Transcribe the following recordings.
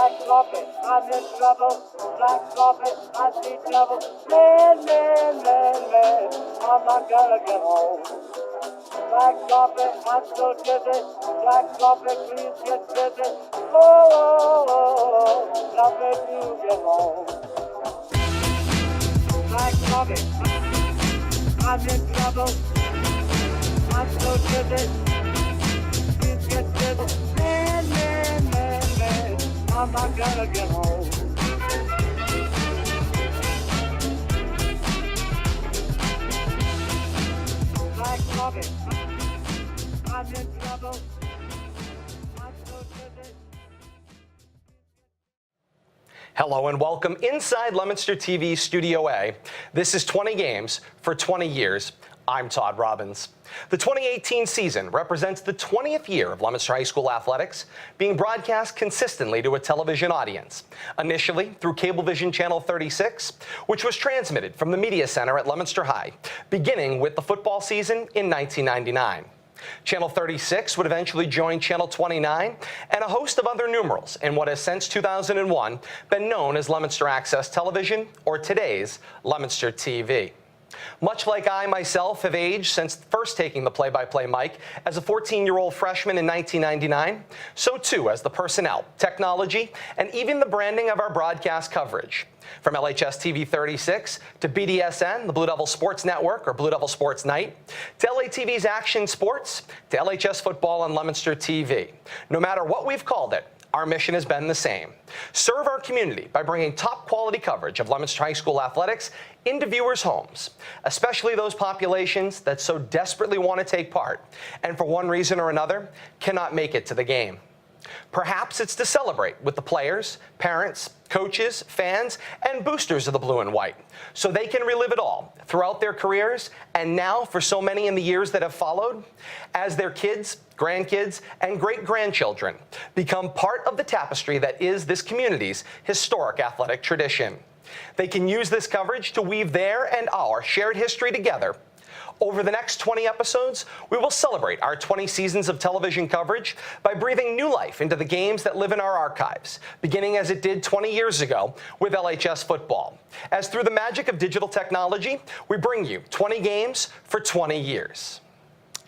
Black coffee, I'm in trouble. Black coffee, I see trouble. Man, I'm not gonna get home. Black coffee, I'm so dizzy. Black coffee, please get busy. Oh, help me to get home. Black coffee, I'm in trouble. I'm so dizzy. Please get busy. Man, I'm not gonna get home. Black coffee, I'm in trouble. I'm so dizzy. Hello and welcome inside Leominster TV Studio A. This is 20 games for 20 years. I'm Todd Robbins. The 2018 season represents the 20th year of Leominster High School athletics being broadcast consistently to a television audience, initially through Cablevision Channel 36, which was transmitted from the Media Center at Leominster High, beginning with the football season in 1999. Channel 36 would eventually join Channel 29 and a host of other numerals in what has since 2001 been known as Leominster Access Television, or today's Leominster TV. Much like I myself have aged since first taking the play-by-play mic as a 14-year-old freshman in 1999, so too has the personnel, technology, and even the branding of our broadcast coverage. From LHS TV 36 to BDSN, the Blue Devil Sports Network, or Blue Devil Sports Night, to LATV's Action Sports, to LHS Football on Leominster TV. No matter what we've called it, our mission has been the same. Serve our community by bringing top quality coverage of Leominster High School athletics into viewers' homes, especially those populations that so desperately want to take part and for one reason or another cannot make it to the game. Perhaps it's to celebrate with the players, parents, coaches, fans, and boosters of the blue and white, so they can relive it all throughout their careers and now for so many in the years that have followed, as their kids, grandkids, and great-grandchildren become part of the tapestry that is this community's historic athletic tradition. They can use this coverage to weave their and our shared history together. Over the next 20 episodes, we will celebrate our 20 seasons of television coverage by breathing new life into the games that live in our archives, beginning as it did 20 years ago with LHS football. As through the magic of digital technology, we bring you 20 games for 20 years.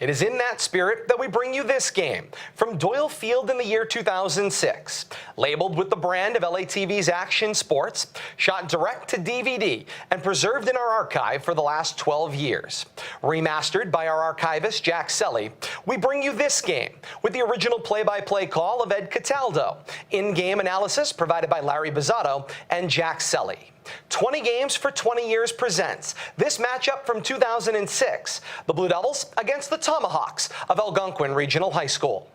It is in that spirit that we bring you this game from Doyle Field in the year 2006, labeled with the brand of LATV's Action Sports, shot direct to DVD and preserved in our archive for the last 12 years. Remastered by our archivist, Jack Selly, we bring you this game with the original play-by-play call of Ed Cataldo, in-game analysis provided by Larry Bizzato and Jack Selly. 20 Games for 20 Years presents this matchup from 2006, the Blue Devils against the Tomahawks of Algonquin Regional High School.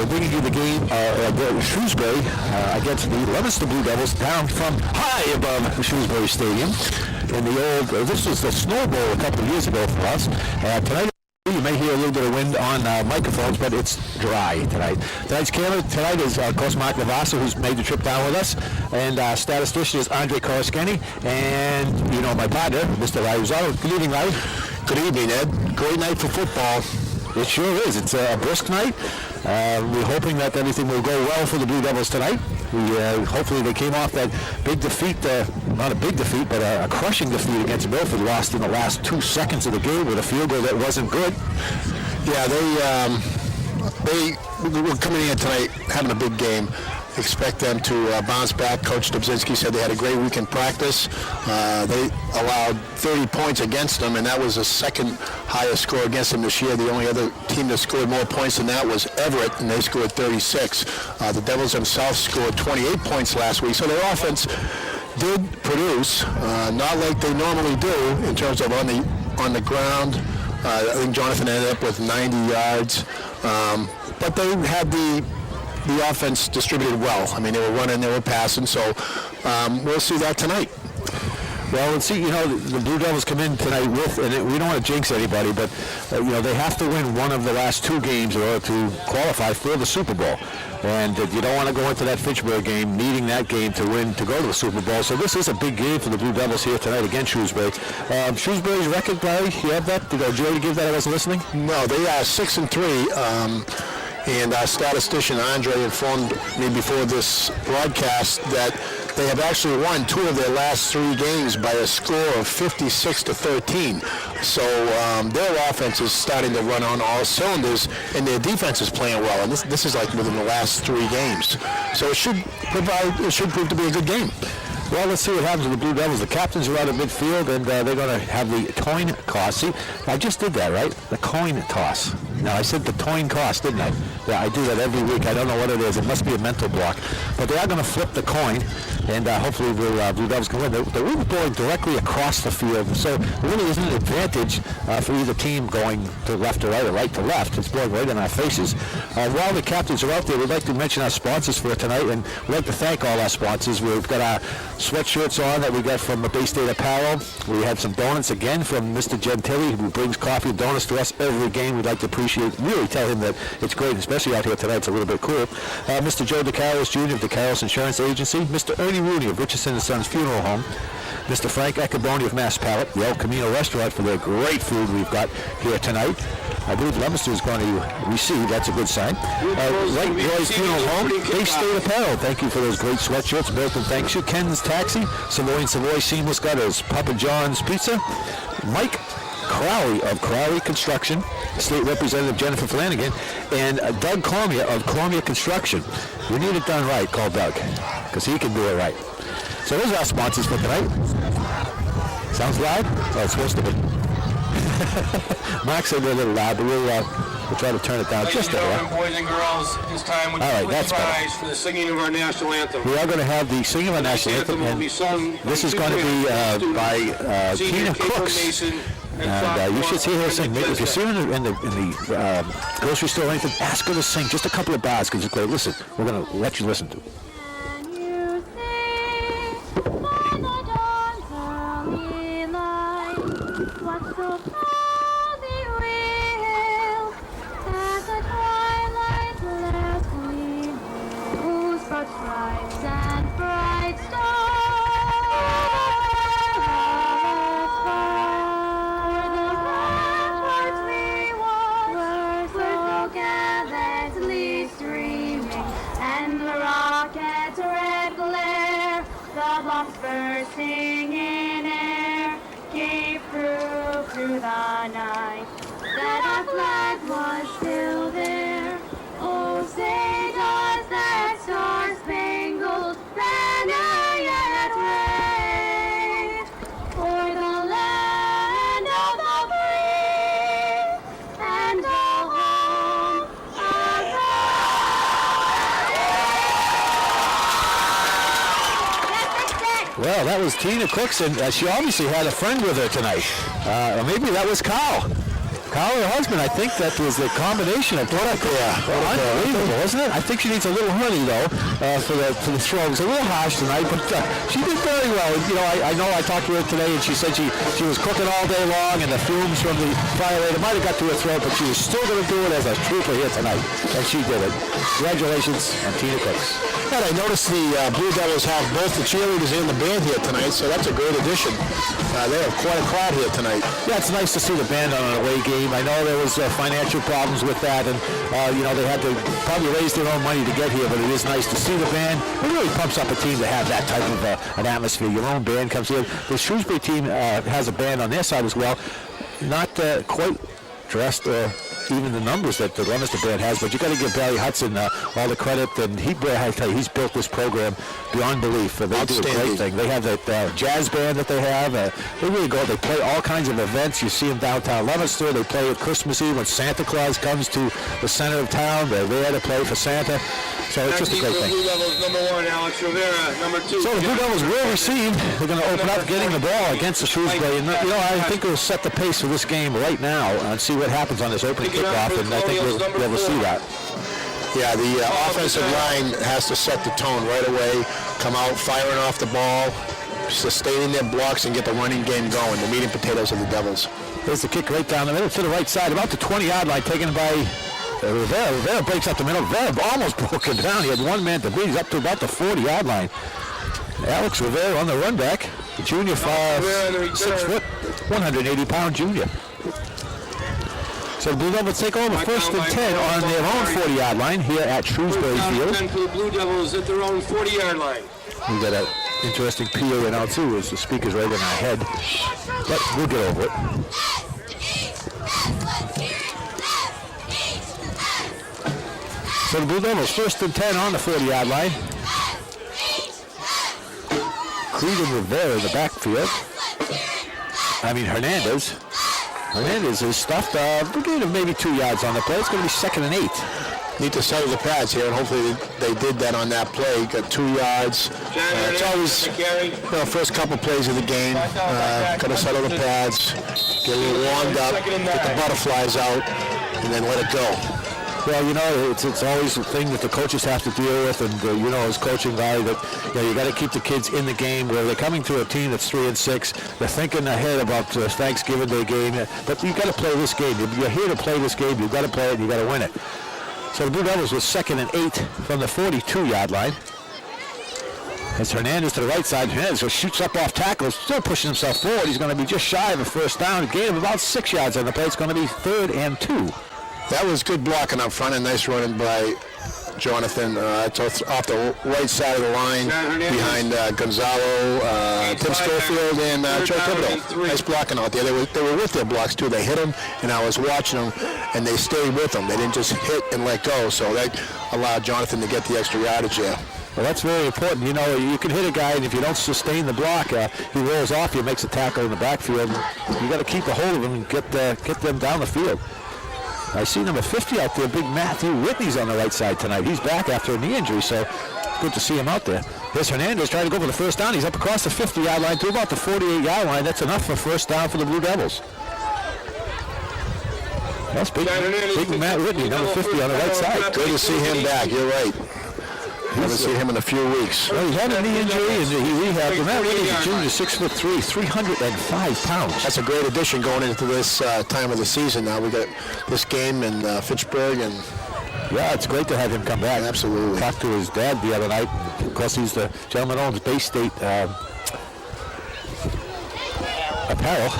we're bringing you the game Shrewsbury against the Leominster Blue Devils down from high above Shrewsbury Stadium. In the old, this was the Snow Bowl a couple of years ago for us. Tonight, you may hear a little bit of wind on microphones, but it's dry tonight. Tonight's camera tonight is, of course, Mark Navassa, who's made the trip down with us, and statistician is Andre Koroskeni, and, you know, my partner, Mr. Larry Rosado. Good evening, Larry. Good evening, Ed. Great night for football. It sure is. It's a brisk night. We're hoping that everything will go well for the Blue Devils tonight. Hopefully they came off that big defeat, not a big defeat, but a crushing defeat against Milford, lost in the last 2 seconds of the game with a field goal that wasn't good. Yeah, they were coming in tonight having a big game. Expect them to bounce back. Coach Dobzinski said they had a great week in practice. They allowed 30 points against them, and that was the second highest score against them this year. The only other team that scored more points than that was Everett, and they scored 36. The Devils themselves scored 28 points last week, so their offense did produce, not like they normally do in terms of on the ground. I think Jonathan ended up with 90 yards, but they had the offense distributed well. I mean, they were running, they were passing, so we'll see that tonight. Well, let's see, you know, the Blue Devils come in tonight with, and we don't want to jinx anybody, but, you know, they have to win one of the last 2 games in order to qualify for the Super Bowl. And you don't want to go into that Fitchburg game needing that game to win to go to the Super Bowl. So this is a big game for the Blue Devils here tonight against Shrewsbury. Shrewsbury's record, Barry, you have that? Did Joey give that? I wasn't listening? No, they are 6-3. And our statistician Andre informed me before this broadcast that they have actually won 2 of their last 3 games by a score of 56-13. So their offense is starting to run on all cylinders, and their defense is playing well. And this is like within the last 3 games. So it should prove to be a good game. Well, let's see what happens with the Blue Devils. The captains are out at midfield, and they're going to have the coin toss. See, I just did that, right? The coin toss. No, I said the coin toss, didn't I? Yeah, I do that every week. I don't know what it is. It must be a mental block. But they are going to flip the coin, and hopefully the Blue Devils can win. They're really going directly across the field, so there really isn't an advantage for either team going to left to right or right to left. It's blowing right in our faces. While the captains are out there, we'd like to mention our sponsors for tonight, and we'd like to thank all our sponsors. We've got our sweatshirts on that we got from Bay State Apparel. We had some donuts again from Mr. Gentili, who brings coffee and donuts to us every game. We'd like to really tell him that it's great, especially out here tonight. It's a little bit cool. Mr. Joe DeCarolis Jr. of DeCarolis Insurance Agency, Mr. Ernie Rooney of Richardson & Sons Funeral Home, Mr. Frank Eccaboni of Mass Palette, the El Camino Restaurant for their great food we've got here tonight. I believe Leominster is going to receive. That's a good sign. Right Roy's Funeral Home, Bay State Apparel. Thank you for those great sweatshirts. Milton, thanks you. Ken's Taxi, Savoy & Savoy Seamless Gutters, Papa John's Pizza, Mike Crowley of Crowley Construction, State Representative Jennifer Flanagan, and Doug Cormier of Cormier Construction. We need it done right, call Doug, because he can do it right. So those are our sponsors for tonight. Sounds loud? Oh, it's supposed to be. Mark said we're a little loud, but we'll try to turn it down just a bit. Boys and girls, this time with the prize for the singing of our national anthem. We are going to have the singing of our national anthem, and this is going to be by Tina Cooks. And you should see her sing. If you see her in the grocery store or anything, ask her to sing just a couple of bars, because it's great. Listen, we're going to let you listen to it. Bursting in air, gave proof through the night that our flag was still there. Oh, say does that star-spangled banner yet wave o'er the land of the free and all home of Well, that was Tina Cooks, and she obviously had a friend with her tonight. Or maybe that was Carl. Carl, her husband, I think that was the combination of product. Unbelievable, isn't it? I think she needs a little honey, though, for the throw. It was a little harsh tonight, but she did very well. You know, I know I talked to her today, and she said she was cooking all day long, and the fumes from the fire rate might have got to her throat, but she was still going to do it as a trooper here tonight, and she did it. Congratulations on Tina Cooks. And I noticed the Blue Devils have both the cheerleaders and the band here tonight, so that's a great addition. They have quite a crowd here tonight. Yeah, it's nice to see the band on an away game. I know there was financial problems with that, and you know, they had to probably raise their own money to get here, but it is nice to see the band. It really pumps up a team to have that type of an atmosphere. Your own band comes here. The Shrewsbury team has a band on their side as well. Not quite dressed even the numbers that the Leominster band has, but you got to give Barry Hudson all the credit, and I tell you, he's built this program beyond belief. They do a great thing. They have that jazz band that they have. They really go. They play all kinds of events. You see them downtown Leominster. They play at Christmas Eve when Santa Claus comes to the center of town. They're there to play for Santa. So it's just a great thing. Blue Devils, number 1, Alex Rivera, number 2. So the Blue Devils will receive. They're going to open up getting the ball against the Shrewsbury. And, you know, I think it will set the pace for this game right now and see what happens on this opening kickoff. And I think we'll be able to see that. Yeah, the offensive line has to set the tone right away, come out firing off the ball, sustaining their blocks, and get the running game going, the meat and potatoes of the Devils. There's the kick right down the middle to the right side, about the 20-yard line, taken by Rivera. Rivera breaks up the middle. Rivera almost broken down. He had one man to beat. He's up to about the 40-yard line. Alex Rivera on the run back. The junior, 6 foot, 180-pound junior. So the Blue Devils take over first and 10 on their own 40-yard line here at Shrewsbury Field. 10 for the Blue Devils at their own 40-yard line. We got an interesting PA now too, as the speaker's right in our head. But we'll get over it. So the Blue Devils first and 10 on the 40-yard line. Cleveland Rivera in the backfield. Hernandez. Hernandez is stuffed. We're getting maybe 2 yards on the play. It's going to be 2nd and 8. Need to settle the pads here, and hopefully they did that on that play. Got 2 yards. It's always first couple plays of the game. Got to settle the pads, get a little warmed up, get the butterflies out, and then let it go. Well, you know, it's always a thing that the coaches have to deal with, and you know, as coaching guy, that you got to keep the kids in the game. Where they're coming to a team that's 3-6, they're thinking ahead about Thanksgiving Day game. But you got to play this game. You're here to play this game. You've got to play it. And you got to win it. So the Blue Devils with 2nd and 8 from the 42-yard line. As Hernandez to the right side. Hernandez shoots up off tackles, still pushing himself forward. He's going to be just shy of a first down. A gain of about 6 yards on the play. It's going to be 3rd and 2. That was good blocking up front and nice running by Jonathan. It's off the right side of the line behind Gonzalo, Tim Schofield, and Joe Thibodeau. Nice blocking out there. They were with their blocks too. They hit them, and I was watching them, and they stayed with them. They didn't just hit and let go, so that allowed Jonathan to get the extra yardage there. Well, that's very important. You know, you can hit a guy, and if you don't sustain the block, he rolls off you, makes a tackle in the backfield. You got to keep a hold of him and get them down the field. I see number 50 out there, big Matthew Whitney's on the right side tonight. He's back after a knee injury, so good to see him out there. Here's Hernandez trying to go for the first down. He's up across the 50-yard line to about the 48-yard line. That's enough for first down for the Blue Devils. That's big Matt Whitney, number 50 on the right side. Good to see him back. You're right. Haven't seen him in a few weeks. Well, he had a knee injury and he rehabbed. Matt Whitney's a junior, 6'3", 305 pounds. That's a great addition going into this time of the season. Now we got this game in Fitchburg, and yeah, it's great to have him come back. Absolutely. Talked to his dad the other night. Of course, he's the gentleman who owns Bay State Apparel.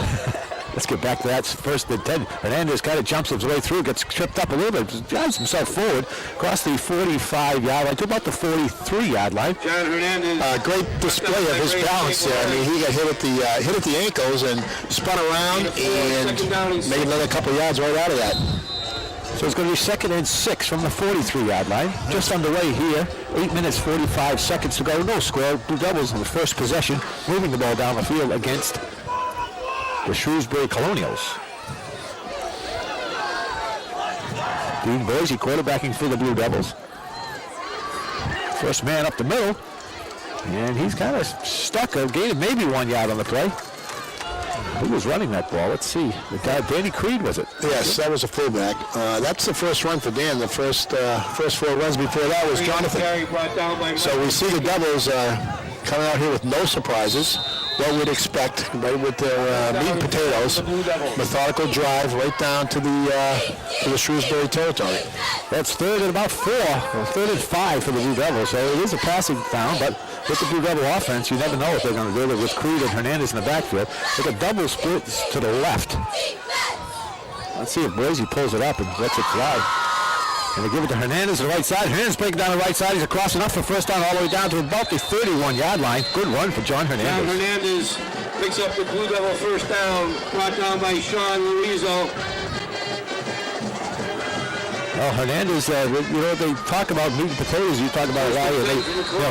Let's get back to that. First and 10. Hernandez kind of jumps his way through, gets tripped up a little bit, drives himself forward, across the 45-yard line to about the 43-yard line. John Hernandez. Great display of his balance there. I mean, he got hit at the ankles and spun around and made another couple yards right out of that. So it's going to be 2nd and 6 from the 43-yard line. Just underway here. 8 minutes, 45 seconds to go. No score. Blue Devils in the first possession, moving the ball down the field against the Shrewsbury Colonials. Dean Boise quarterbacking for the Blue Devils. First man up the middle, and he's kind of stuck. A gain of maybe 1 yard on the play. Who was running that ball? Let's see. The guy, Danny Creed, was it? Yes, that was a fullback. That's the first run for Dan. The first 4 runs before that was Jonathan. So we see the Devils coming out here with no surprises. What we'd expect, right, with their meat and potatoes, methodical drive right down to the Shrewsbury territory. That's third and about 4, or third and 5 for the Blue Devils. So it is a passing down, but with the Blue Devil offense, you never know what they're going to do. With Creed and Hernandez in the backfield, they got double splits to the left. Let's see if Boise pulls it up and lets it fly. And they give it to Hernandez to the right side. Hernandez breaking down the right side. He's across enough for first down all the way down to about the 31-yard line. Good run for John Hernandez. John Hernandez picks up the Blue Devil first down, brought down by Sean Luizzo. Oh, Hernandez, they talk about meat and potatoes. You talk about a lot.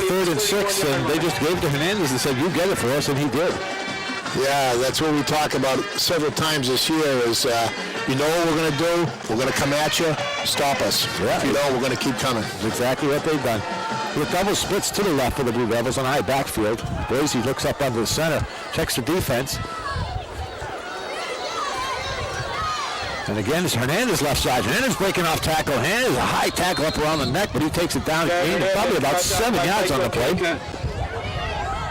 Third and 6, and they just gave it to Hernandez and said, you get it for us, and he did. Yeah, that's what we talk about several times this year is, you know what we're going to do? We're going to come at you, stop us. Yeah. If you know, we're going to keep coming. That's exactly what they've done. With double splits to the left for the Blue Devils on high backfield. Boise looks up under the center, checks the defense. And again, it's Hernandez left side. Hernandez breaking off tackle. Hernandez a high tackle up around the neck, but he takes it down. Gained probably about 7 yards on the play.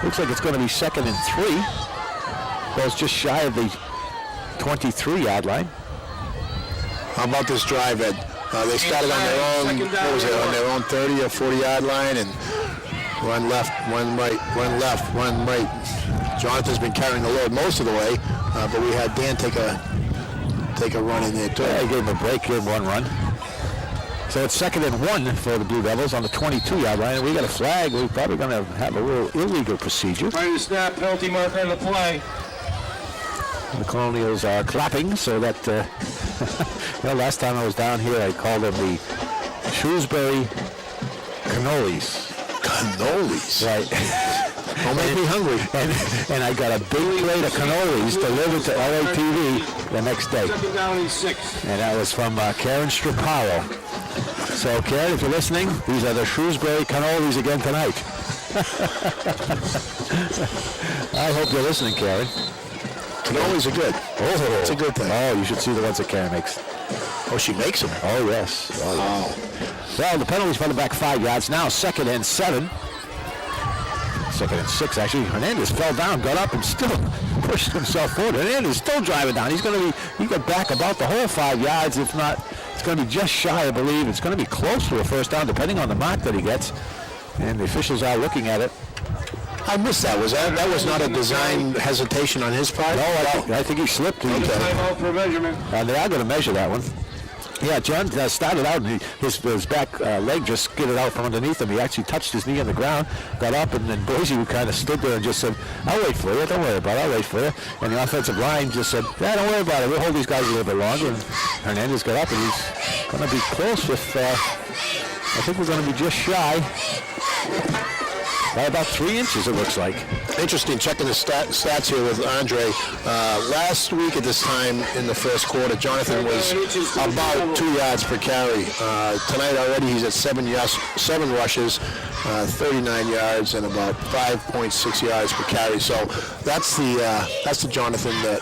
Looks like it's going to be 2nd and 3. Goes just shy of the 23-yard line. How about this drive, Ed? They started on their own, on their own 30 or 40-yard line, and run left, run right, run left, run right. Jonathan's been carrying the load most of the way, but we had Dan take a run in there too. Yeah, he gave him a break, gave him one run. So it's 2nd and 1 for the Blue Devils on the 22-yard line, and we got a flag. We're probably going to have a little illegal procedure. Right to snap, penalty marker on the play. The Colonials are clapping, so that, last time I was down here, I called them the Shrewsbury Cannolis. Cannolis? Right. Don't make me hungry. And I got a big plate of cannolis delivered to LTV the next day. 2nd down and 6. And that was from Karen Straparo. So, Karen, if you're listening, these are the Shrewsbury cannolis again tonight. I hope you're listening, Karen. Cannolis are good. Oh, it's a good thing. Oh, you should see the ones that Karen makes. Oh, she makes them? Oh, yes. Oh, yes. Well, the penalty's for the back 5 yards. Now 2nd and 7. 2nd and 6, actually. Hernandez fell down, got up, and still pushed himself forward. Hernandez still driving down. He got back about the whole 5 yards. If not, it's going to be just shy, I believe. It's going to be close to a first down, depending on the mark that he gets. And the officials are looking at it. I missed that. That was not a design hesitation on his part? No, I think he slipped. Timeout for measurement. They are going to measure that one. Yeah, John started out, and his back leg just skidded out from underneath him. He actually touched his knee on the ground, got up, and then Boise kind of stood there and just said, I'll wait for you. Don't worry about it. I'll wait for you. And the offensive line just said, yeah, don't worry about it. We'll hold these guys a little bit longer. And Hernandez got up, and he's going to be close with, I think we're going to be just shy. By about 3 inches, it looks like. Interesting, checking the stats here with Andre. Last week at this time in the first quarter, Jonathan was about 2 yards per carry. Tonight already he's at 7 rushes, 39 yards, and about 5.6 yards per carry. So that's the Jonathan that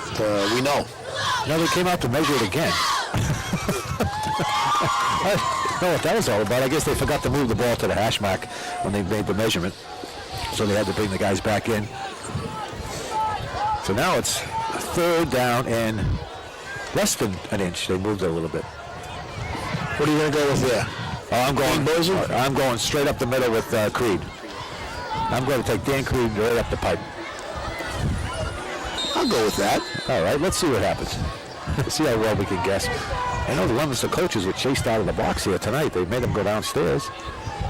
we know. Now they came out to measure it again. I don't know what that was all about. I guess they forgot to move the ball to the hash mark when they made the measurement. So they had to bring the guys back in. So now it's 3rd down and less than an inch. They moved it a little bit. What are you going to go with there? I'm going straight up the middle with Creed. I'm going to take Dan Creed right up the pipe. I'll go with that. All right, let's see what happens. See how well we can guess. I know the Leominster coaches were chased out of the box here tonight. They made them go downstairs.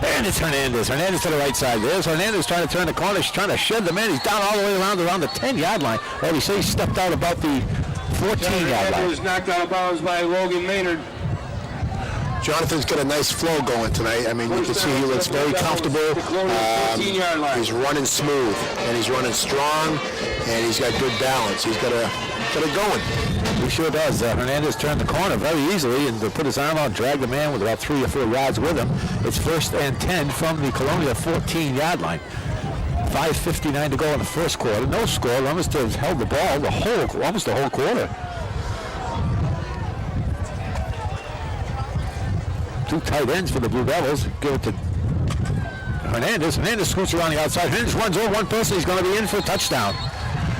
And it's Hernandez. Hernandez to the right side. There's Hernandez trying to turn the corner. He's trying to shed the man. He's down all the way around the 10-yard line. Well, we say he stepped out about the 14-yard line. He was knocked out of bounds by Logan Maynard. Jonathan's got a nice flow going tonight. I mean, you can see he looks very comfortable. He's running smooth, and he's running strong, and he's got good balance. He's got it going. He sure does. Hernandez turned the corner very easily and put his arm out, dragged the man with about 3 or 4 yards with him. It's 1st and 10 from the Colonial 14-yard line. 5:59 to go in the first quarter. No score. Leominster has held the ball almost the whole quarter. Two tight ends for the Blue Devils. Give it to Hernandez. Hernandez scoots around the outside. Hernandez runs over one person. He's going to be in for a touchdown.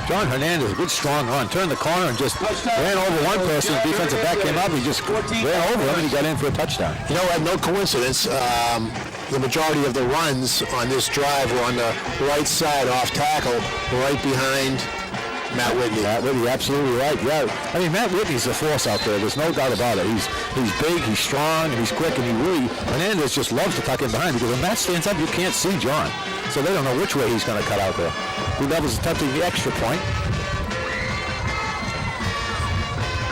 John Hernandez, a good strong run. Turned the corner and just ran over one person. The defensive back came up. He just ran over him and he got in for a touchdown. You know, no coincidence. The majority of the runs on this drive were on the right side off tackle, right behind Matt Whitney. Matt Whitney, absolutely right. Yeah, I mean, Matt Whitney's a force out there. There's no doubt about it. He's big, he's strong, and he's quick, and Hernandez just loves to tuck in behind because when Matt stands up, you can't see John. So they don't know which way he's going to cut out there. Blue Devils attempting the extra point.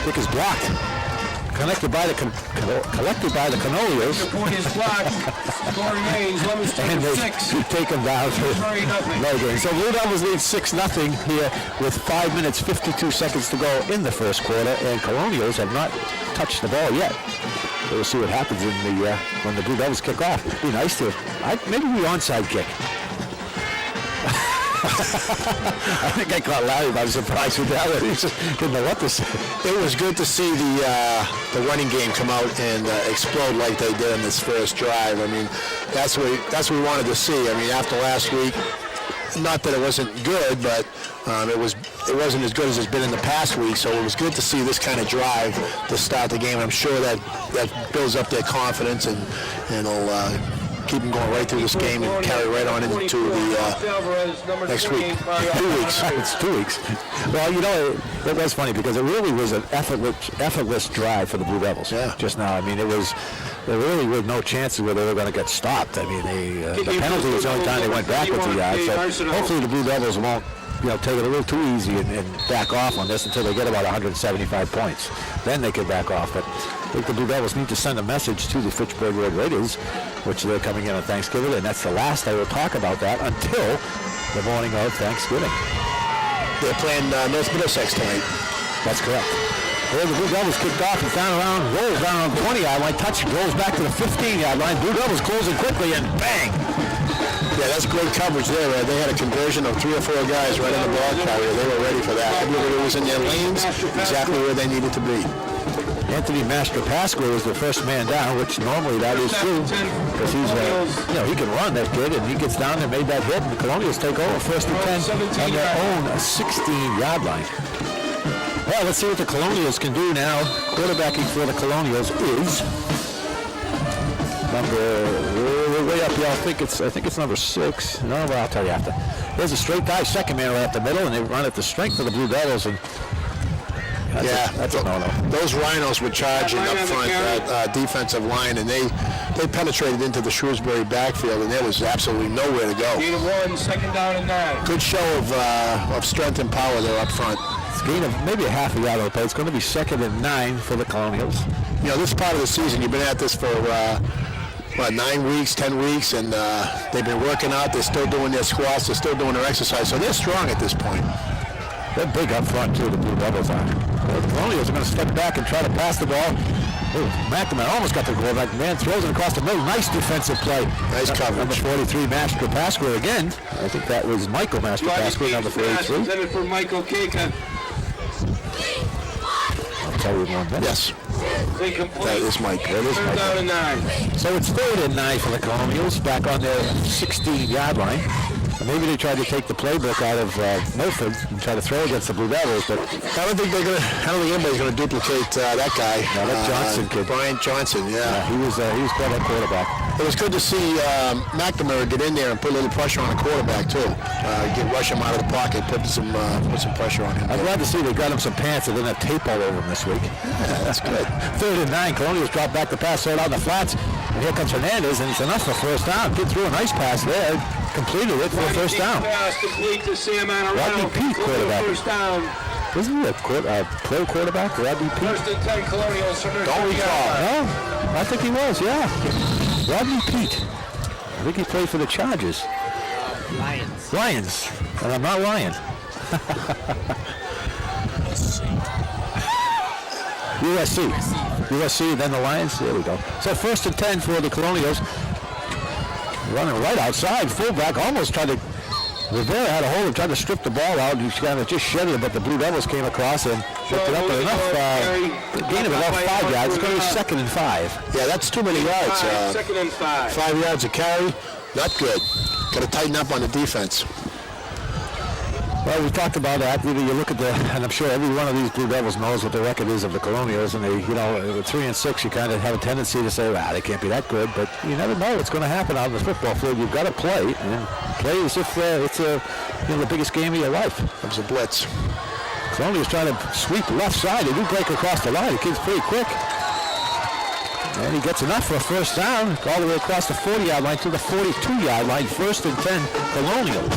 Kick is blocked. Collected by the Canolios. The point is blocked. Score remains Leominster And they 6. take them down to no gain. So Blue Devils lead 6-0 here with 5 minutes 52 seconds to go in the first quarter, and Colonials have not touched the ball yet. So we'll see what happens in the when the Blue Devils kick off. It'd be nice to maybe we onside kick. I think I caught Larry by surprise with that. He just didn't know what to say. It was good to see the running game come out and explode like they did in this first drive. I mean, that's what we wanted to see. I mean, after last week, not that it wasn't good, but it wasn't as good as it's been in the past week. So it was good to see this kind of drive to start the game. I'm sure that builds up their confidence and it'll keep them going right through this game and carry right on into the next week. 2 weeks. It's 2 weeks. Well, you know, it was funny because it really was an effortless drive for the Blue Devils. Yeah. Just now, I mean, there really were no chances where they were going to get stopped. I mean, the penalty was the only time they went backwards a yard. So hopefully the Blue Devils won't, take it a little too easy and back off on this until they get about 175 points. Then they can back off. But I think the Blue Devils need to send a message to the Fitchburg Red Raiders, which they're coming in on Thanksgiving, and that's the last I will talk about that until the morning of Thanksgiving. They're playing North Middlesex tonight. That's correct. Well, the Blue Devils kicked off and rolls down on the 20-yard line, rolls back to the 15-yard line. Blue Devils closing quickly and bang! Yeah, that's great coverage there. They had a conversion of 3 or 4 guys right on the ball carrier. They were ready for that. Everybody was in their lanes, exactly where they needed to be. Anthony Mastrapasqua was the first man down, which normally that is true because he's, he can run, that kid, and he gets down there, made that hit, and the Colonials take over first and 10 on their own 16-yard line. Well, let's see what the Colonials can do now. Quarterbacking for the Colonials is way up here. I think it's number 6. No, well, I'll tell you after. There's a straight dive, second man right up the middle, and they run at the strength of the Blue Devils, and that's a no-no. Those Rhinos were charging up front, that defensive line, and they penetrated into the Shrewsbury backfield, and there was absolutely nowhere to go. Gain of 1, second down and 9. Good show of strength and power there up front. It's a gain of maybe a half a yard on the play. It's going to be 2nd and 9 for the Colonials. This part of the season, you've been at this for 9 weeks, 10 weeks, and they've been working out. They're still doing their squats. They're still doing their exercise, so they're strong at this point. They're big up front, too, the Blue Devils are. The Colonials are going to step back and try to pass the ball. McNamara almost got the quarterback. Man throws it across the middle. Nice defensive play. Nice coverage. Number 43, Mastrapasqua again. I think that was Michael Mastrapasqua, number 43. Intended for Michael Kaka. I'll tell you in 1 minute. Yes. That is Mike. Third down and 9. So it's 3rd and 9 for the Colonials, back on their 16-yard line. Maybe they tried to take the playbook out of Milford and try to throw against the Blue Devils, but I don't think anybody's going to duplicate that guy. No, that Johnson kid. Brian Johnson, yeah. He was quite a quarterback. It was good to see McNamara get in there and put a little pressure on the quarterback too. Rush him out of the pocket, put some pressure on him. I'm glad to see they got him some pants and didn't have tape all over him this week. Yeah, that's good. 3rd and 9. Colonials drop back the pass, throw it out in the flats, and here comes Hernandez, and it's enough for first down. Kid threw a nice pass there, completed it for a first down. Pass complete to Sam Rodney Pete, quarterback. First down. Isn't he a pro quarterback, Rodney Pete? First and 10 Colonials. Don't recall. No, I think he was, yeah. Rodney Pete. I think he played for the Chargers. Lions. And I'm not lying. USC, then the Lions. There we go. So 1st and 10 for the Colonials. Running right outside. Fullback almost tried to Rivera had a hold and tried to strip the ball out. He kind of just shedded it, but the Blue Devils came across and picked it up with enough gain of about 5 yards. It's going to be 2nd and 5. Yeah, that's too many yards. 2nd and 5. 5 yards a carry, not good. Got to tighten up on the defense. Well, we talked about that. You look at and I'm sure every one of these Blue Devils knows what the record is of the Colonials, and they, with 3 and 6, you kind of have a tendency to say, they can't be that good, but you never know what's going to happen out on the football field. You've got to play, and play as if it's the biggest game of your life. Comes a blitz. Colonials trying to sweep left side. They do break across the line. The kid's pretty quick. And he gets enough for a first down, all the way across the 40-yard line to the 42-yard line. 1st and 10, Colonial.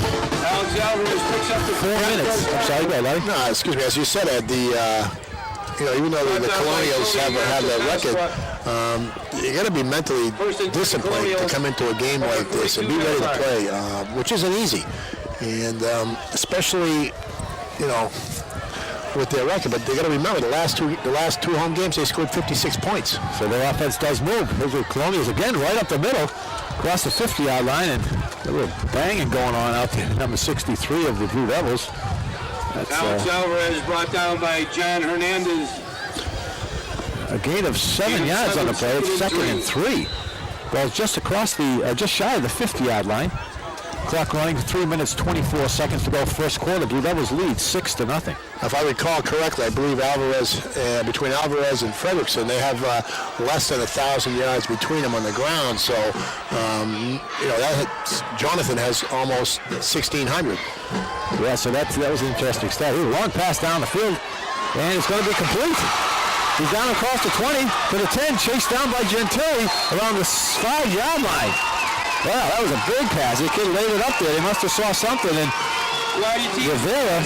Alex Alvarez picks up the 4 minutes. I'm sorry, go ahead, Larry. No, excuse me. As you said, Ed, even though the Colonials have that record, you got to be mentally disciplined to come into a game like this and be ready to play, which isn't easy. And especially, with their record, but they got to remember the last two home games they scored 56 points. So their offense does move. Those are Colonials again, right up the middle, across the 50-yard line, and a little banging going on out there. Number 63 of the Blue Devils. That's, Alex Alvarez brought down by John Hernandez. A gain of 7 yards on the play. It's 2nd and 3. Well, just across just shy of the 50-yard line. Clock running, 3 minutes, 24 seconds to go. First quarter, Blue Devils lead 6-0. If I recall correctly, I believe between Alvarez and Fredrickson, they have less than 1,000 yards between them on the ground. So, Jonathan has almost 1,600. Yeah, so that was an interesting stat. A long pass down the field, and it's going to be complete. He's down across the 20 to the 10, chased down by Gentili around the 5-yard line. Wow, that was a big pass. The kid laid it up there. They must have saw something, and Rivera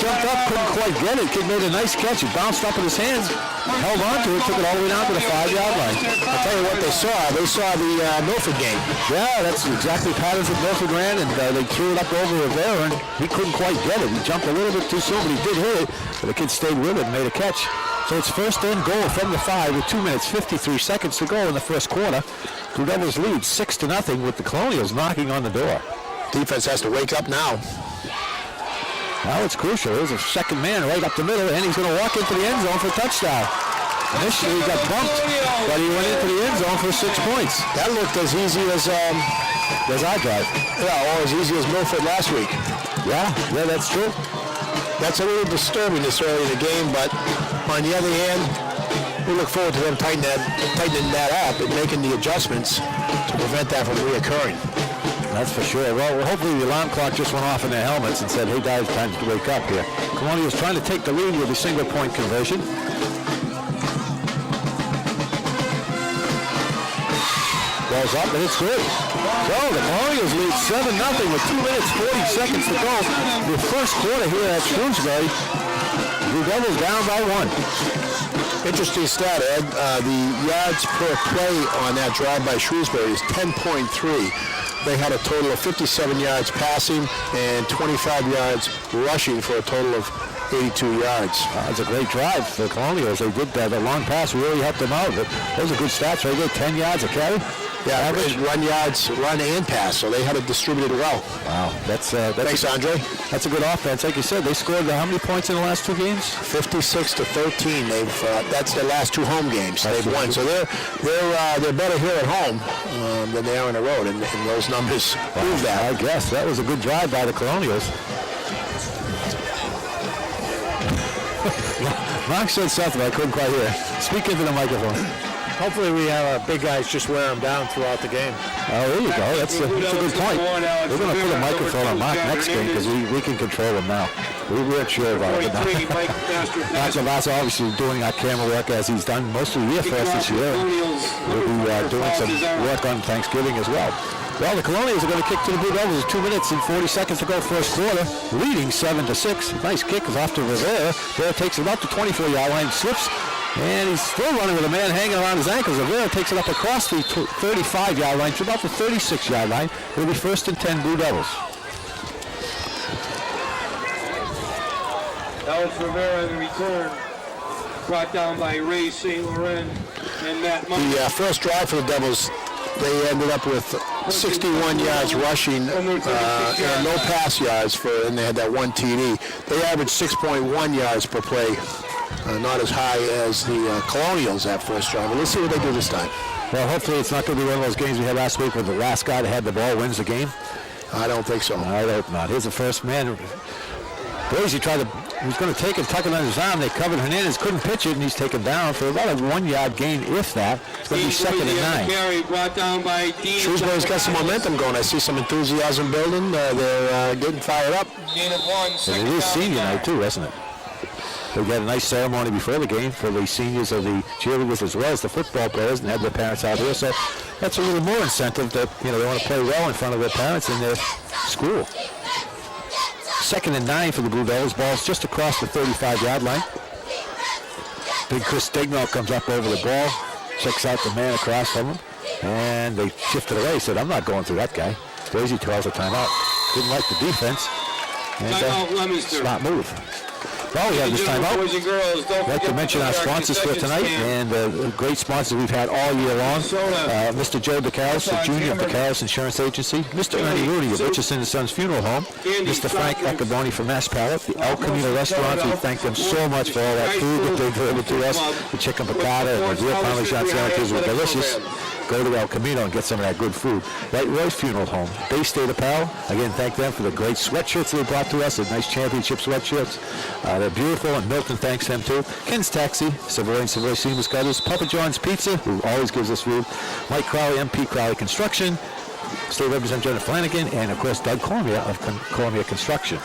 jumped up, couldn't quite get it. Kid made a nice catch. He bounced up in his hands, held on to it, took it all the way down to the 5-yard line. I'll tell you what they saw. They saw the Milford game. Yeah, that's exactly patterns that Milford ran, and they threw it up over Rivera, and he couldn't quite get it. He jumped a little bit too soon, but he did hit it. But the kid stayed with it and made a catch. So it's 1st and goal from the 5 with 2 minutes, 53 seconds to go in the first quarter. Blue Devils lead 6-0 with the Colonials knocking on the door. Defense has to wake up now. Now it's crucial. There's a second man right up the middle, and he's going to walk into the end zone for a touchdown. Initially he got bumped, but he went into the end zone for 6 points. That looked as easy as our drive. Yeah, or as easy as Milford last week. Yeah, that's true. That's a little disturbing this early in the game, but on the other hand, we look forward to them tightening that up and making the adjustments to prevent that from reoccurring. That's for sure. Well, hopefully the alarm clock just went off in their helmets and said, hey guys, time to wake up here. Colonial's trying to take the lead with a single-point conversion. Goes up, and it's good. So the Colonials lead 7-0 with 2 minutes, 40 seconds to go. The first quarter here at Shrewsbury. The Devils down by 1. Interesting stat, Ed. The yards per play on that drive by Shrewsbury is 10.3. They had a total of 57 yards passing and 25 yards rushing for a total of 82 yards. That's a great drive for the Colonials. They did that. The long pass really helped them out. But those are good stats right there. 10 yards a carry. Yeah, average run yards, run and pass, so they had it distributed well. Wow, thanks, Andre. That's a good offense. Like you said, they scored how many points in the last 2 games? 56-13. That's their last 2 home games they've won. So they're better here at home than they are on the road, and those numbers prove that. I guess that was a good drive by the Colonials. Mark said something I couldn't quite hear. Speak into the microphone. Hopefully we have our big guys just wear them down throughout the game. Oh, there you go. That's a good point. We're going to put a microphone on Mark next game because we can control him now. We weren't sure about it. Mark Lavazza obviously doing our camera work as he's done most of the year for us this year. We'll be doing some work on Thanksgiving as well. Well, the Colonials are going to kick to the Blue Devils. 2 minutes and 40 seconds to go first quarter, leading 7-6. Nice kick is off to Rivera. Rivera takes it up to 24-yard line, slips. And he's still running with a man hanging around his ankles. Rivera takes it up across the 35-yard line to about the 36-yard line. It'll be 1st and 10 Blue Devils. Alex Rivera in the return, brought down by Ray St. Laurent and Matt Money. The first drive for the Devils they ended up with 61 yards rushing and no pass yards and they had that one TD. They averaged 6.1 yards per play, not as high as the Colonials that first drive. But let's see what they do this time. Well, hopefully it's not going to be one of those games we had last week where the last guy that had the ball wins the game. I don't think so. I hope not. Here's the first man. Boise he was going to take it, tuck it on his arm. They covered Hernandez, couldn't pitch it, and he's taken down for about a 1 yard gain, if that. It's going to be second and 9. Carry brought down by Shrewsbury's got some momentum going. I see some enthusiasm building. They're getting fired up. Gain of 1. And it is senior night, too, isn't it? They got a nice ceremony before the game for the seniors of the cheerleaders as well as the football players, and have their parents out here. So that's a little more incentive that they want to play well in front of their parents in their school. Second and 9 for the Blue Devils. Ball's just across the 35-yard line. Big Chris Stegnaw comes up over the ball, checks out the man across from him, and they shifted away. Said, "I'm not going through that guy." Boise calls a timeout. Didn't like the defense. And timeout, Leominster. Smart move. Well, we have this timeout. Boys and girls, I'd like to mention our sponsors for tonight, and great sponsors we've had all year long. Mr. Joe DeCaris, the Jr. of DeCaris Insurance Agency. Mr. Ernie Rudy of Richardson & Sons Funeral Home. Mr. Frank Eccaboni from Mass Palette. The El Camino Restaurant, we thank them so much for all that food that they delivered to us. The chicken piccata and the real Parmesan sandwiches were delicious. Go to El Camino and get some of that good food. Right Royce Funeral Home. Bay State Apparel. Again, thank them for the great sweatshirts they brought to us. The nice championship sweatshirts. They're beautiful, and Milton thanks them too. Ken's Taxi, Savoy and Savoy Seamless Cutters. Papa John's Pizza, who always gives us food. Mike Crowley, MP Crowley Construction. State Representative Jenna Flanagan, and of course Doug Cormier of Cormier Construction.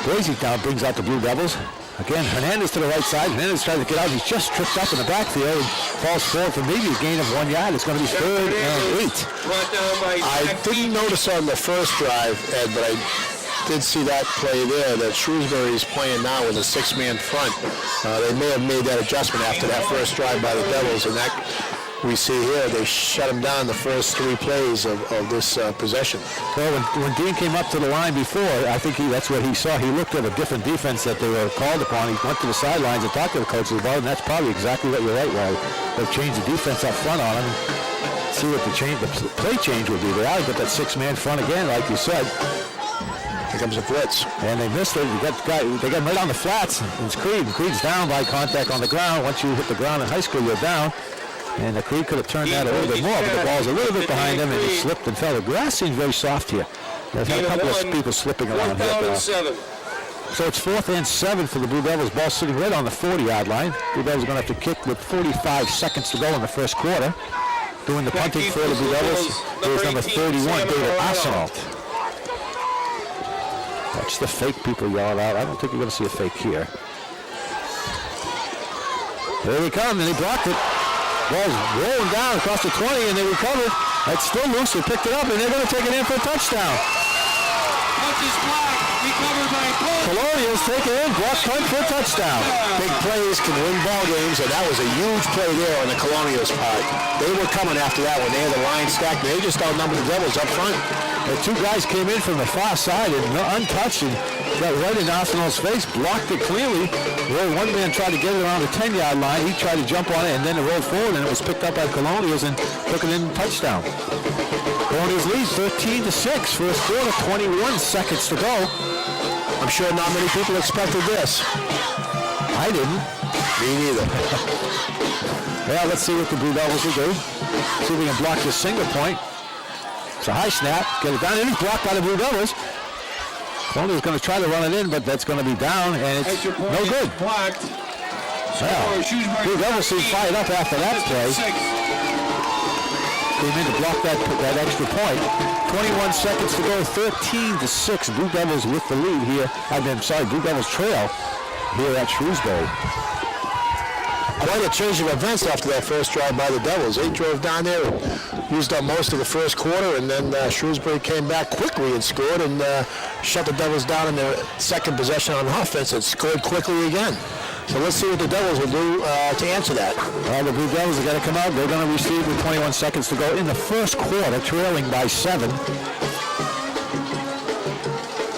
Boise down brings out the Blue Devils. Again, Hernandez to the right side. Hernandez tries to get out. He's just tripped up in the backfield and falls forward for maybe a gain of 1 yard. It's going to be 3rd and 8. I didn't notice on the first drive, Ed, but I did see that play there, that Shrewsbury is playing now with a 6-man front. They may have made that adjustment after that first drive by the Devils, and that we see here, they shut him down the first 3 plays of this possession. Well, when Dean came up to the line before, I think that's what he saw. He looked at a different defense that they were called upon. He went to the sidelines and talked to the coaches about it, and that's probably exactly what you're right, Wally. They've changed the defense up front on him. See what the play change would be. They ought to get that 6-man front again, like you said. Here comes the blitz. And they missed it. They got him right on the flats. It's Creed. And Creed's down by contact on the ground. Once you hit the ground in high school, you're down. And the Creed could have turned that a little bit more, but the ball's a little bit behind him, and he slipped and fell. The grass seems very soft here. There's had a couple of people slipping around here. So it's 4th and 7 for the Blue Devils. Ball sitting right on the 40-yard line. Blue Devils are going to have to kick with 45 seconds to go in the first quarter. Doing the punting for the Blue Devils is number 31, David Arsenault. Watch the fake people yell out. I don't think you're going to see a fake here. There they come, and they blocked it. Ball's rolling down across the 20, and they recover. That's still loose. They picked it up, and they're going to take it in for a touchdown. Punch is blocked. Recovered by Cole. Colonials take it in. Block punt for a touchdown. Big plays can win ball games, and that was a huge play there on the Colonials' part. They were coming after that when they had the line stacked. They just outnumbered the Devils up front. The 2 guys came in from the far side and untouched and got right in Arsenault's face, blocked it clearly. Where one man tried to get it around the 10-yard line. He tried to jump on it, and then it rolled forward, and it was picked up by Colonials and took it in touchdown. Colonials lead 13-6. First quarter, 21 seconds to go. I'm sure not many people expected this. I didn't. Me neither. Well, let's see what the Blue Devils will do. See if we can block this single point. It's a high snap. Get it down. It is blocked by the Blue Devils. Colonial's going to try to run it in, but that's going to be down, and it's no good. Blocked. Well, Blue Devils seem fired up after that play. Came in to block that extra point. 21 seconds to go. 13-6. Blue Devils with the lead here. Blue Devils trail here at Shrewsbury. Quite a change of events after that first drive by the Devils. They drove down there and used up most of the first quarter, and then Shrewsbury came back quickly and scored and shut the Devils down in their second possession on offense and scored quickly again. So let's see what the Devils will do to answer that. Well, the Blue Devils are going to come out. They're going to receive with 21 seconds to go in the first quarter, trailing by 7.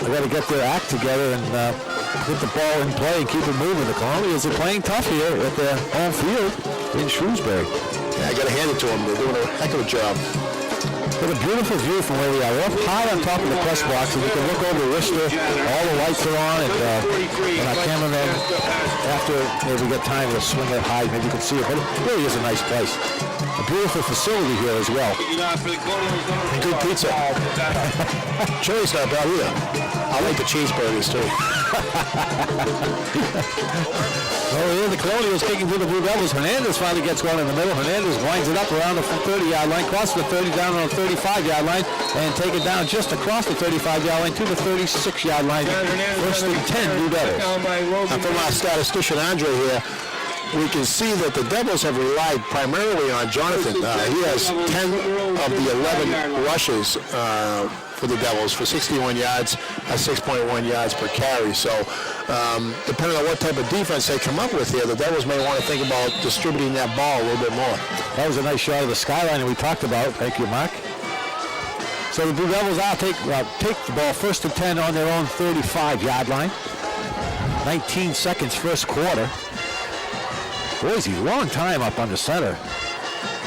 They got to get their act together and get the ball in play and keep it moving. The Colonials are playing tough here at their home field in Shrewsbury. I got to hand it to them. They're doing a heck of a job. With a beautiful view from where we are. We're up high on top of the press box, and we can look over Worcester. All the lights are on, and our cameraman, after maybe we get time to swing it high, maybe you can see it. But it really is a nice place. A beautiful facility here as well. And good pizza. Chili's not bad either. I like the cheeseburgers too. Well, here the Colonials kicking through the Blue Devils. Hernandez finally gets one in the middle. Hernandez winds it up around the 30-yard line, crosses the 30 down on the 35-yard line, and take it down just across the 35-yard line to the 36-yard line. First and 10 Blue Devils. And from our statistician Andre here, we can see that the Devils have relied primarily on Jonathan. He has 10 of the 11 rushes for the Devils for 61 yards, 6.1 yards per carry. So depending on what type of defense they come up with here, the Devils may want to think about distributing that ball a little bit more. That was a nice shot of the skyline that we talked about. Thank you, Mark. So the Blue Devils take the ball first and 10 on their own 35-yard line. 19 seconds first quarter. Boise, long time up on the center.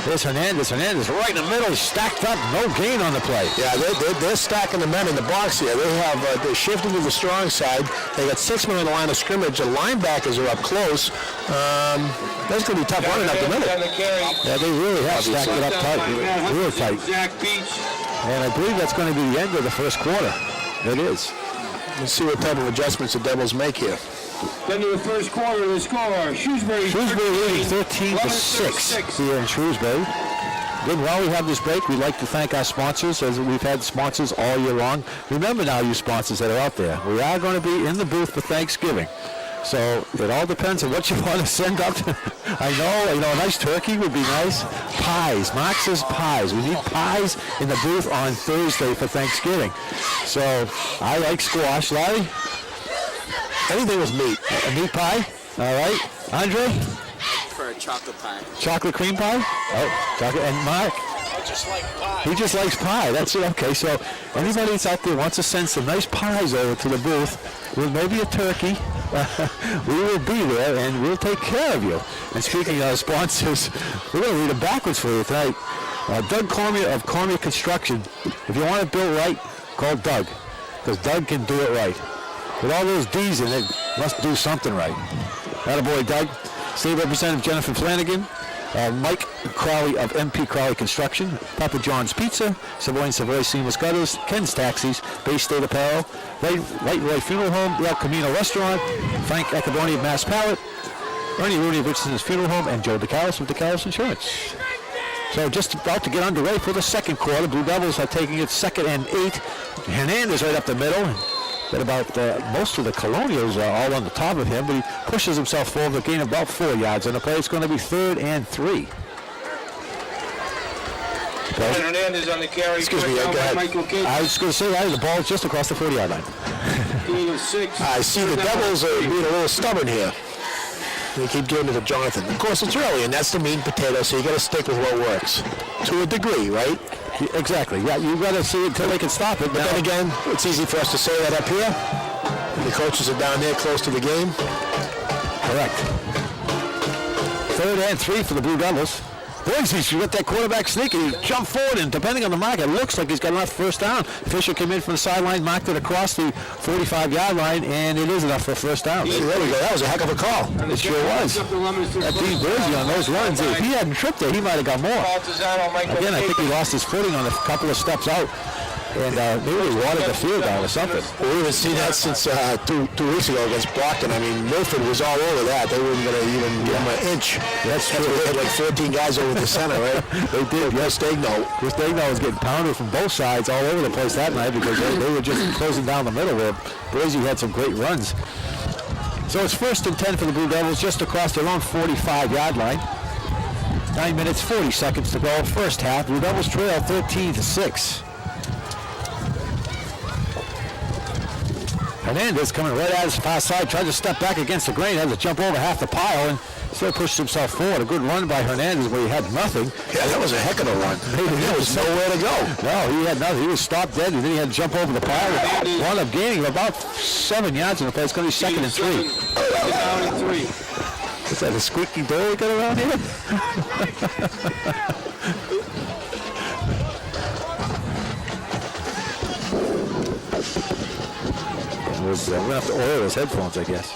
There's Hernandez. Hernandez right in the middle. He's stacked up. No gain on the play. Yeah, they're stacking the men in the box here. They're shifting to the strong side. They got 6 men on the line of scrimmage. The linebackers are up close. That's going to be tough running up the middle. Yeah, they really have stacked it up tight. Real tight. And I believe that's going to be the end of the first quarter. It is. Let's see what type of adjustments the Devils make here. Into the first quarter, the score, Shrewsbury leading 13-6 here in Shrewsbury. Good, while we have this break, we'd like to thank our sponsors, as we've had sponsors all year long. Remember now, you sponsors that are out there, we are going to be in the booth for Thanksgiving. So it all depends on what you want to send up. I know, a nice turkey would be nice. Pies. Mark says pies. We need pies in the booth on Thursday for Thanksgiving. So I like squash. Larry? Anything with meat. A meat pie? All right. Andre? For a chocolate pie. Chocolate cream pie? Oh, chocolate. And Mark? I just like pie. He just likes pie. That's it. Okay, so anybody that's out there wants to send some nice pies over to the booth with maybe a turkey, we will be there and we'll take care of you. And speaking of sponsors, we're going to read it backwards for you tonight. Doug Cormier of Cormier Construction. If you want it built right, call Doug, because Doug can do it right. With all those D's in it, must do something right. Attaboy, Doug. State Representative Jennifer Flanagan. Mike Crowley of MP Crowley Construction. Papa John's Pizza. Savoy and Savoy Seamless Gutters. Ken's Taxis. Bay State Apparel. Light Roy Funeral Home. El Camino Restaurant. Frank Acaboni of Mass Pallet. Ernie Rooney of Richardson's Funeral Home. And Joe DeCalis with DeCalis Insurance. So just about to get underway for the second quarter. Blue Devils are taking it 2nd and 8. Hernandez right up the middle. But about most of the Colonials are all on the top of him, but he pushes himself forward, gain about 4 yards on the play. It's going to be 3rd and 3. Hernandez on the carry. Excuse me, go ahead. I was going to say that the ball is just across the 40-yard line. I see the Devils are being a little stubborn here. They keep giving it to Jonathan. Of course, it's early, and that's the meat and potato, so you got to stick with what works. To a degree, right? Exactly. Yeah, you got to see it until they can stop it. But then again, it's easy for us to say that up here. The coaches are down there close to the game. Correct. 3rd and 3 for the Blue Devils. Boise, you got that quarterback sneak, and he jumped forward, and depending on the mark, it looks like he's got enough first down. Fisher came in from the sideline, marked it across the 45-yard line, and it is enough for a first down. See, there we go. That was a heck of a call. It sure was. That Dean Boise on those runs, if he hadn't tripped there, he might have got more. Again, I think he lost his footing on a couple of steps out. And maybe they watered the field down or something. Well, we haven't seen that since 2 weeks ago against Brockton. I mean, Milford was all over that. They weren't going to even give him an inch. That's true. They had like 14 guys over the center, right? They did. Yes, Stegno was getting pounded from both sides all over the place that night because they were just closing down the middle where Boise had some great runs. So it's 1st and 10 for the Blue Devils just across their own 45-yard line. 9 minutes, 40 seconds to go. First half. Blue Devils trail 13-6. Hernandez coming right out his far side, tried to step back against the grain, had to jump over half the pile, and still pushed himself forward. A good run by Hernandez where he had nothing. Yeah, that was a heck of a run. There was nowhere to go. No, he had nothing. He was stopped dead, and then he had to jump over the pile. Wound up gaining about 7 yards in the play. It's going to be 2nd and 3. Down and 3. Is that a squeaky door we got around here? We're going to have to oil his headphones, I guess.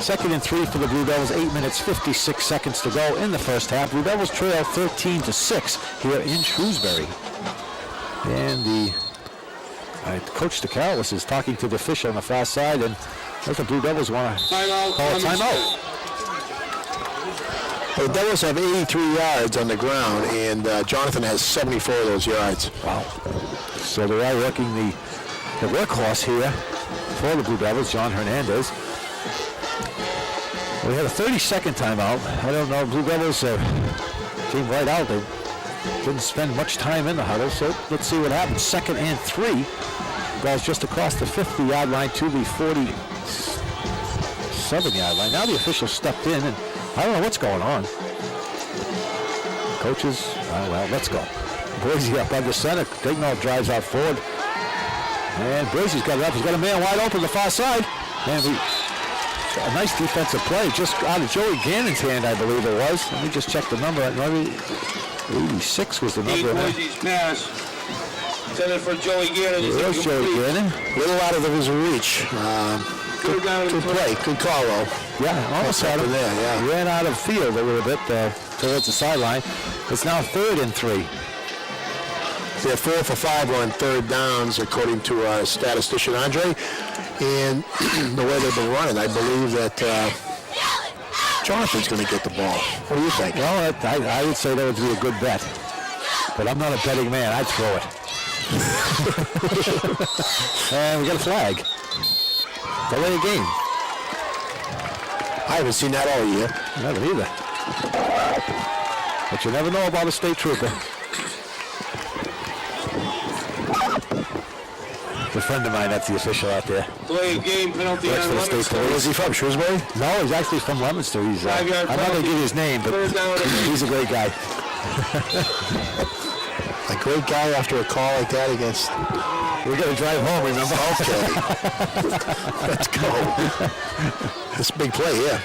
2nd and 3 for the Blue Devils. 8 minutes, 56 seconds to go in the first half. Blue Devils trail 13-6 here in Shrewsbury. And the Coach DeCarolis is talking to the official on the far side, and the Blue Devils want to call a timeout. The Devils have 83 yards on the ground, and Jonathan has 74 of those yards. Wow. So they are working the workhorse here for the Blue Devils, John Hernandez. We had a 30-second timeout. I don't know, Blue Devils came right out. They didn't spend much time in the huddle, so let's see what happens. 2nd and 3. Ball's just across the 50-yard line to the 47-yard line. Now the official stepped in, and I don't know what's going on. Coaches, well, let's go. Boise up under center. Dignault drives out forward. And Boise's got it up. He's got a man wide open the far side. And a nice defensive play just out of Joey Gannon's hand, I believe it was. Let me just check the number. 86 was the number. Boise's pass. Intended for Joey Gannon. It was Joey Gannon. A little out of his reach. Good play. Good call, though. Yeah, almost had him there. Yeah. Ran out of field a little bit towards the sideline. It's now 3rd and 3. They're 4 for 5 on 3rd downs, according to our statistician Andre. And the way they've been running, I believe that Jonathan's going to get the ball. What do you think? Well, I would say that would be a good bet. But I'm not a betting man. I'd throw it. And we got a flag. Delay a game. I haven't seen that all year. Never either. But you never know about a state trooper. A friend of mine, that's the official out there. Delay of game penalty Works on for the state Leominster. police. Is he from Shrewsbury? No, he's actually from Leominster. He's, I'm not going to give you his name, but he's a great guy. A great guy after a call like that against... We're going to drive home, remember? Okay. Let's go. That's a big play, yeah.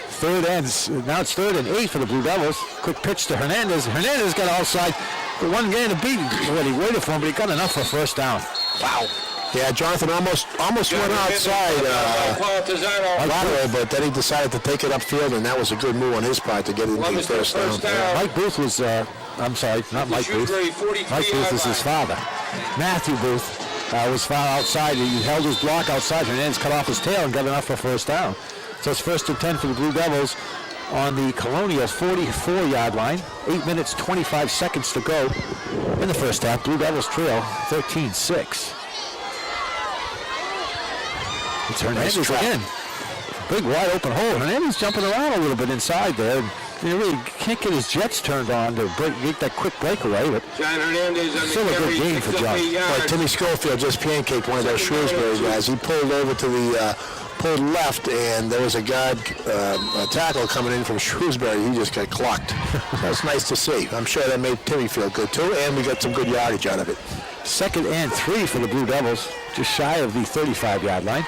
Now it's 3rd and 8 for the Blue Devils. Quick pitch to Hernandez. Hernandez got outside. The one game to beat what he waited for him, but he got enough for 1st down. Wow. Yeah, Jonathan almost went outside lateral, but then he decided to take it upfield, and that was a good move on his part to get it into the 1st down. Mike Booth was, I'm sorry, not Mike Booth. Mike Booth is his father. Matthew Booth was found outside. He held his block outside. Hernandez cut off his tail and got enough for 1st down. So it's 1st and 10 for the Blue Devils on the Colonial 44-yard line. 8 minutes, 25 seconds to go in the first half. Blue Devils trail 13-6. It's Hernandez again. Big wide open hole. Hernandez jumping around a little bit inside there. He really can't get his jets turned on to make that quick breakaway. But John Hernandez on still the a good carry, game for John. Well, Timmy Schofield just pancaked one of those Shrewsbury guys. He pulled over to the pulled left, and there was a guard, a tackle coming in from Shrewsbury. He just got clocked. That's nice to see. I'm sure that made Timmy feel good too, and we got some good yardage out of it. 2nd and 3 for the Blue Devils, just shy of the 35-yard line.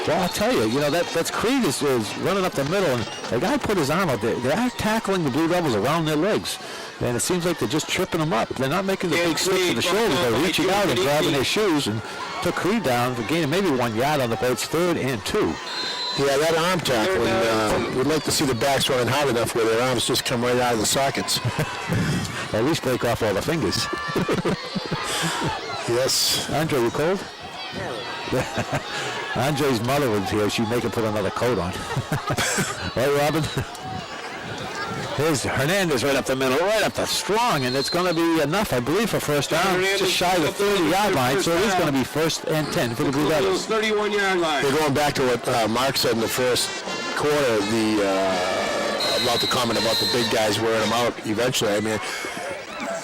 Well, I'll tell you, that's Creed is running up the middle, and the guy put his arm out there. They are tackling the Blue Devils around their legs, and it seems like they're just tripping them up. They're not making the big stick to the shoulder. They're reaching out and grabbing their shoes and took Creed down for gaining maybe 1 yard on the play. It's 3rd and 2. Yeah, that arm tackling, we'd like to see the backs running hard enough where their arms just come right out of the sockets. Or at least break off all the fingers. Yes. Andre, you cold? Andre's mother was here. She'd make him put another coat on. Right, Robin? Here's Hernandez right up the middle, right up the strong, and it's going to be enough, I believe, for 1st down. Just shy of the 30-yard line, so it is going to be 1st and 10 for the Blue Devils. 31-yard line. They're going back to what Mark said in the first quarter, about the comment about the big guys wearing them out eventually. I mean,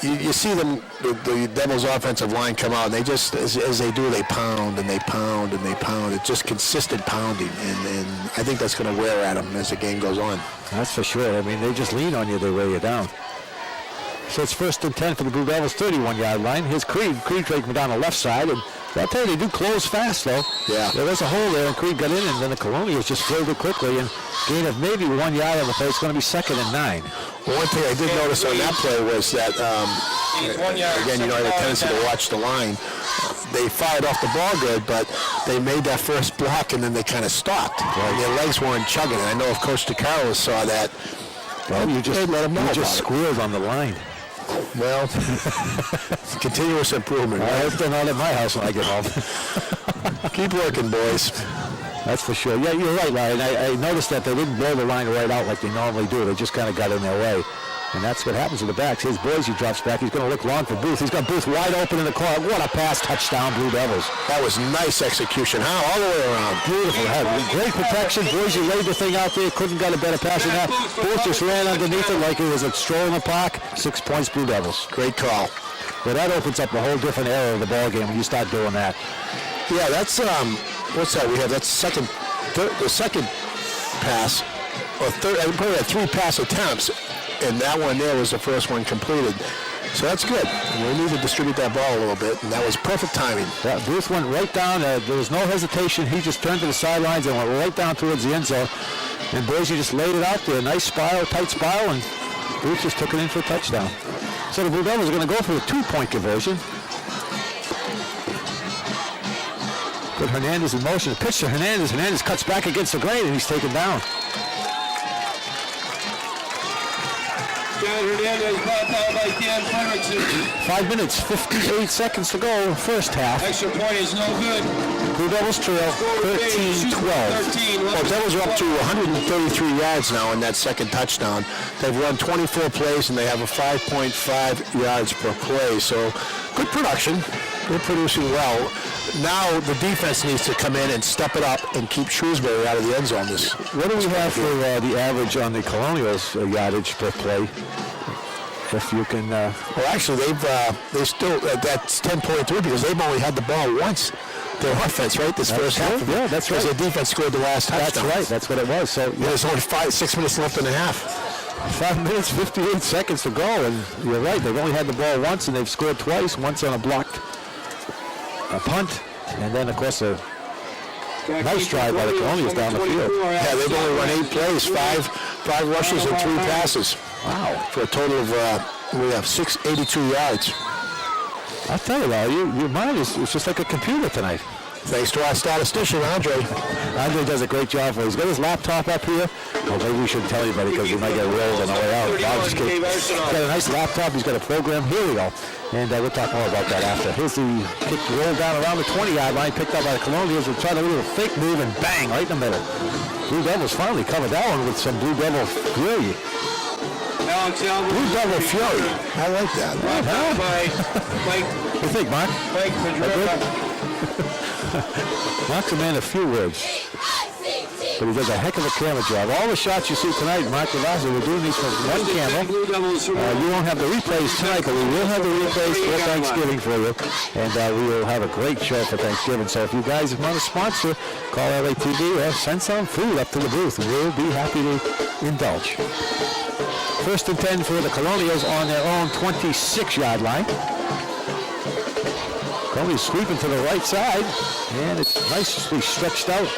you see them, the Devils' offensive line come out, and they just, as they do, they pound and they pound and they pound. It's just consistent pounding, and I think that's going to wear at them as the game goes on. That's for sure. I mean, they just lean on you, they wear you down. So it's 1st and 10 for the Blue Devils, 31-yard line. Here's Creed. Creed taking down the left side, and I'll tell you, they do close fast, though. Yeah. There was a hole there, and Creed got in, and then the Colonials just filled it quickly, and gain of maybe 1 yard on the play. It's going to be 2nd and 9. Well, one thing I did notice on that play was that, again, you know, I had a tendency to watch the line. They fired off the ball good, but they made that first block, and then they kind of stopped. And their legs weren't chugging. And I know if Coach DeCaro saw that, well, you just let him know. You just squealed on the line. Well, continuous improvement. Right? I've done all at my house when I get home. Keep working, boys. That's for sure. Yeah, you're right, Larry. And I noticed that they didn't blow the line right out like they normally do. They just kind of got in their way. And that's what happens with the backs. Here's Boise drops back. He's going to look long for Booth. He's got Booth wide open in the corner. What a pass. Touchdown, Blue Devils. That was nice execution, huh? All the way around. Beautiful. Great protection. Boise laid the thing out there. Couldn't get a better pass than that. Booth just ran underneath it like it was a stroll in the park. 6 points, Blue Devils. Great call. Well, that opens up a whole different era of the ball game when you start doing that. Yeah, that's, what's that? We have that the second pass, or third, I probably had 3 pass attempts, and that one there was the first one completed. So that's good. We need to distribute that ball a little bit, and that was perfect timing. Yeah, Booth went right down. There was no hesitation. He just turned to the sidelines and went right down towards the end zone. And Boise just laid it out there. Nice spiral, tight spiral, and Booth just took it in for a touchdown. So the Blue Devils are going to go for a 2-point conversion. Put Hernandez in motion. The pitch to Hernandez. Hernandez cuts back against the grain, and he's taken down. John Hernandez brought down by Dan Fredrickson. 5 minutes, 58 seconds to go, first half. Extra point is no good. Blue Devils trail 13-12. Well, Devils are up to 133 yards now in that second touchdown. They've run 24 plays, and they have a 5.5 yards per play. So good production. They're producing well. Now the defense needs to come in and step it up and keep Shrewsbury out of the end zone. What do we have for the average on the Colonials yardage per play? If you can... Well, actually, they still, that's 10.3 because they've only had the ball once. Their offense, right? This first half. Yeah, that's right. Because their defense scored the last touchdown. That's right. That's what it was. So yeah, there's only 6 minutes left in the half. 5 minutes, 58 seconds to go, and you're right. They've only had the ball once, and they've scored twice. Once on a blocked punt, and then, of course, a nice drive by the Colonials down the field. Yeah, they've only run 8 plays, five rushes and 3 passes. Wow. For a total of, we have 682 yards. I'll tell you, Larry, your mind is just like a computer tonight. Thanks to our statistician, Andre. Andre does a great job for us. He's got his laptop up here. Well, maybe we shouldn't tell anybody because we might get rolled on the way out. Bob's he's got a nice laptop. He's got a program. Here we go. And we'll talk more about that after. Here's the kick rolled down around the 20-yard line, picked up by the Colonials. We'll try a little fake move and bang, right in the middle. Blue Devils finally covered that one with some Blue Devil fury. Blue Devil fury. I like that. What do you think, Mark? Mark's a man of few words, but he does a heck of a camera job. All the shots you see tonight, Mark Ravazza, we're doing these from one camera. You won't have the replays tonight, but we will have the replays for Thanksgiving for you, and we will have a great show for Thanksgiving. So if you guys want to sponsor, call LATV or send some food up to the booth. We'll be happy to indulge. 1st and 10 for the Colonials on their own 26-yard line. Colonials sweeping to the right side, and it's nicely stretched out.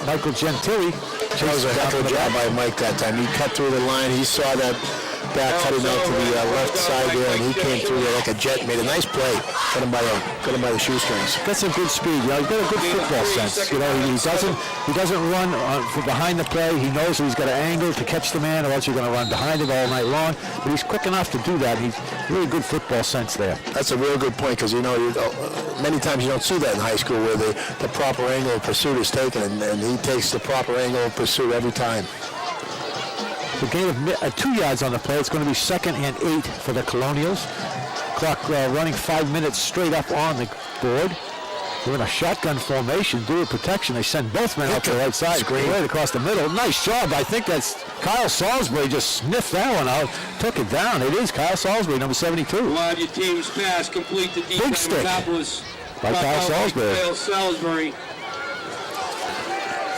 Michael Gentili. That was a heck of a job by Mike that time. He cut through the line. He saw that back cutting out to the left side there, and he came through there like a jet. Made a nice play. Got him by the shoestrings. Got some good speed. You know, he's got a good football sense. You know, he doesn't run from behind the play. He knows that he's got an angle to catch the man, or else you're going to run behind him all night long. But he's quick enough to do that. He's really good football sense there. That's a real good point because many times you don't see that in high school where the proper angle of pursuit is taken, and he takes the proper angle of pursuit every time. The gain of 2 yards on the play. It's going to be 2nd and 8 for the Colonials. Clock running 5 minutes straight up on the board. They're in a shotgun formation, dual protection. They send both men out to the right side, right across the middle. Nice job. I think that's Kyle Salisbury just sniffed that one out, took it down. It is Kyle Salisbury, number 72. While your team's pass complete the deep big stick by Kyle Salisbury. Kyle Salisbury.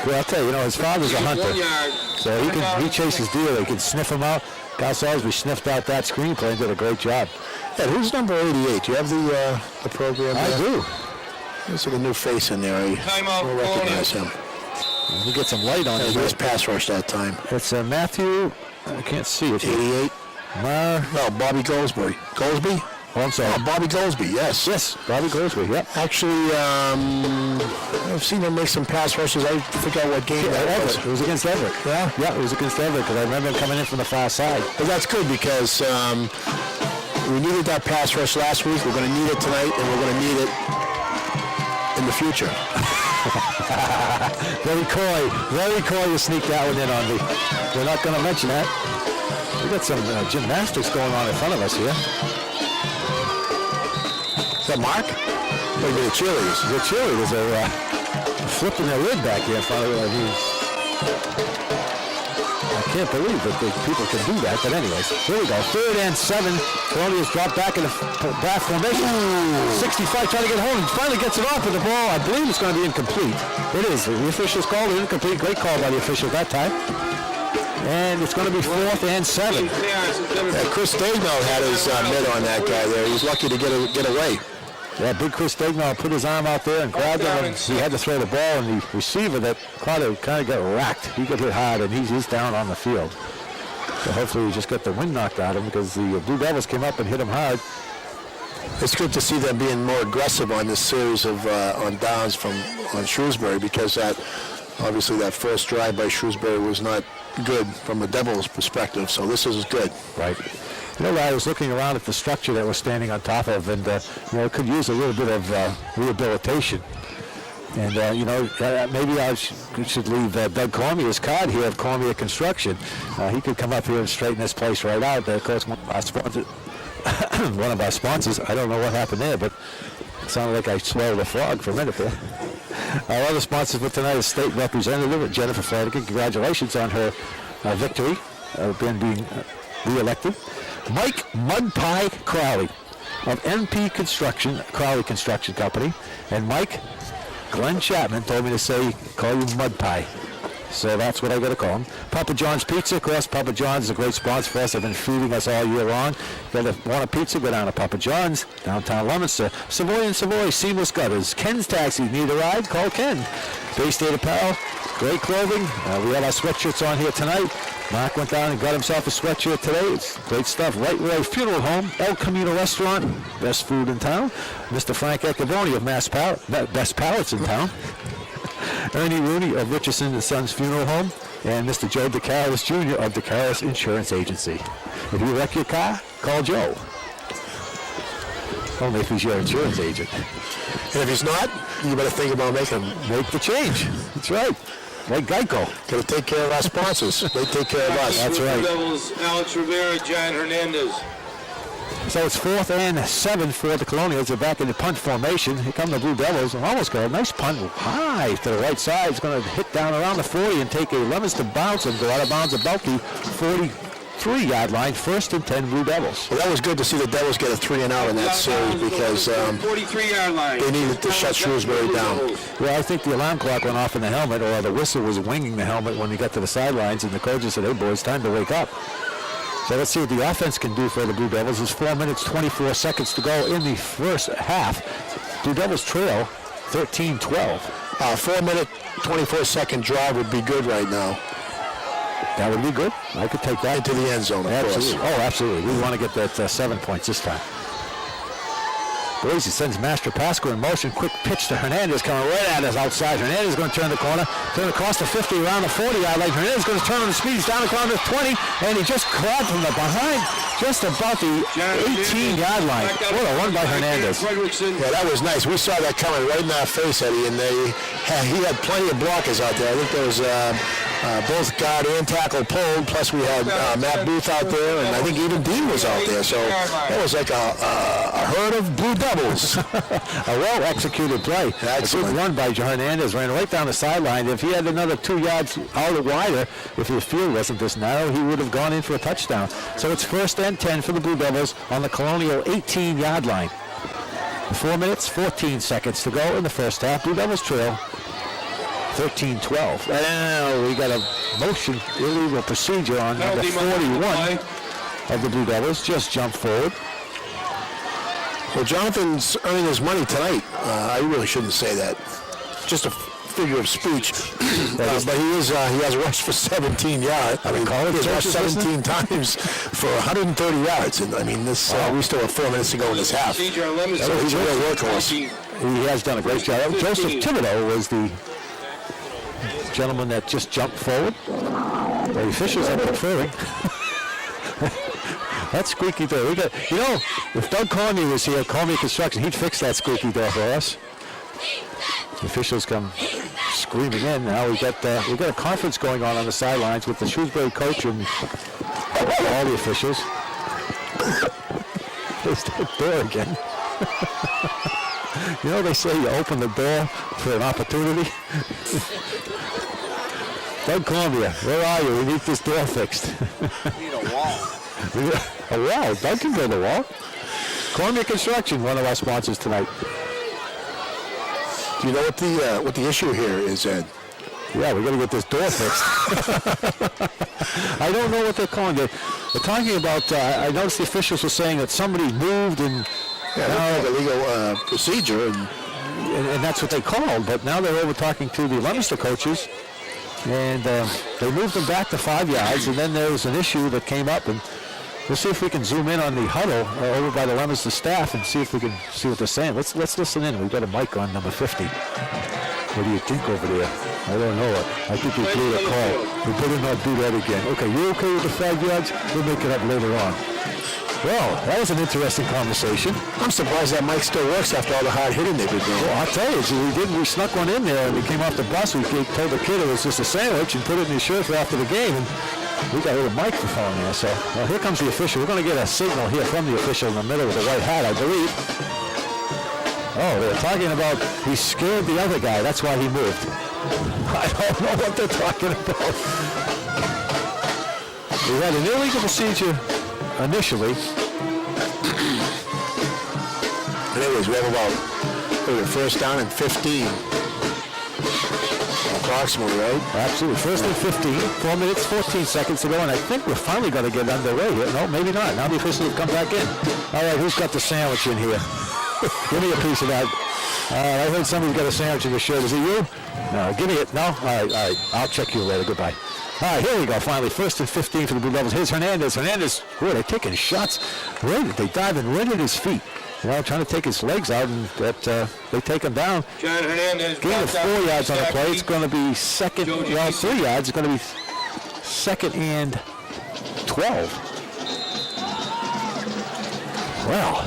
Well, I'll tell you, his father's a hunter, so he chases deer. He can sniff him out. Kyle Salisbury sniffed out that screenplay and did a great job. And who's number 88? Do you have the program there? I do. This is a new face in there. I Timeout, don't recognize him. Let me get some light on it. Nice pass rush that time. It's Matthew. I can't see it. 88. No, Bobby Goldsby. Goldsby? Oh, I'm sorry. Oh, Bobby Goldsby, yes. Yes, Bobby Goldsby, yep. Actually, I've seen him make some pass rushes. I forgot what game that was. It was against Everett. Yeah? Yeah, it was against Everett because I remember him coming in from the far side. But that's good because we needed that pass rush last week. We're going to need it tonight, and we're going to need it in the future. Very coy to sneak that one in on me. We're not going to mention that. We got some gymnastics going on in front of us here. Is that Mark? Maybe the cheerleaders. The cheerleaders are flipping their lid back here in front of me. I can't believe that the people can do that, but anyways, here we go. 3rd and 7. Colonials drop back in the back formation. 65 trying to get home. He finally gets it off with the ball. I believe it's going to be incomplete. It is. The officials called it incomplete. Great call by the official that time. And it's going to be 4th and 7. Chris Dagnall had his mitt on that guy there. He was lucky to get away. Yeah, big Chris Dagnall put his arm out there and grabbed him, and he had to throw the ball, and the receiver that caught it kind of got racked. He got hit hard, and he's down on the field. So hopefully he just got the wind knocked out of him because the Blue Devils came up and hit him hard. It's good to see them being more aggressive on this series of on downs on Shrewsbury because obviously that first drive by Shrewsbury was not good from the Devils' perspective. So this is good. Right. You know, I was looking around at the structure that we're standing on top of, and it could use a little bit of rehabilitation. And maybe I should leave Doug Cormier's card here of Cormier Construction. He could come up here and straighten this place right out. Of course, one of our sponsors. I don't know what happened there, but it sounded like I swallowed a frog for a minute there. Our other sponsors for tonight is State Representative Jennifer Flanagan. Congratulations on her victory, being re-elected. Mike Mudpie Crowley of MP Construction, Crowley Construction Company. And Mike, Glenn Chapman told me to call you Mudpie. So that's what I got to call him. Papa John's Pizza, of course. Papa John's is a great sponsor for us. They've been feeding us all year long. Want a pizza? Go down to Papa John's, downtown Leominster. Savoy and Savoy, Seamless Gutters. Ken's Taxi, need a ride? Call Ken. Bay State Apparel, great clothing. We have our sweatshirts on here tonight. Mark went down and got himself a sweatshirt today. It's great stuff. Right Way Funeral Home, El Camino Restaurant, best food in town. Mr. Frank Eccavoni of Best Palates in town. Ernie Rooney of Richardson & Sons Funeral Home, and Mr. Joe DeCaris Jr. of DeCaris Insurance Agency. If you wreck your car, call Joe. Only if he's your insurance agent. And if he's not, you better think about make the change. That's right. Like Geico. Got to take care of our sponsors. They take care of us. That's right. Devils, Alex Rivera, John Hernandez. So it's 4th and 7 for the Colonials. They're back in the punt formation. Here come the Blue Devils. Almost got a nice punt high to the right side. It's going to hit down around the 40 and take a Leominster bounce and go out of bounds about the 43-yard line. 1st and 10 Blue Devils. Well, that was good to see the Devils get a 3-and-out in that series because 43-yard line. They needed to shut Shrewsbury down. Well, I think the alarm clock went off in the helmet, or the whistle was winging the helmet when we got to the sidelines, and the coaches said, hey, boys, time to wake up. So let's see what the offense can do for the Blue Devils. There's 4 minutes, 24 seconds to go in the first half. Blue Devils trail 13-12. 4-minute, 24-second drive would be good right now. That would be good. I could take that. Into the end zone, of absolutely. course. Oh, absolutely. We want to get that 7 points this time. Boise sends Master Pasco in motion. Quick pitch to Hernandez coming right at us outside. Hernandez is going to turn the corner. Turn across the 50 around the 40-yard line. Hernandez is going to turn on the speed. He's down the corner to 20. And he just caught from the behind just about the 18-yard line. What a run by Hernandez. Yeah, that was nice. We saw that coming right in our face, Eddie. And he had plenty of blockers out there. I think there was both guard and tackle pulled. Plus we had Matt Booth out there. And I think even Dean was out there. So that was like a herd of Blue Devils. A well-executed play. That's a good run by Hernandez. Ran right down the sideline. If he had another 2 yards out or wider, if his field wasn't this narrow, he would have gone in for a touchdown. So it's 1st and 10 for the Blue Devils on the Colonial 18-yard line. 4 minutes, 14 seconds to go in the first half. Blue Devils trail 13-12. And we got a motion illegal procedure on number 41 of the Blue Devils. Just jumped forward. Well, Jonathan's earning his money tonight. I really shouldn't say that. Just a figure of speech. But he has rushed for 17 yards. I mean, he has rushed 17 times for 130 yards. And I mean, this we still have 4 minutes to go in this half. So he's a real workhorse. He has done a great job. Joseph Thibodeau was the gentleman that just jumped forward. The officials are conferring. That squeaky door. If Doug Cormier was here, Cormier Construction, he'd fix that squeaky door for us. The officials come screaming in. Now we got a conference going on the sidelines with the Shrewsbury coach and all the officials. There's that door again. They say you open the door for an opportunity. Doug Cormier, where are you? We need this door fixed. We need a wall. A wall? Doug can build a wall. Cormier Construction, one of our sponsors tonight. Do you know what the issue here is, Ed? Yeah, we got to get this door fixed. I don't know what they're calling it. They're talking about, I noticed the officials were saying that somebody moved and... Yeah, the legal procedure. And that's what they called, but now they're over talking to the Leominster coaches. And they moved them back to 5 yards, and then there was an issue that came up, and we'll see if we can zoom in on the huddle over by the Leominster staff and see if we can see what they're saying. Let's listen in. We've got a mic on number 50. What do you think over there? I don't know. I think we blew a call. We better not do that again. Okay, you okay with the 5 yards? We'll make it up later on. Well, that was an interesting conversation. I'm surprised that mic still works after all the hard hitting they've been doing. Well, I'll tell you, we snuck one in there and we came off the bus. We told the kid it was just a sandwich and put it in his shirt for after the game. And we got a little microphone there. So, well, here comes the official. We're going to get a signal here from the official in the middle with the white hat, I believe. Oh, they're talking about he scared the other guy. That's why he moved. I don't know what they're talking about. We had an illegal procedure initially. Anyways, we have about first down and 15. Approximately, right? Absolutely. First and 15. 4 minutes, 14 seconds to go, and I think we're finally going to get underway here. No, maybe not. Now the officials have come back in. All right, who's got the sandwich in here? Give me a piece of that. I heard somebody's got a sandwich in the shirt. Is it you? No, give me it. No? All right. I'll check you later. Goodbye. All right, here we go. Finally, first and 15 for the Blue Devils. Here's Hernandez. Hernandez, boy, they're taking shots. They dive in right at his feet. Trying to take his legs out, and they take him down. John Hernandez. Gain of 4 yards on the play. It's going to be 3 yards. It's going to be 2nd and 12. Well.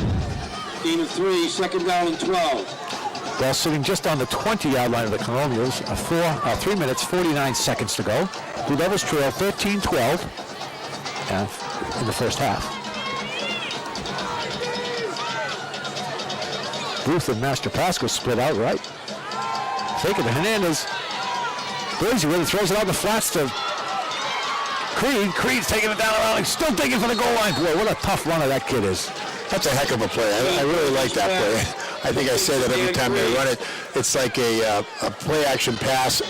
Gain of 3, 2nd down and 12. Ball sitting just on the 20-yard line of the Colonials. 3 minutes, 49 seconds to go. Blue Devils trail 13-12 in the first half. Booth and Master Pascal split out right. Taking to Hernandez. Blazy really throws it out the flats to Creed. Creed's taking it down around. He's still digging for the goal line. Boy, what a tough runner that kid is. That's a heck of a play. I really like that play. I think I say that every time they run it. It's like a play-action pass,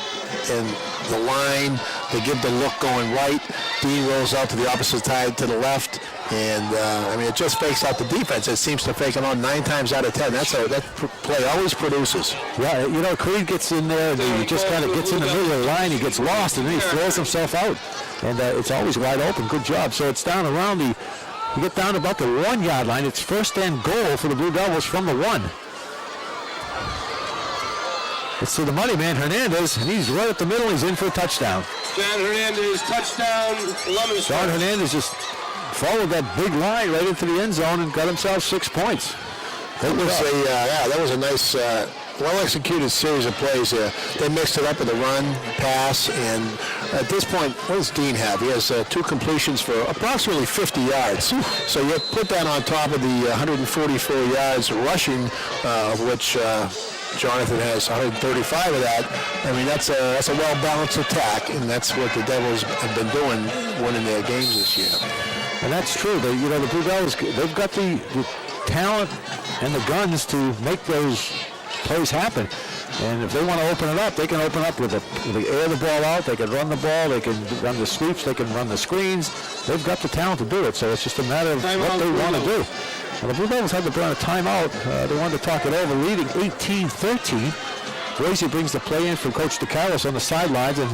and the line, they give the look going right. Dean rolls out to the opposite side to the left. And, it just fakes out the defense. It seems to fake it on 9 times out of 10. That play always produces. Yeah, Creed gets in there, and he just kind of gets in the middle of the line. He gets lost, and then he throws himself out. And it's always wide open. Good job. So it's down around you get down about the 1 yard line. It's first and goal for the Blue Devils from the 1. It's to the money man, Hernandez, and he's right at the middle. He's in for a touchdown. John Hernandez, touchdown, Leominster. John Hernandez just followed that big line right into the end zone and got himself 6 points. That was a nice, well-executed series of plays there. They mixed it up with a run, pass, and at this point, what does Dean have? He has 2 completions for approximately 50 yards. So you put that on top of the 144 yards rushing, of which Jonathan has 135 of that. That's a well-balanced attack, and that's what the Devils have been doing, winning their games this year. And that's true. The Blue Devils, they've got the talent and the guns to make those plays happen. And if they want to open it up, they can open up with they air the ball out. They can run the ball. They can run the sweeps. They can run the screens. They've got the talent to do it. So it's just a matter of what they want to do. And the Blue Devils had to burn a timeout. They wanted to talk it over, leading 18-13. Boise brings the play in from Coach DeCaris on the sidelines and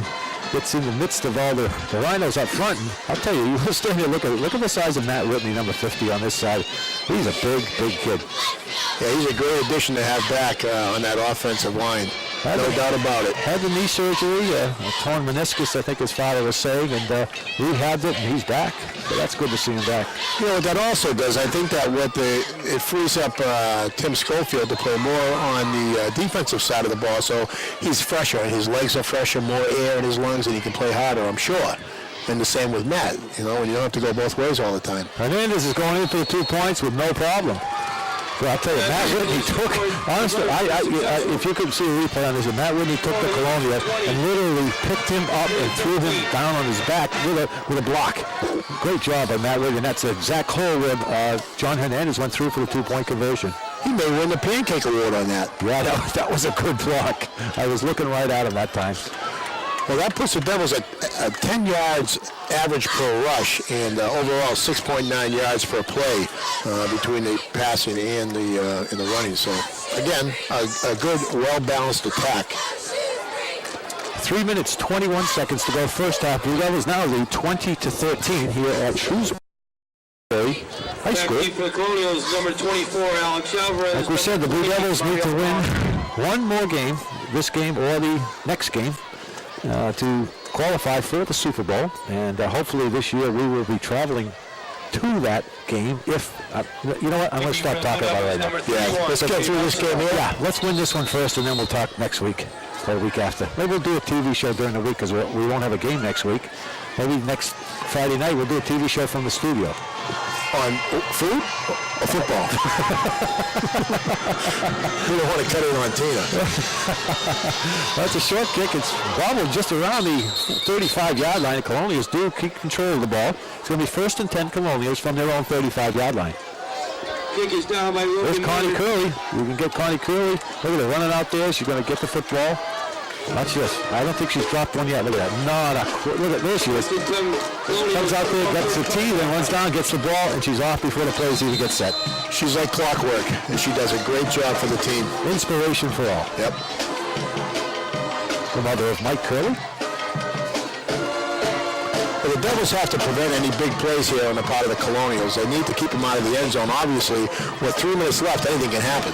gets in the midst of all the Rhinos up front. And I'll tell you, you will stand here, look at the size of Matt Whitney, number 50 on this side. He's a big kid. Yeah, he's a great addition to have back on that offensive line. No doubt about it. Had the knee surgery, a torn meniscus, I think his father was saying, and rehabbed it, and he's back. So that's good to see him back. You know what that also does? I think that it frees up Tim Schofield to play more on the defensive side of the ball, so he's fresher, and his legs are fresher, more air in his lungs, and he can play harder, I'm sure. And the same with Matt, you know, and you don't have to go both ways all the time. Hernandez is going in for the 2 points with no problem. Well, I'll tell you, Matt Whitney took, honestly, if you could see a replay on this, Matt Whitney took the Colonial and literally picked him up and threw him down on his back with a block. Great job by Matt Whitney, and that's the exact hole where John Hernandez went through for the 2-point conversion. He may win the Pancake Award on that. Yeah, that was a good block. I was looking right at him that time. Well, that puts the Devils at 10 yards average per rush and overall 6.9 yards per play between the passing and the running. So, again, a good, well-balanced attack. 3 minutes, 21 seconds to go first half. Blue Devils now lead 20-13 here at Shrewsbury High School. For the Colonials, number 24, Alex Alvarez. Like we said, the Blue Devils need to win one more game, this game or the next game, to qualify for the Super Bowl, and hopefully this year we will be traveling to that game. If you know what, I'm going to stop talking about it right now. Yeah, let's get through this game here. Yeah, let's win this one first, and then we'll talk next week or the week after. Maybe we'll do a TV show during the week because we won't have a game next week. Maybe next Friday night we'll do a TV show from the studio. On food or football? We don't want to cut it on Tina. That's a short kick. It's bobbled just around the 35-yard line. The Colonials do keep control of the ball. It's going to be 1st and 10 Colonials from their own 35-yard line. Kick is down by Wilson. There's Connie Curley. You can get Connie Curley. Look at her running out there. She's going to get the football. Watch this. I don't think she's dropped one yet. Look at that. Look at, there she is. Comes out there, gets the tee, then runs down, gets the ball, and she's off before the plays even get set. She's like clockwork, and she does a great job for the team. Inspiration for all. Yep. The mother of Mike Curley. Well, the Devils have to prevent any big plays here on the part of the Colonials. They need to keep them out of the end zone. Obviously, with 3 minutes left, anything can happen.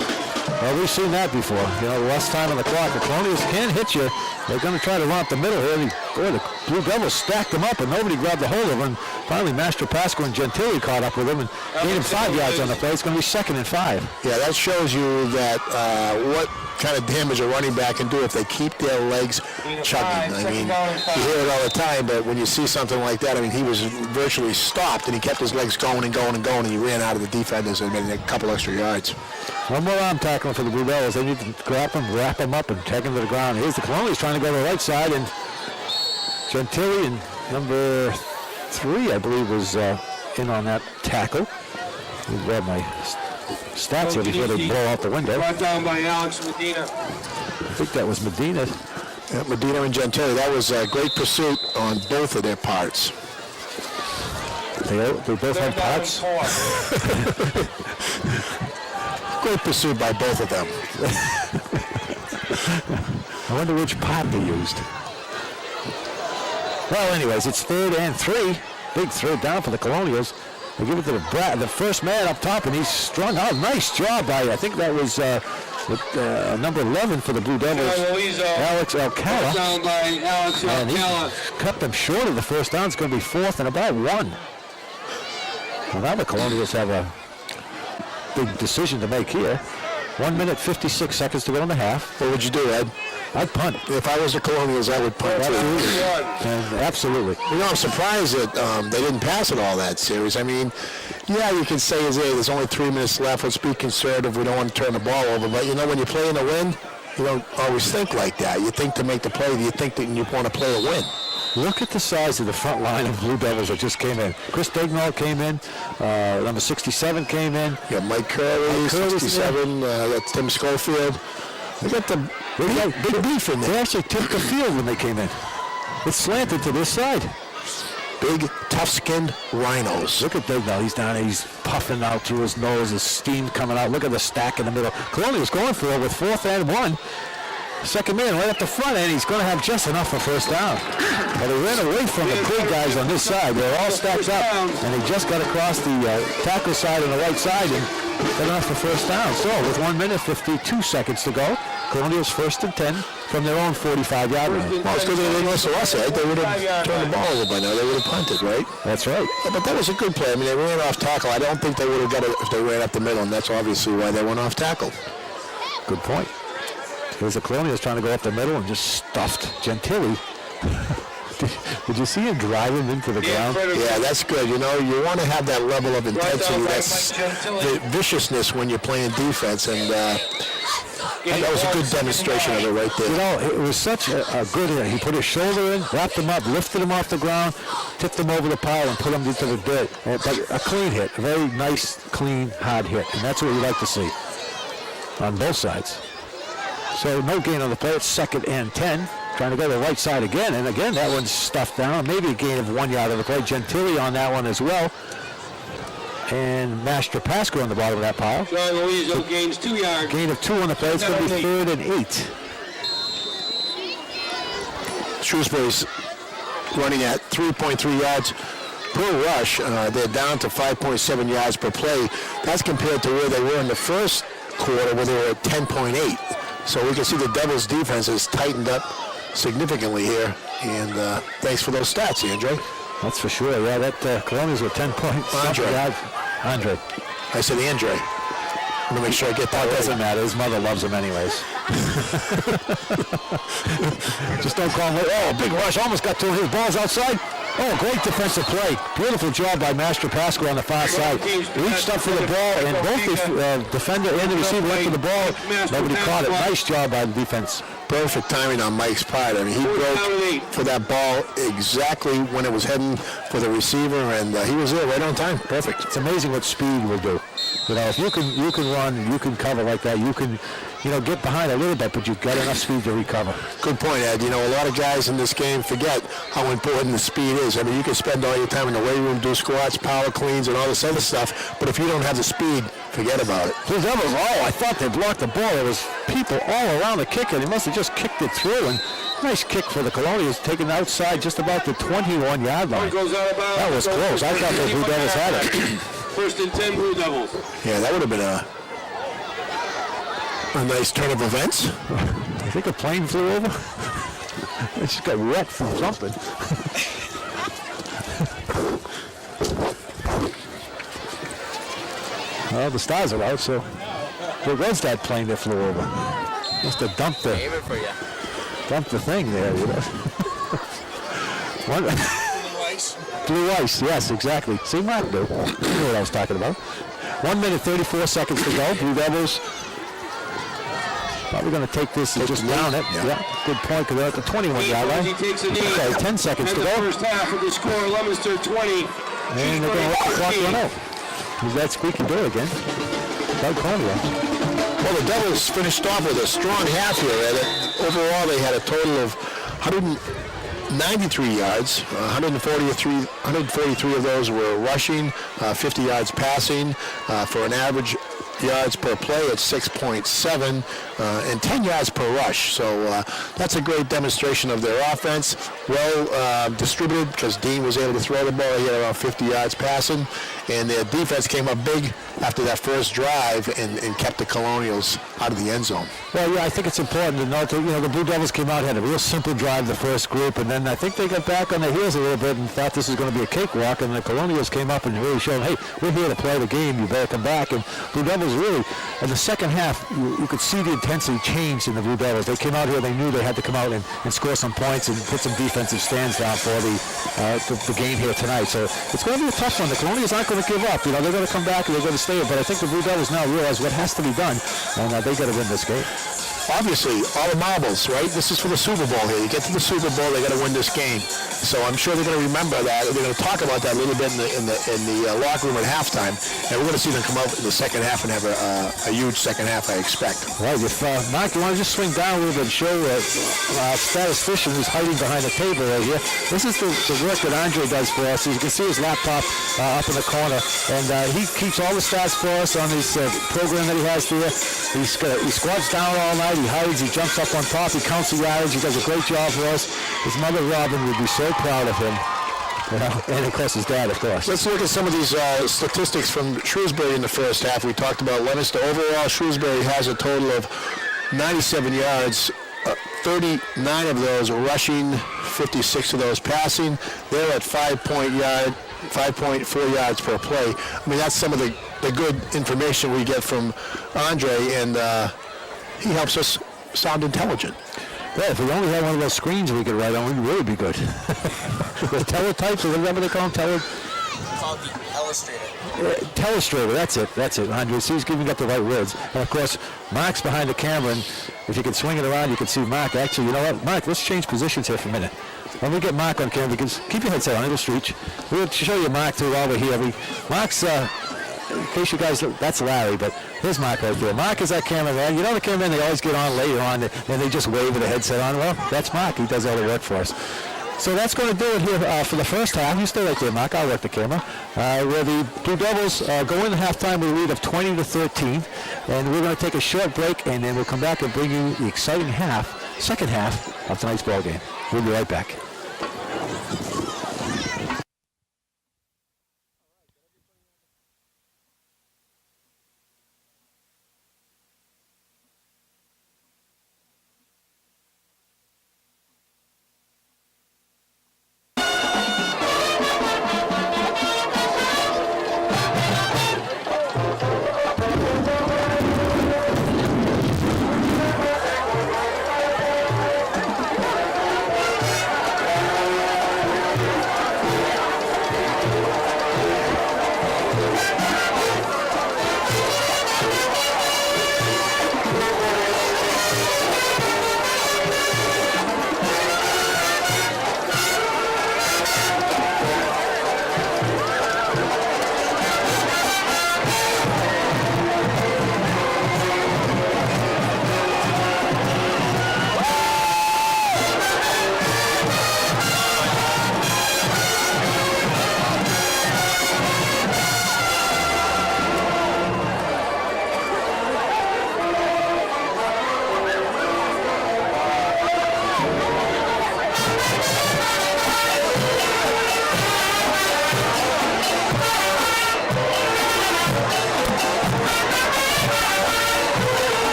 Well, we've seen that before. You know, less time on the clock. The Colonials can hit you. They're going to try to run up the middle here. Boy, the Blue Devils stacked them up, and nobody grabbed a hold of them. Finally, Master Pasco and Gentili caught up with him and gained him 5 yards on the play. It's going to be 2nd and 5. Yeah, that shows you that what kind of damage a running back can do if they keep their legs chugging. I mean, you hear it all the time, but when you see something like that, I mean, he was virtually stopped, and he kept his legs going and going and going, and he ran out of the defenders and made a couple extra yards. One more arm tackling for the Blue Devils. They need to grab him, wrap him up, and take him to the ground. Here's the Colonials trying to go to the right side, and Gentili and number 3, I believe, was in on that tackle. Let me grab my stats here before they blow out the window. Brought down by Alex Medina. I think that was Medina. Yeah, Medina and Gentili. That was a great pursuit on both of their parts. They both had parts. Great pursuit by both of them. I wonder which part they used. Well, anyways, it's 3rd and 3. Big third down for the Colonials. They give it to the first man up top, and he's strung out. Nice job by, I think that was number 11 for the Blue Devils, Alex Alcala. Down by Alex Alcala. Cut them short of the first down. It's going to be 4th and about 1. Well, now the Colonials have a big decision to make here. 1 minute, 56 seconds to go in the half. What would you do, Ed? I'd punt. If I was the Colonials, I would punt. Absolutely. You know, I'm surprised that they didn't pass it all that series. I mean, yeah, you can say, hey, there's only 3 minutes left. Let's be conservative. We don't want to turn the ball over. But, you know, when you play in the wind, you don't always think like that. You think to make the play. You think that you want to play a win. Look at the size of the front line of Blue Devils that just came in. Chris Dagnall came in. Number 67 came in. Yeah, Mike Curley, 67. That's Tim Schofield. They got the big beef in there. They actually tipped the field when they came in. It's slanted to this side. Big, tough-skinned rhinos. Look at Dagnall. He's down. He's puffing out through his nose, his steam coming out. Look at the stack in the middle. Colonial's going for it with 4th and 1. Second man right up the front end. He's going to have just enough for first down. But he ran away from the big guys on this side. They're all stacked up, and he just got across the tackle side on the right side and got enough for first down. So with 1 minute, 52 seconds to go, Colonial's 1st and 10 from their own 45-yard line. Well, it's because they didn't listen to us, right? They would have turned the ball over by now. They would have punted, right? That's right. Yeah, but that was a good play. I mean, they ran off tackle. I don't think they would have got it if they ran up the middle, and that's obviously why they went off tackle. Good point. Here's the Colonials trying to go up the middle and just stuffed Gentili. Did you see him drive him into the ground? Yeah, that's good. You know, you want to have that level of intensity, that's the viciousness when you're playing defense, and that was a good demonstration of it right there. You know, it was such a good hit. He put his shoulder in, wrapped him up, lifted him off the ground, tipped him over the pile, and put him into the dirt. But a clean hit, a very nice, clean, hard hit, and that's what we like to see on both sides. So no gain on the play. It's 2nd and 10. Trying to go to the right side again. And again, that one's stuffed down. Maybe a gain of 1 yard on the play. Gentili on that one as well. And Master Pasco on the bottom of that pile. John Louiso gains 2 yards. Gain of 2 on the play. It's going to be 3rd and 8. Shrewsbury's running at 3.3 yards per rush. They're down to 5.7 yards per play. That's compared to where they were in the first quarter, where they were at 10.8. So we can see the Devils' defense has tightened up significantly here. And thanks for those stats, Andre. That's for sure. Yeah, that Colonials were 10 points. Andre. I said Andre. I want to make sure I get that right. Doesn't matter. His mother loves him anyways. Just don't call him. Oh, big rush. Almost got to his balls outside. Oh, great defensive play. Beautiful job by Master Pasco on the far side. Reached up for the ball, and both the defender and the receiver went for the ball. Nobody caught it. Nice job by the defense. Perfect timing on Mike's part. I mean, he broke for that ball exactly when it was heading for the receiver, and he was there right on time. Perfect. It's amazing what speed will do. You know, if you can run, you can cover like that. You can, get behind a little bit, but you've got enough speed to recover. Good point, Ed. You know, a lot of guys in this game forget how important the speed is. I mean, you can spend all your time in the weight room, do squats, power cleans, and all this other stuff, but if you don't have the speed, forget about it. The Devils, I thought they blocked the ball. There was people all around the kicker. They must have just kicked it through, and nice kick for the Colonials, taken outside just about the 21-yard line. That was close. I thought the Blue Devils had it. 1st and 10 Blue Devils. Yeah, that would have been a nice turn of events. I think a plane flew over. It just got wrecked from something. Well, the stars are out, so there was that plane that flew over. Must have dumped the thing there, Blue ice, yes, exactly. See, Mark knew. You know what I was talking about. 1 minute, 34 seconds to go. Blue Devils probably going to take this and just down it. Yeah, good point, because they're at the 21-yard line. Okay, 10 seconds to go. First half of the score, Leominster 20. And they're going to let the clock run out. Is that squeaky door again? Doug Cornwell. Well, the Devils finished off with a strong half here. Overall, they had a total of 193 yards. 143 of those were rushing, 50 yards passing, for an average yards per play at 6.7 and 10 yards per rush. So that's a great demonstration of their offense. Well distributed, because Dean was able to throw the ball. He had around 50 yards passing, and their defense came up big after that first drive and kept the Colonials out of the end zone. Well, yeah, I think it's important to note that, the Blue Devils came out, had a real simple drive the first group, and then I think they got back on their heels a little bit and thought this was going to be a cakewalk, and the Colonials came up and really showed, hey, we're here to play the game, you better come back. And Blue Devils really, in the second half, you could see the intensity change in the Blue Devils. They came out here, they knew they had to come out and score some points and put some defensive stands down for the game here tonight. So it's going to be a tough one. The Colonials aren't going to give up. They're going to come back and they're going to stay, but I think the Blue Devils now realize what has to be done, and they got to win this game. obviously, all the marbles, right? This is for the Super Bowl here. You get to the Super Bowl, they got to win this game. So I'm sure they're going to remember that. They're going to talk about that a little bit in the locker room at halftime, and we're going to see them come out in the second half and have a huge second half, I expect. Right. If Mark, you want to just swing down a little bit and show statistician who's hiding behind the table right here. This is the work that Andre does for us. You can see his laptop up in the corner, and he keeps all the stats for us on this program that he has there. He squats down all night. He hides. He jumps up on top. He counts the yards. He does a great job for us. His mother, Robin, would be so proud of him. And of course his dad, of course. Let's look at some of these statistics from Shrewsbury in the first half. We talked about Leominster. Overall, Shrewsbury has a total of 97 yards, 39 of those rushing, 56 of those passing. They're at 5.4 yards per play. I mean, that's some of the good information we get from Andre, and he helps us sound intelligent. Yeah, if we only had one of those screens we could write on, we'd really be good. The teletypes, or whatever they call them, Called the Illustrator. Telestrator, that's it, Andre. See, he's giving up the right words. And of course, Mark's behind the camera, and if you can swing it around, you can see Mark. Actually, you know what, Mark, let's change positions here for a minute. When we get Mark on camera, because keep your headset on, it'll stretch. We'll show you Mark too while we're here. Mark's, in case you guys, that's Larry, but here's Mark right there. Mark is our cameraman. You know the cameraman, they always get on later on, and they just wave with the headset on. Well, that's Mark. He does all the work for us. So that's going to do it here for the first half. You stay right there, Mark. I'll work the camera. Where the Blue Devils go into halftime with a lead of 20-13, and we're going to take a short break, and then we'll come back and bring you the exciting second half of tonight's ball game. We'll be right back.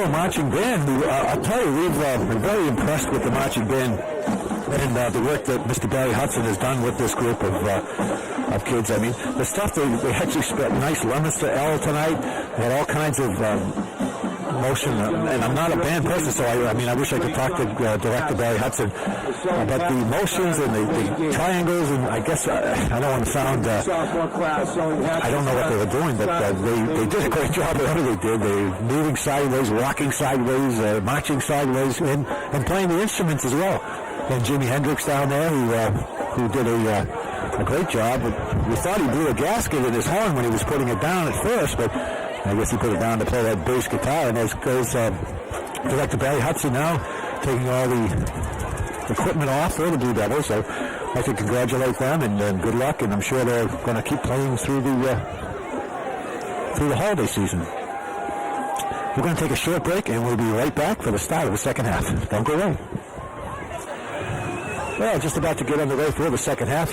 Devil marching band. I'll tell you, we've been very impressed with the marching band and the work that Mr. Barry Hudson has done with this group of kids. I mean, the stuff they actually spent nice Leominster L tonight. They had all kinds of motion, and I'm not a band person, so I wish I could talk to Director Barry Hudson about the motions and the triangles, and I guess I don't want to sound, I don't know what they were doing, but they did a great job whatever they did. They were moving sideways, walking sideways, marching sideways, and playing the instruments as well. And Jimi Hendrix down there, who did a great job. We thought he blew a gasket in his horn when he was putting it down at first, but I guess he put it down to play that bass guitar. And as goes Director Barry Hudson now, taking all the equipment off for the Blue Devils. So I'd like to congratulate them and good luck. And I'm sure they're going to keep playing through the holiday season. We're going to take a short break, and we'll be right back for the start of the second half. Don't go away. Well, just about to get underway for the second half.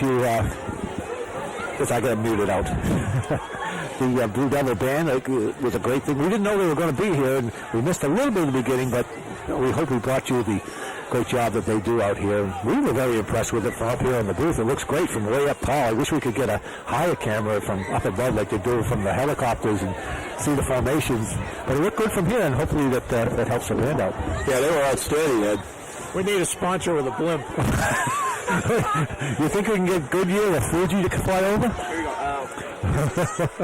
Because I got muted out. The Blue Devil Band was a great thing. We didn't know they were going to be here, and we missed a little bit in the beginning, but we hope we brought you the great job that they do out here. We were very impressed with it from up here in the booth. It looks great from way up tall. I wish we could get a higher camera from up above like they do from the helicopters and see the formations. But it looked good from here, and hopefully that helps the band out. Yeah, they were outstanding, Ed. We need a sponsor with a blimp. You think we can get Goodyear or Fuji to fly over? Here you go.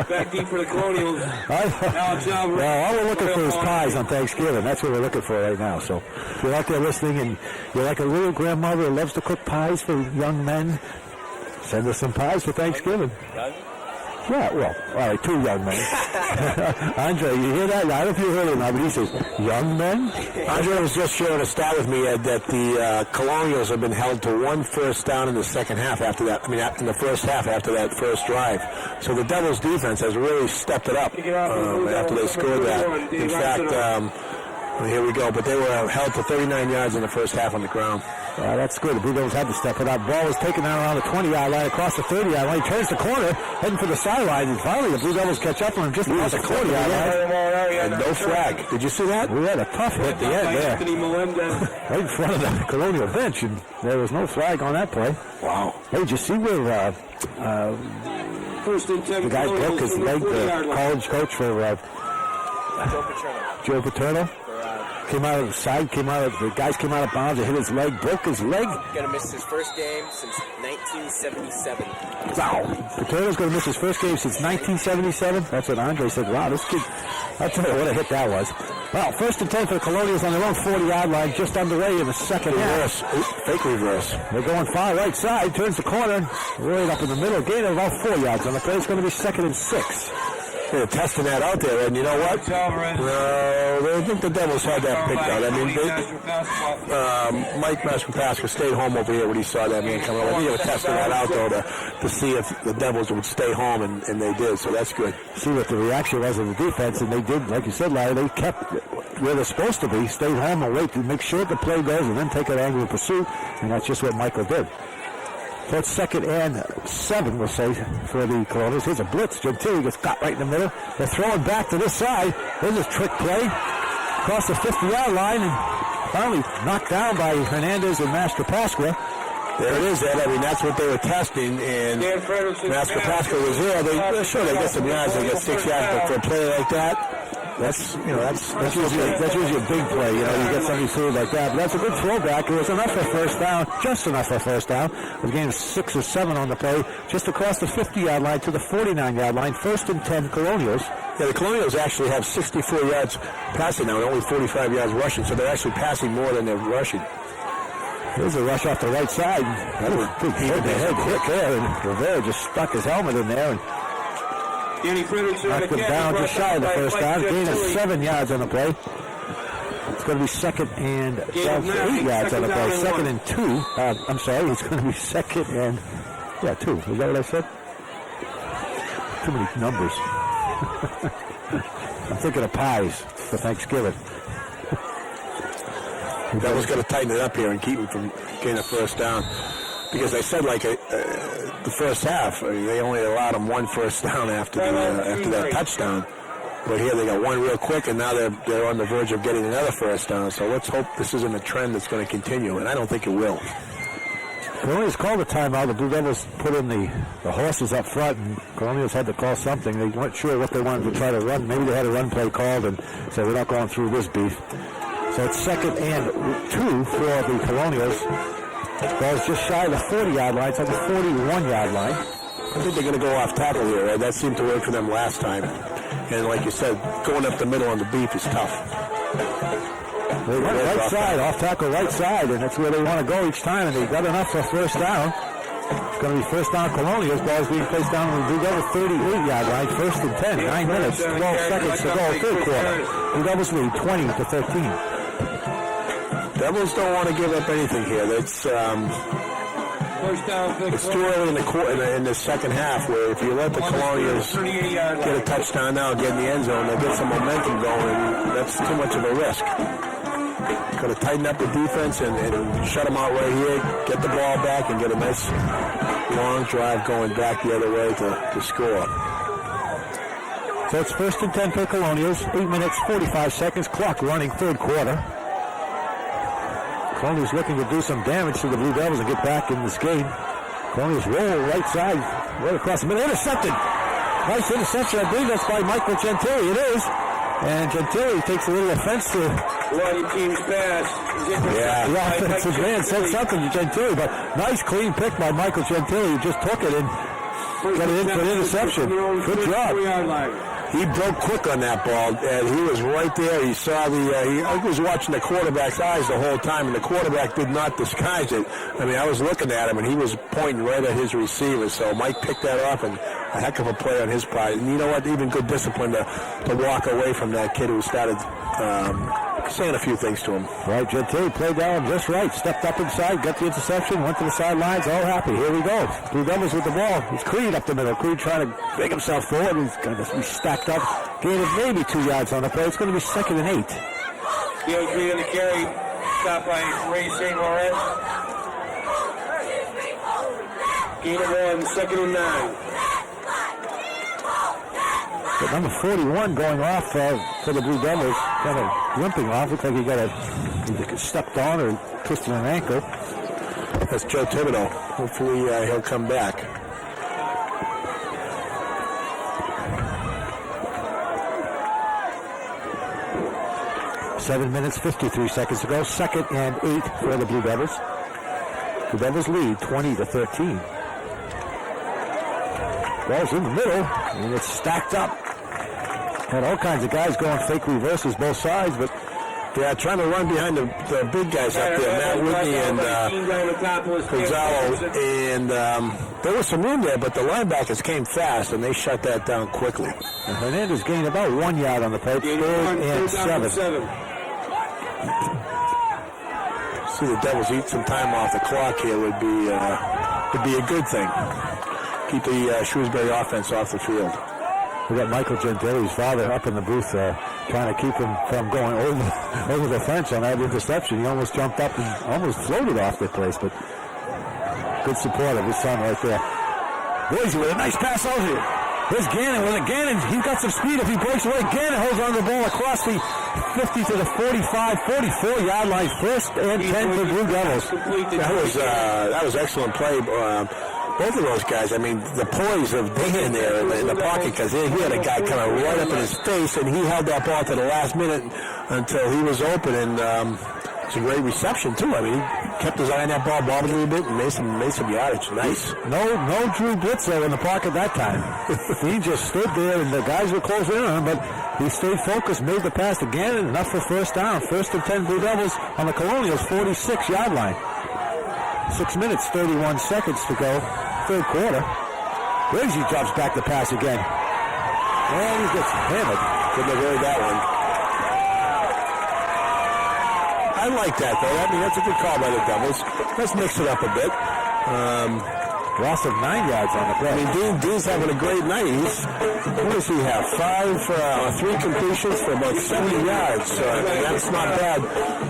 Back deep for the Colonials. All we're looking for is pies on Thanksgiving. That's what we're looking for right now. So if you're out there listening and you're like a little grandmother who loves to cook pies for young men, send us some pies for Thanksgiving. Yeah, well, all right, 2 young men. Andre, you hear that? I don't know if you heard him now, but he says, young men? Andre was just sharing a stat with me, Ed, that the Colonials have been held to 1 first down in the second half after that. In the first half after that first drive. So the Devils' defense has really stepped it up after they scored that. In fact, here we go. But they were held to 39 yards in the first half on the ground. That's good. The Blue Devils had to step it up. Ball was taken down around the 20-yard line, across the 30-yard line. He turns the corner, heading for the sideline, and finally the Blue Devils catch up on him just across the 40-yard line. And no flag. Did you see that? We had a tough hit at the end there. Right in front of the Colonial bench, and there was no flag on that play. Wow. Hey, did you see where First and 10, the guy broke his leg, the college coach for Joe Paterno? The guys came out of bounds and hit his leg, broke his leg. Gonna miss his first game since 1977. Wow. Paterno's gonna miss his first game since 1977. That's what Andre said. Wow, this kid, I'll tell you what a hit that was. Well, first and 10 for the Colonials on their own 40-yard line, just underway in the second half. Fake reverse. They're going far right side, turns the corner, right up in the middle, gain of about 4 yards on the play. It's going to be 2nd and 6. They're testing that out there, and you know what? I think the Devils had that picked out. I mean, Mike Mastropaska stayed home over here when he saw that man coming over. I think they were testing that out, though, to see if the Devils would stay home, and they did, so that's good. See what the reaction was of the defense, and they did, like you said, Larry, they kept where they're supposed to be, stayed home and wait to make sure the play goes, and then take an angle of pursuit, and that's just what Michael did. So it's 2nd and 7, we'll say, for the Colonials. Here's a blitz. Gentile gets caught right in the middle. They're throwing back to this side. There's a trick play across the 50-yard line and finally knocked down by Hernandez and Mastropaska. There it is, Ed. I mean, that's what they were testing, and Mastropaska was there. They get some yards. They get 6 yards, but for a play like that, that's usually a big play. You get somebody through like that. But that's a good throwback. It was enough for first down, just enough for first down. The game 6 or 7 on the play, just across the 50-yard line to the 49-yard line. 1st and 10 Colonials. Yeah, the Colonials actually have 64 yards passing now and only 45 yards rushing, so they're actually passing more than they're rushing. There's a rush off the right side. That was a big head there, and Rivera just stuck his helmet in there and knocked him down just shy of the first down. Gain of 7 yards on the play. It's going to be 2nd and 8 yards on the play. 2nd and 2. I'm sorry, it's going to be 2nd and 2. Is that what I said? Too many numbers. I'm thinking of pies for Thanksgiving. That was going to tighten it up here and keep him from getting a first down. Because they said, the first half, they only allowed him 1 first down after that touchdown. But here they got one real quick, and now they're on the verge of getting another first down. So let's hope this isn't a trend that's going to continue, and I don't think it will. Colonials called a timeout. The Blue Devils put in the horses up front, and Colonials had to call something. They weren't sure what they wanted to try to run. Maybe they had a run play called and said, we're not going through this beef. So it's 2nd and 2 for the Colonials. Ball's just shy of the 40-yard line. It's on the 41-yard line. I think they're going to go off tackle here, right? That seemed to work for them last time. And like you said, going up the middle on the beef is tough. They went right side, off tackle right side, and that's where they want to go each time, and they got enough for first down. It's going to be first down Colonials. Ball's being placed down on the Blue Devils 38-yard line. 1st and 10, 9 minutes, 12 seconds to go, third quarter. Blue Devils lead 20-13. Devils don't want to give up anything here. It's too early in the second half where if you let the Colonials get a touchdown now, get in the end zone, they'll get some momentum going, and that's too much of a risk. Got to tighten up the defense and shut them out right here, get the ball back, and get a nice long drive going back the other way to score. So it's 1st and 10 for Colonials, 8 minutes, 45 seconds, clock running, third quarter. Colonials looking to do some damage to the Blue Devils and get back in this game. Colonials roll right side, right across the middle. Intercepted. Nice interception. I believe that's by Michael Gentili. It is. And Gentili takes a little offense to team's pass. Yeah, the offensive man said something to Gentili, but nice clean pick by Michael Gentili. He just took it and got it in for an interception. Good job. He broke quick on that ball, and he was right there. He saw I was watching the quarterback's eyes the whole time, and the quarterback did not disguise it. I mean, I was looking at him, and he was pointing right at his receiver. So Mike picked that off, and a heck of a play on his part. And you know what? Even good discipline to walk away from that kid who started saying a few things to him. Right, Gentili played down just right. Stepped up inside, got the interception, went to the sidelines, all happy. Here we go. Blue Devils with the ball. It's Creed up the middle. Creed trying to make himself forward. He's going to be stacked up. Gain of maybe 2 yards on the play. It's going to be 2nd and 8. Theo Creed on the carry. Stopped by Ray St. Laurent. Gain of 1, 2nd and 9. But number 41 going off for the Blue Devils, kind of limping off. Looks like he got either stepped on or twisted an ankle. That's Joe Thibodeau. Hopefully he'll come back. Seven minutes, 53 seconds to go. 2nd and 8 for the Blue Devils. The Devils lead 20-13. Ball's in the middle, and it's stacked up. Had all kinds of guys going fake reverses both sides, but yeah, trying to run behind the big guys up there, Matt Whitney and Gonzalo, and there was some room there, but the linebackers came fast, and they shut that down quickly. And Hernandez gained about 1 yard on the play, 3rd and 7. See the Devils eat some time off the clock here would be a good thing. Keep the Shrewsbury offense off the field. We got Michael Gentili's father up in the booth trying to keep him from going over the fence on that interception. He almost jumped up and almost floated off the place, but good support of his son right there. Boise with a nice pass out here. Here's Gannon with it. Gannon, he's got some speed. If he breaks away, Gannon holds on to the ball across the 50 to the 45, 44-yard line. 1st and 10 for Blue Devils. That was excellent play. Both of those guys, I mean, the poise of Dan there in the pocket, because he had a guy kind of right up in his face, and he held that ball to the last minute until he was open, and it's a great reception, too. I mean, he kept his eye on that ball, bobbed a little bit, and made some yardage. Nice. No Drew Blitzer in the pocket that time. He just stood there, and the guys were closing in on him, but he stayed focused, made the pass to Gannon, enough for first down. 1st and 10 Blue Devils on the Colonials' 46-yard line. 6 minutes, 31 seconds to go. Third quarter. Briggsy drops back the pass again. And he gets hammered. Couldn't have heard that one. I like that, though. I mean, that's a good call by the Devils. Let's mix it up a bit. Loss of 9 yards on the play. I mean, Dean's having a great night. What does he have? 3 completions for about 70 yards. That's not bad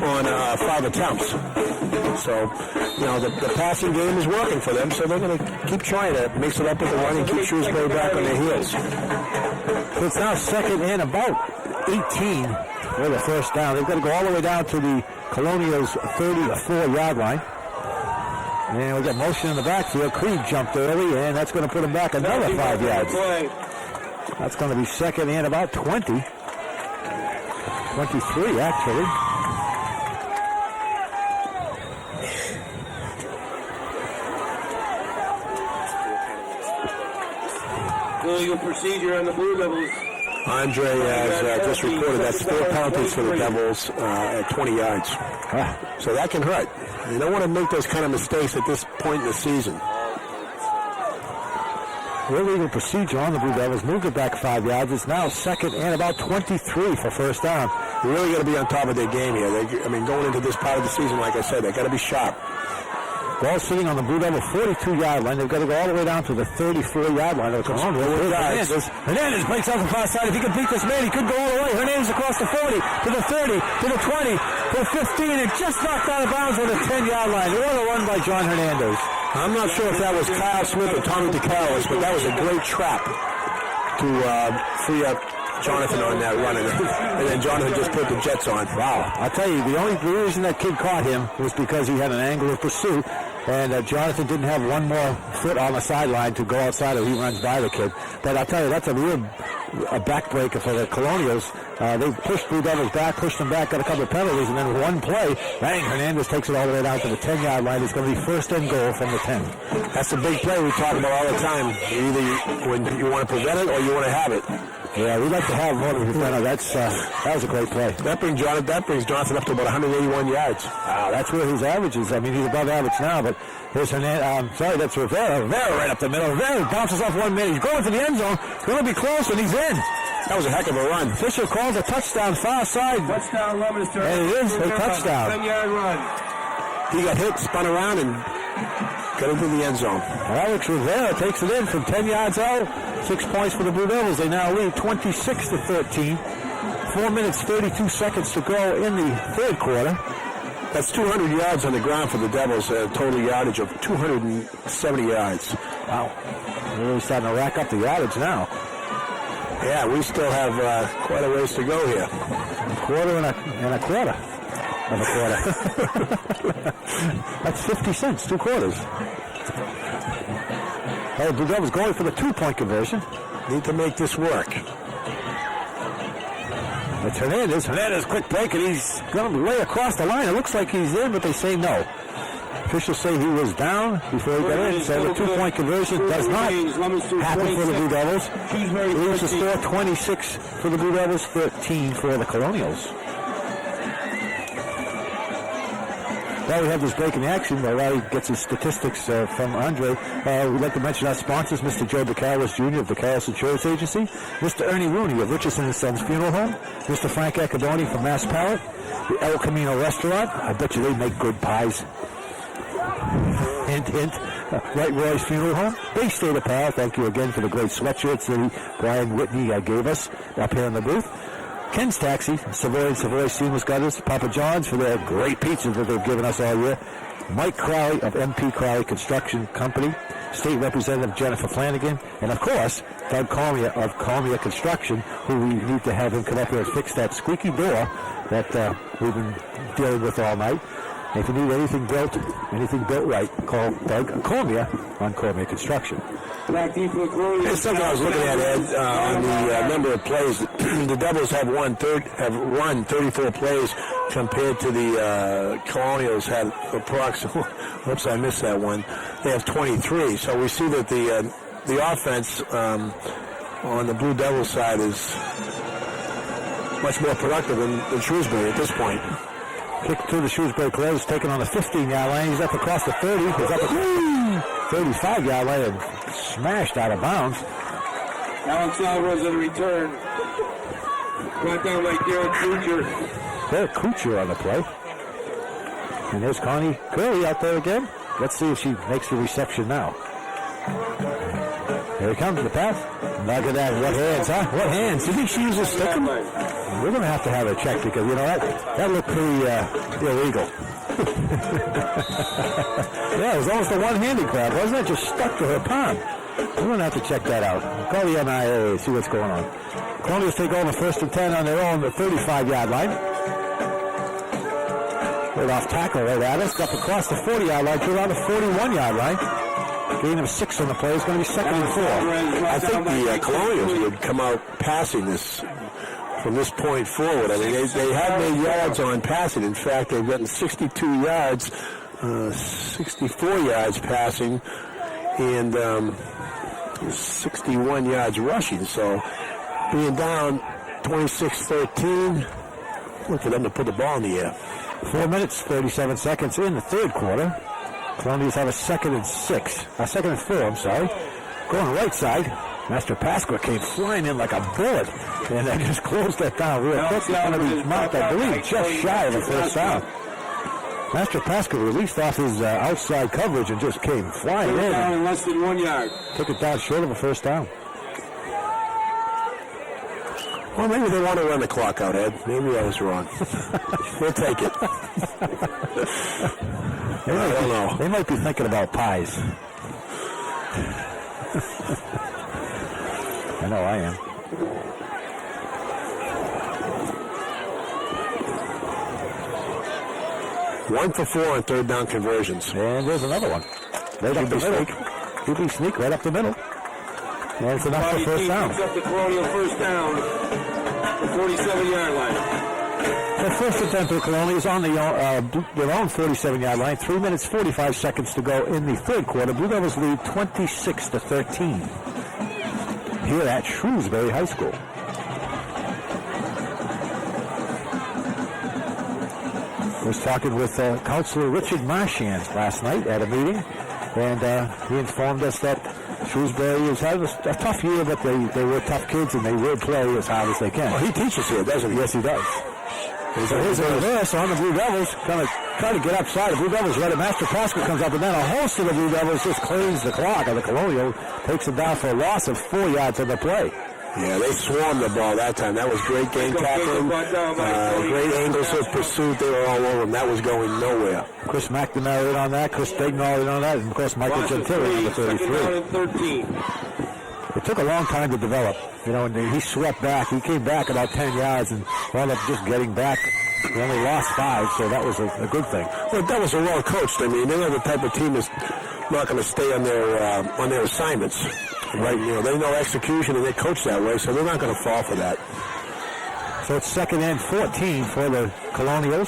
on 5 attempts. So, the passing game is working for them, so they're going to keep trying to mix it up with the run and keep Shrewsbury back on their heels. So it's now second and about 18 for the first down. They've got to go all the way down to the Colonials' 34-yard line. And we got motion in the backfield. Creed jumped early, and that's going to put him back another 5 yards. That's going to be second and about 20. 23, actually. Illegal procedure on the Blue Devils. Andre has just reported that's 4 penalties for the Devils at 20 yards. So that can hurt. You don't want to make those kind of mistakes at this point in the season. Illegal procedure on the Blue Devils. Moved it back 5 yards. It's now second and about 23 for first down. You really got to be on top of their game here. Going into this part of the season, like I said, they got to be sharp. Ball sitting on the Blue Devil 42-yard line. They've got to go all the way down to the 34-yard line. Hernandez breaks out the far side. If he can beat this man, he could go all the way. Hernandez across the 40, to the 30, to the 20, to the 15, and just knocked out of bounds on the 10-yard line. What a run by John Hernandez. I'm not sure if that was Kyle Smith or Tommy DeCarolis, but that was a great trap to free up Jonathan on that run, and then Jonathan just put the Jets on. Wow. I'll tell you, the only reason that kid caught him was because he had an angle of pursuit, and Jonathan didn't have one more foot on the sideline to go outside or he runs by the kid. But I'll tell you, that's a real backbreaker for the Colonials. They pushed Blue Devils back, pushed them back, got a couple of penalties, and then one play, bang, Hernandez takes it all the way down to the 10-yard line. It's going to be first and goal from the 10. That's the big play we talk about all the time. Either when you want to prevent it or you want to have it. Yeah, we'd like to have more than we prevent it. That was a great play. That brings Jonathan up to about 181 yards. Wow, that's where his average is. I mean, he's above average now, but here's Hernandez. That's Rivera. Rivera right up the middle. Rivera bounces off 1 minute. He's going for the end zone. Going to be close, and he's in. That was a heck of a run. Fisher calls a touchdown far side. Touchdown, Leominster. And it is a touchdown. 10-yard run. He got hit, spun around, and got into the end zone. Alex Rivera takes it in from 10 yards out. 6 points for the Blue Devils. They now lead 26-13. 4 minutes, 32 seconds to go in the third quarter. That's 200 yards on the ground for the Devils, a total yardage of 270 yards. Wow. They're really starting to rack up the yardage now. Yeah, we still have quite a ways to go here. A quarter and a quarter of a quarter. That's 50 cents, 2 quarters. Hey, Blue Devils going for the 2-point conversion. Need to make this work. It's Hernandez. Hernandez, quick break, and he's going to lay across the line. It looks like he's in, but they say no. Officials say he was down before he got in, so the 2-point conversion does not happen for the Blue Devils. Leaves the score 26 for the Blue Devils, 13 for the Colonials. Well, we have this break in action. Larry gets his statistics from Andre. We'd like to mention our sponsors, Mr. Joe DeCarolis Jr. of the Carolis Insurance Agency, Mr. Ernie Rooney of Richardson & Sons Funeral Home, Mr. Frank Accadoni from Mass Palette, the El Camino Restaurant. I bet you they make good pies. Hint, hint. Wright Roy's Funeral Home, Bay State Apparel. Thank you again for the great sweatshirts that Brian Whitney gave us up here in the booth. Ken's Taxi, Savoy and Savoy Seamless Gutters, Papa John's for their great pizza that they've given us all year, Mike Crowley of MP Crowley Construction Company, State Representative Jennifer Flanagan, and of course, Doug Cormier of Cormier Construction, who we need to have him come up here and fix that squeaky door that we've been dealing with all night. If you need anything built right, call Doug Cormier on Cormier Construction. It's something I was looking at, Ed, on the number of plays. The Devils have run 34 plays compared to the Colonials had approximately. Oops, I missed that one. They have 23. So we see that the offense on the Blue Devils side is much more productive than Shrewsbury at this point. Kick to the Shrewsbury Players, taken on the 15-yard line. He's up across the 30. He's up at the 35-yard line and smashed out of bounds. Alex Alvarez on the return. Brought down by Derek Kuchar. Derek Kuchar on the play. And there's Connie Curley out there again. Let's see if she makes the reception now. Here he comes, the pass. Look at that. What hands, huh? What hands? You think she uses stickum? We're going to have her check because, you know, that looked pretty illegal. Yeah, it was almost a one-handed grab, wasn't it? Just stuck to her palm. We're going to have to check that out. Call the MIA, see what's going on. Colonials take over 1st and 10 on their own, the 35-yard line. Right off tackle right at us, up across the 40-yard line to around the 41-yard line. Gain of 6 on the play. It's going to be 2nd and 4. I think the Colonials would come out passing this from this point forward. I mean, they have made yards on passing. In fact, they've gotten 62 yards, 64 yards passing, and 61 yards rushing. So being down 26-13, look for them to put the ball in the air. 4 minutes, 37 seconds in the third quarter. Colonials have a 2nd and 4, I'm sorry. Going right side. Master Pasqua came flying in like a bullet, and they just closed that down real quick. It's going to be marked, I believe, just shy of the first down. Master Pasqua released off his outside coverage and just came flying in. Down less than 1 yard. Took it down short of a first down. Well, maybe they want to run the clock out, Ed. Maybe I was wrong. We'll take it. I don't know. They might be thinking about pies. I know I am. One for 4 on third down conversions. And there's another one. Right up the middle. QB sneak right up the middle. And it's enough for first down. Picks up the Colonial first down. The 47-yard line. The 1st and 10 for the Colonials on their own 47-yard line. 3 minutes, 45 seconds to go in the third quarter. Blue Devils lead 26-13 here at Shrewsbury High School. I was talking with Counselor Richard Marchand last night at a meeting, and he informed us that Shrewsbury is having a tough year, but they were tough kids, and they will play as hard as they can. Well, he teaches here, doesn't he? Yes, he does. So here's a reverse on the Blue Devils, kind of try to get upside. The Blue Devils ready. Master Pascal comes up, and then a host of the Blue Devils just cleans the clock, and the Colonial takes it down for a loss of 4 yards on the play. Yeah, they swarmed the ball that time. That was great game tackling, great angles of pursuit. They were all over him. That was going nowhere. Chris McNamara in on that, Chris Dagnall in on that, and of course Michael Gentile on the 33. It took a long time to develop, you know, and he swept back. He came back about 10 yards and wound up just getting back. He only lost 5, so that was a good thing. Well, that was a well coached. I mean, they're the type of team that's not going to stay on their assignments. Right, you know, they know execution and they coach that way, so they're not going to fall for that. So it's 2nd and 14 for the Colonials.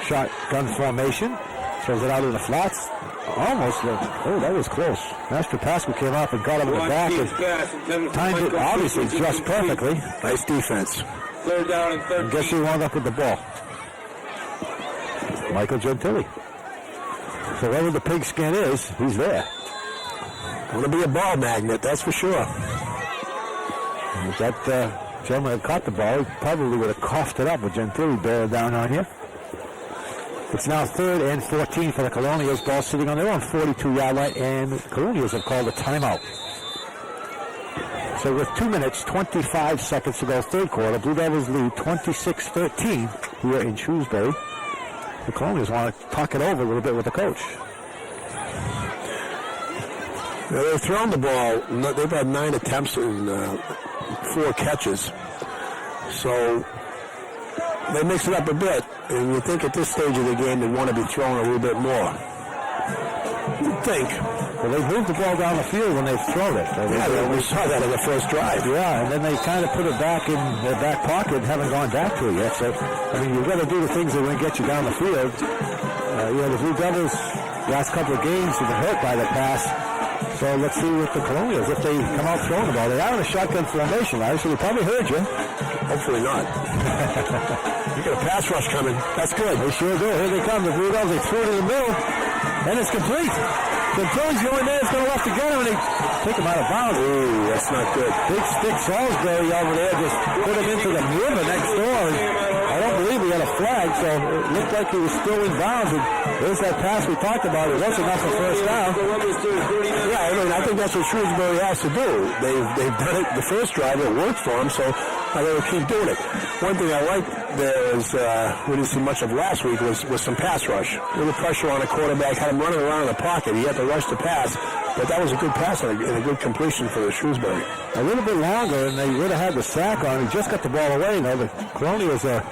Shotgun formation. Throws it out of the flats. Almost. That was close. Master Pascal came up and got him in the back and timed it obviously just perfectly. Nice defense. 3rd down and 13. And guess who wound up with the ball? Michael Gentile. So wherever the pigskin is, he's there. Want to be a ball magnet, that's for sure. If that gentleman had caught the ball, he probably would have coughed it up with Gentile bearing down on you. It's now 3rd and 14 for the Colonials. Ball sitting on their own 42-yard line, and the Colonials have called a timeout. So with 2 minutes, 25 seconds to go, third quarter, Blue Devils lead 26-13 here in Shrewsbury. The Colonials want to talk it over a little bit with the coach. Now, they've thrown the ball. They've had 9 attempts and 4 catches. So they mix it up a bit. And you think at this stage of the game they want to be throwing a little bit more. You'd think. Well, they've moved the ball down the field when they've thrown it. We saw that in the first drive. Yeah, and then they kind of put it back in their back pocket and haven't gone back to it yet. So, I mean, you've got to do the things that are going to get you down the field. The Blue Devils, last couple of games, have been hurt by the pass. So let's see with the Colonials, if they come out throwing the ball. They are in a shotgun formation, right? So they probably heard you. Hopefully not. You got a pass rush coming. That's good. They sure do. Here they come. The Blue Devils, they threw it in the middle, and it's complete. Gentile's going there. It's going to left to get him, and they take him out of bounds. Ooh, that's not good. Big Stick Salisbury over there just put him into the river next door. And I don't believe he he had a flag, so it looked like he was still in bounds. And there's that pass we talked about. It wasn't enough for first down. Yeah, I mean, I think that's what Shrewsbury has to do. They've done it the first drive. It worked for them, so they will keep doing it. One thing I like there is we didn't see much of last week was some pass rush. A little pressure on the quarterback, had him running around in the pocket. He had to rush the pass, but that was a good pass and a good completion for the Shrewsbury. A little bit longer, and they would have had the sack on. He just got the ball away. Now the Colonials are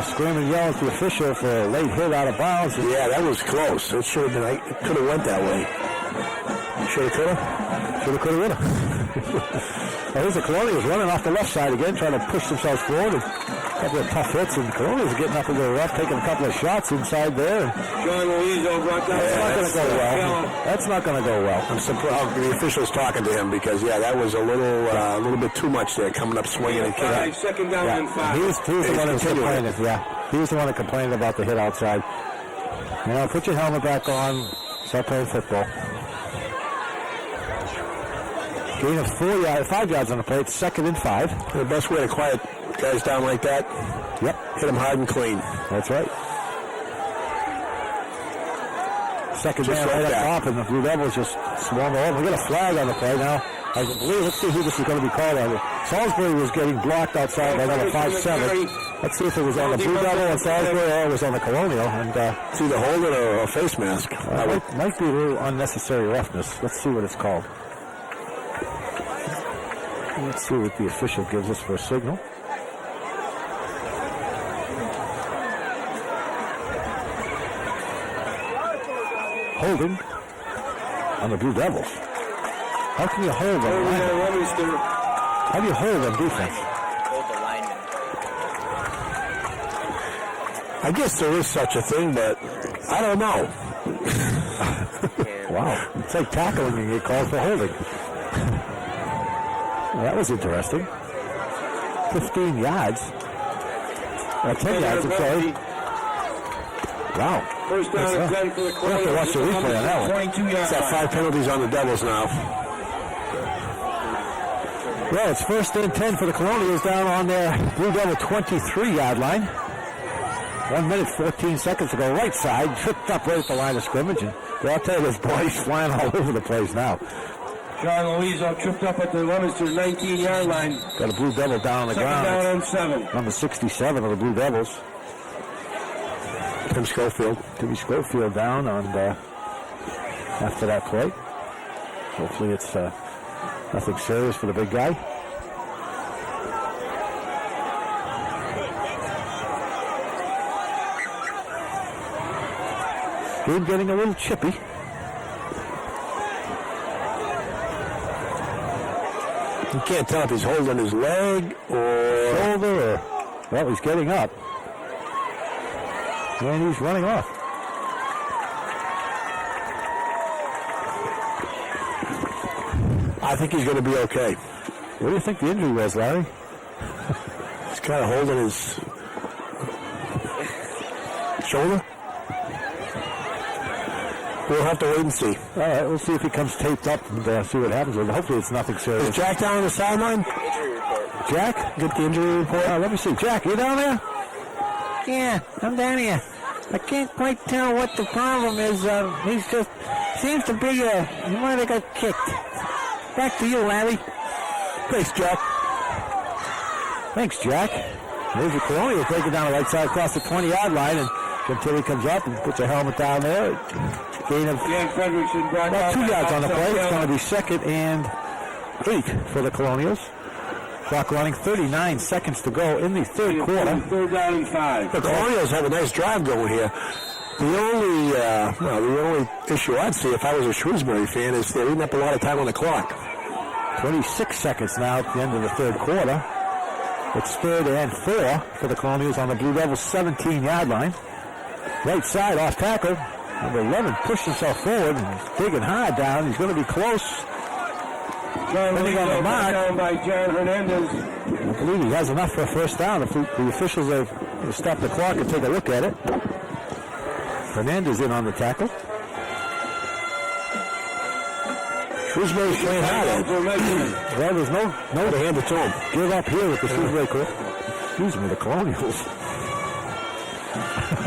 screaming, yelling at the official for a late hit out of bounds. Yeah, that was close. It should have been. It could have went that way. Should have, could have. Should have, could have, would have. Well, here's the Colonials running off the left side again, trying to push themselves forward. And a couple of tough hits, and the Colonials are getting up into the left, taking a couple of shots inside there. John Louiso brought down. That's not going to go well. That's not going to go well. I'm surprised the official's talking to him because, that was a little bit too much there, coming up swinging and kicking. Second down and 5. He was the one who was complaining. Yeah, he was the one that complained about the hit outside. Put your helmet back on. Start playing football. Gain of 5 yards on the play. It's 2nd and 5. The best way to quiet guys down like that. Yep. Hit them hard and clean. That's right. Second man right up top, and the Blue Devils just swarm over. We got a flag on the play now. I believe, let's see who this is going to be called on. Salisbury was getting blocked outside by number 5-7. Let's see if it was on the Blue Devil and Salisbury or it was on the Colonial. And it's either holding or a face mask. Might be a little unnecessary roughness. Let's see what it's called. Let's see what the official gives us for a signal. Holding on the Blue Devils. How can you hold them? How do you hold on defense? Hold the lineman. I guess there is such a thing, but I don't know. Wow. It's like tackling and you get called for holding. Well, that was interesting. 15 yards. 10 yards, I'm sorry. Wow. First down and 10 for the We'll have to watch the replay on that one. 22 yards. Got 5 penalties on the Devils now. Well, it's 1st and 10 for the Colonials down on their Blue Devil 23-yard line. 1 minute, 14 seconds to go. Right side, tripped up right at the line of scrimmage. And I'll tell you, this body's flying all over the place now. John Louiso tripped up at the Leominster 19-yard line. Got a Blue Devil down on the ground. Second down and 7. Number 67 of the Blue Devils. Tim Schofield. Timmy Schofield down on after that play. Hopefully it's nothing serious for the big guy. Game getting a little chippy. You can't tell if he's holding his leg or shoulder or, well, he's getting up. And he's running off. I think he's going to be okay. What do you think the injury was, Larry? He's kind of holding his shoulder. We'll have to wait and see. All right, we'll see if he comes taped up and see what happens with him. Hopefully it's nothing serious. Is Jack down on the sideline? Injury report. Jack? Get the injury report. Let me see. Jack, you down there? Yeah, I'm down here. I can't quite tell what the problem is. He's just seems to be he might have got kicked. Back to you, Larry. Thanks, Jack. Thanks, Jack. There's the Colonial taking down the right side across the 20-yard line, and until he comes up and puts a helmet down there. Gain of about 2 yards on the play. It's going to be 2nd and 8 for the Colonials. Clock running, 39 seconds to go in the third quarter. 3rd down and 5. The Colonials have a nice drive going here. The only issue I'd see if I was a Shrewsbury fan is they're eating up a lot of time on the clock. 26 seconds now at the end of the third quarter. It's 3rd and 4 for the Colonials on the Blue Devils 17-yard line. Right side off tackle. Number 11 pushed himself forward and he's digging hard down. He's going to be close. Depending on the mark. Down by John Hernandez. I believe he has enough for a first down. If the officials have stopped the clock and take a look at it. Hernandez in on the tackle. Shrewsbury's playing hard. Well, there's no to hand it to him. Give up here with the Shrewsbury Excuse me, the Colonials.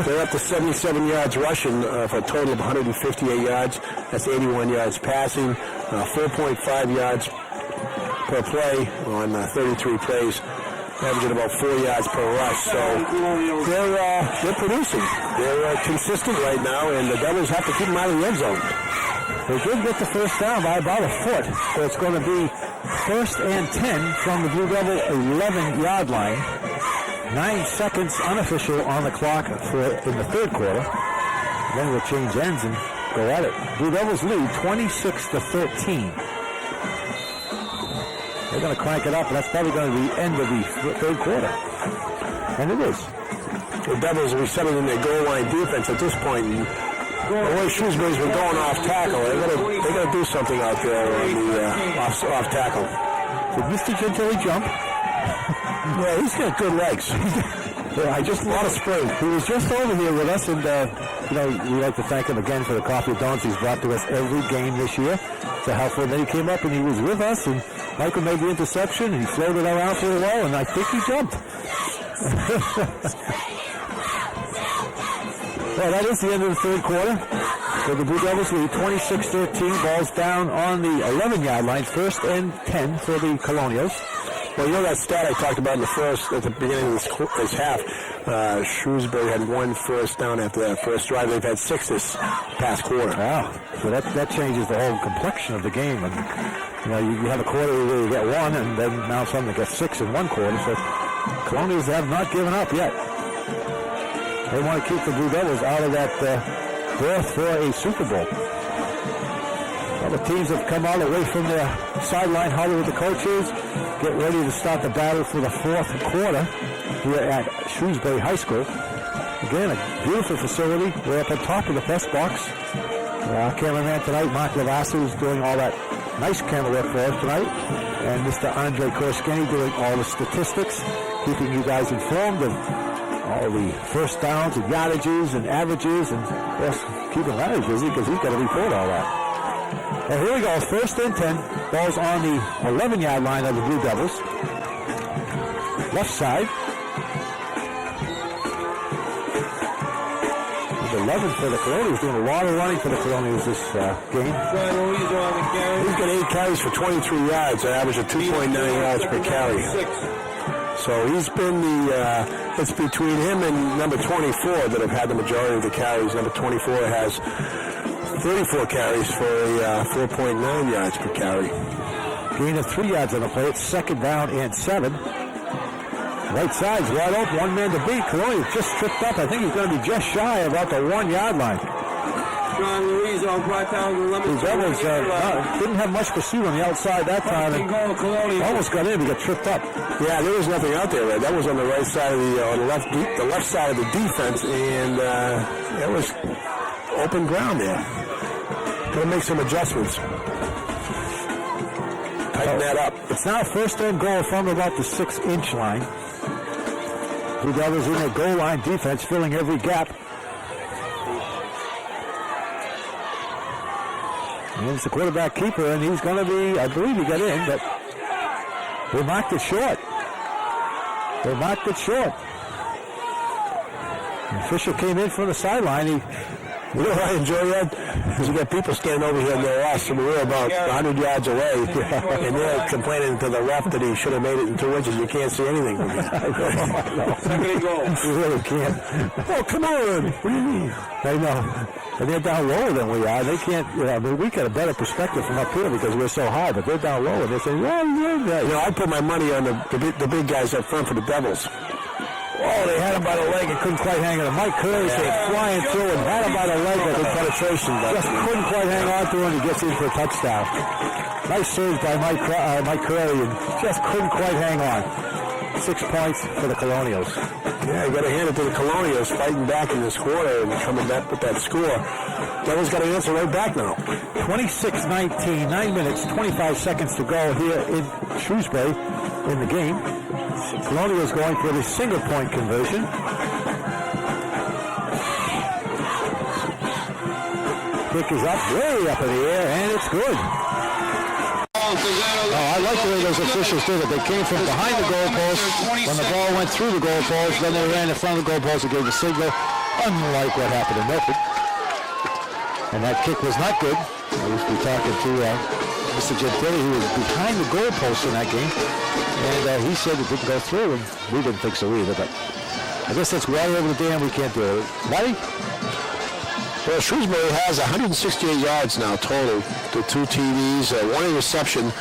They're up to 77 yards rushing for a total of 158 yards. That's 81 yards passing, 4.5 yards per play on 33 plays, averaging about 4 yards per rush. So they're producing. They're consistent right now, and the Devils have to keep them out of the end zone. They did get the first down by about a foot, so it's going to be 1st and 10 from the Blue Devil 11-yard line. 9 seconds unofficial on the clock in the third quarter. Then we'll change ends and go at it. Blue Devils lead 26-13. They're going to crank it up, and that's probably going to be the end of the third quarter. And it is. The Devils will be setting in their goal line defense at this point. And the way Shrewsbury's been going off tackle, they're going to do something out there on the off tackle. Did Mr. Gentili jump? Yeah, he's got good legs. Yeah, a lot of spring. He was just over here with us, and we'd like to thank him again for the coffee of donuts he's brought to us every game this year. It's a helpful. And then he came up and he was with us, and Michael made the interception, and he floated around for a while, and I think he jumped. Well, that is the end of the third quarter. So the Blue Devils lead 26-13. Ball's down on the 11-yard line. 1st and 10 for the Colonials. Well, you know that stat I talked about at the beginning of this half. Shrewsbury had 1 first down after that first drive. They've had 6 this past quarter. Wow. So that changes the whole complexion of the game. And you have a quarter where you get 1, and then now suddenly get 6 in 1 quarter. So Colonials have not given up yet. They want to keep the Blue Devils out of that berth for a Super Bowl. Well, the teams have come all the way from their sideline huddle with the coaches, get ready to start the battle for the 4th quarter here at Shrewsbury High School. Again, a beautiful facility. We're up on top of the press box. Our cameraman tonight, Mark Lavassi, is doing all that nice camera work for us tonight. And Mr. Andre Korskeny doing all the statistics, keeping you guys informed of all the first downs and yardages and averages, and of course keeping Larry busy because he's got to report all that. And here we go, 1st and 10. Ball's on the 11-yard line of the Blue Devils. Left side. 11 for the Colonials, doing a lot of running for the Colonials this game. He's got 8 carries for 23 yards, an average of 2.9 yards per carry. So he's been it's between him and number 24 that have had the majority of the carries. Number 24 has 34 carries for a 4.9 yards per carry. Gain of 3 yards on the play. It's 2nd down and 7. Right side's wide open. 1 man to beat. Colonial just tripped up. I think he's going to be just shy about the 1-yard line. John Louiso brought down the Leominster. The Devils didn't have much pursuit on the outside that time. And almost got in. He got tripped up. Yeah, there was nothing out there. That was on the right side of the left side of the defense, and it was open ground there. Going to make some adjustments. Tighten that up. It's now 1st and goal from about the 6-inch line. Blue Devils in their goal line defense, filling every gap. And it's the quarterback keeper, and he's going to be, I believe he got in, but they marked it short. The official came in from the sideline. You know what I enjoy that? Because you got people standing over here in their loss, and we're about 100 yards away, and they're complaining to the ref that he should have made it in 2 inches. You can't see anything from here. Second goal. You really can't. Oh, come on. What do you mean? I know. And they're down lower than we are. They can't, we got a better perspective from up here because we're so high, but they're down low, and they're saying, I put my money on the big guys up front for the Devils. Oh, they had him by the leg and couldn't quite hang on. Mike Curley came flying through and had him by the leg with penetration. Just couldn't quite hang on to him, and he gets in for a touchdown. Nice save by Mike Curley, and just couldn't quite hang on. 6 points for the Colonials. Yeah, you got to hand it to the Colonials fighting back in this quarter and coming back with that score. Devils got to answer right back now. 26-19, 9 minutes, 25 seconds to go here in Shrewsbury in the game. Colonials going for the single-point conversion. Kick is up, way up in the air, and it's good. I like the way those officials did it. They came from behind the goalpost. When the ball went through the goalpost, then they ran in front of the goalpost and gave the signal, unlike what happened in Milford. And that kick was not good. I used to be talking to Mr. Gentili, who was behind the goalpost in that game. And he said it didn't go through, and we didn't think so either. But I guess that's water over the dam. We can't do it. Marty? Well, Shrewsbury has 168 yards now total. The 2 TDs, 1 interception.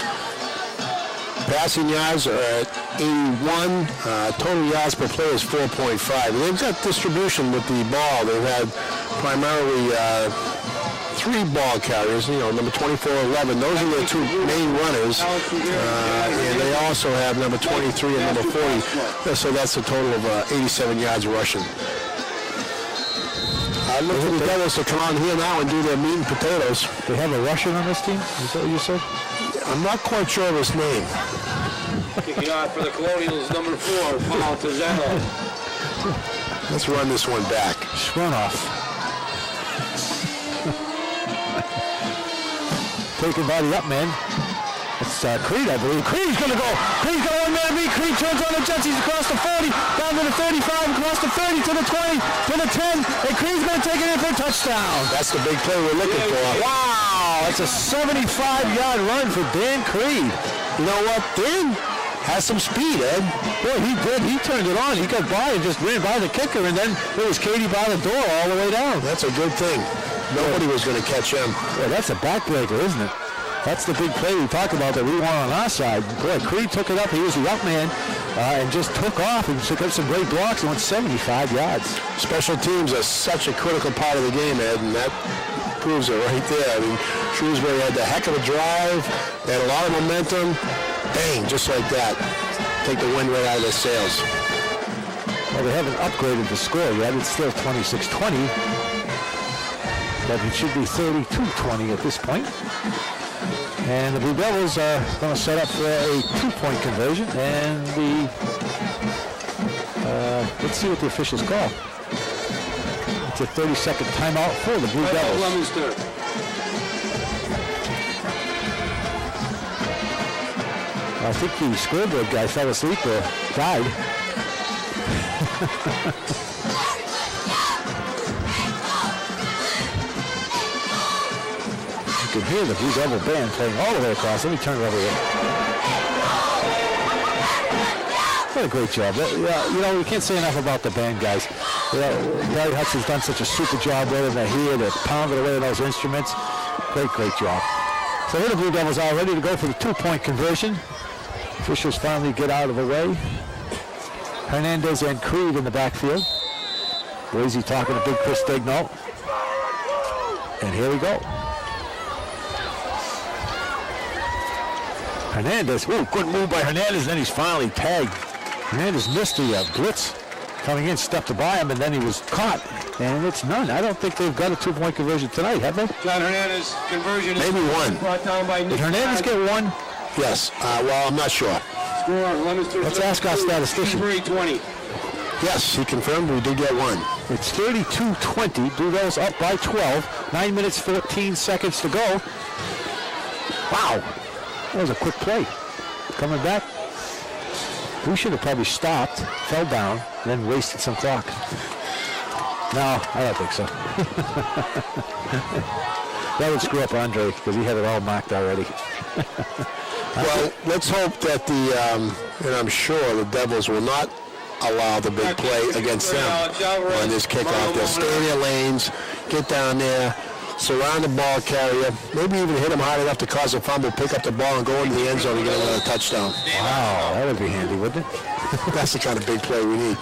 Passing yards are at 81. Total yards per play is 4.5. They've got distribution with the ball. They've had primarily 3 ball carriers, number 24, 11. Those are the 2 main runners. And they also have number 23 and number 40. So that's a total of 87 yards rushing. I look for the Devils to come on here now and do their meat and potatoes. They have a Russian on this team? Is that what you said? I'm not quite sure of his name. Kicking off for the Colonials, number 4, Paul Tazzano. Let's run this one back. Schwanoff. Taken by the up man. It's Creed, I believe. Creed's going to go. Creed's got 1 man beat. Creed turns on the Jets. He's across the 40, down to the 35, across the 30, to the 20, to the 10. And Creed's going to take it in for a touchdown. That's the big play we're looking for. Wow, that's a 75-yard run for Dan Creed. You know what? Dan has some speed, Ed. Boy, he did. He turned it on. He got by and just ran by the kicker, and then there was Katie by the door all the way down. That's a good thing. Nobody was going to catch him. Boy, that's a backbreaker, isn't it? That's the big play we talked about that we want on our side. Boy, Creed took it up. He was the up man and just took off and took up some great blocks and went 75 yards. Special teams are such a critical part of the game, Ed, and that proves it right there. I mean, Shrewsbury had the heck of a drive. They had a lot of momentum. Bang, just like that. Take the wind right out of their sails. Well, they haven't upgraded the score yet. It's still 26-20. But it should be 32-20 at this point. And the Blue Devils are going to set up for a 2-point conversion. And let's see what the officials call. It's a 30-second timeout for the Blue Devils. Leominster. I think the scoreboard guy fell asleep or died. You can hear the Blue Devil band playing all the way across. Let me turn it over here. What a great job. Yeah, you can't say enough about the band guys. Barry Hudson's done such a super job with them. They're here, they're pounding away on those instruments. Great job. So here the Blue Devils are ready to go for the 2-point conversion. Officials finally get out of the way. Hernandez and Creed in the backfield. Boise talking to Big Chris Stegnault. And here we go. Hernandez, good move by Hernandez, and then he's finally tagged. Hernandez missed the blitz coming in, stepped by him, and then he was caught. And it's none. I don't think they've got a 2-point conversion tonight, have they? John Hernandez conversion. Maybe one. Brought down by Nick. Did Hernandez get one? Yes. Well, I'm not sure. Score, Leominster. Let's ask our statistician. 20. Yes, he confirmed we did get one. It's 32-20. Blue Devils up by 12. 9 minutes, 14 seconds to go. Wow. That was a quick play. Coming back. We should have probably stopped, fell down, then wasted some clock. No, I don't think so. That would screw up Andre because he had it all marked already. Well, let's hope that and I'm sure the Devils will not allow the big play against them on this kickoff. They'll stay in their lanes, get down there, surround the ball carrier, maybe even hit him hard enough to cause a fumble, pick up the ball and go into the end zone and get another touchdown. Wow, that would be handy, wouldn't it? That's the kind of big play we need.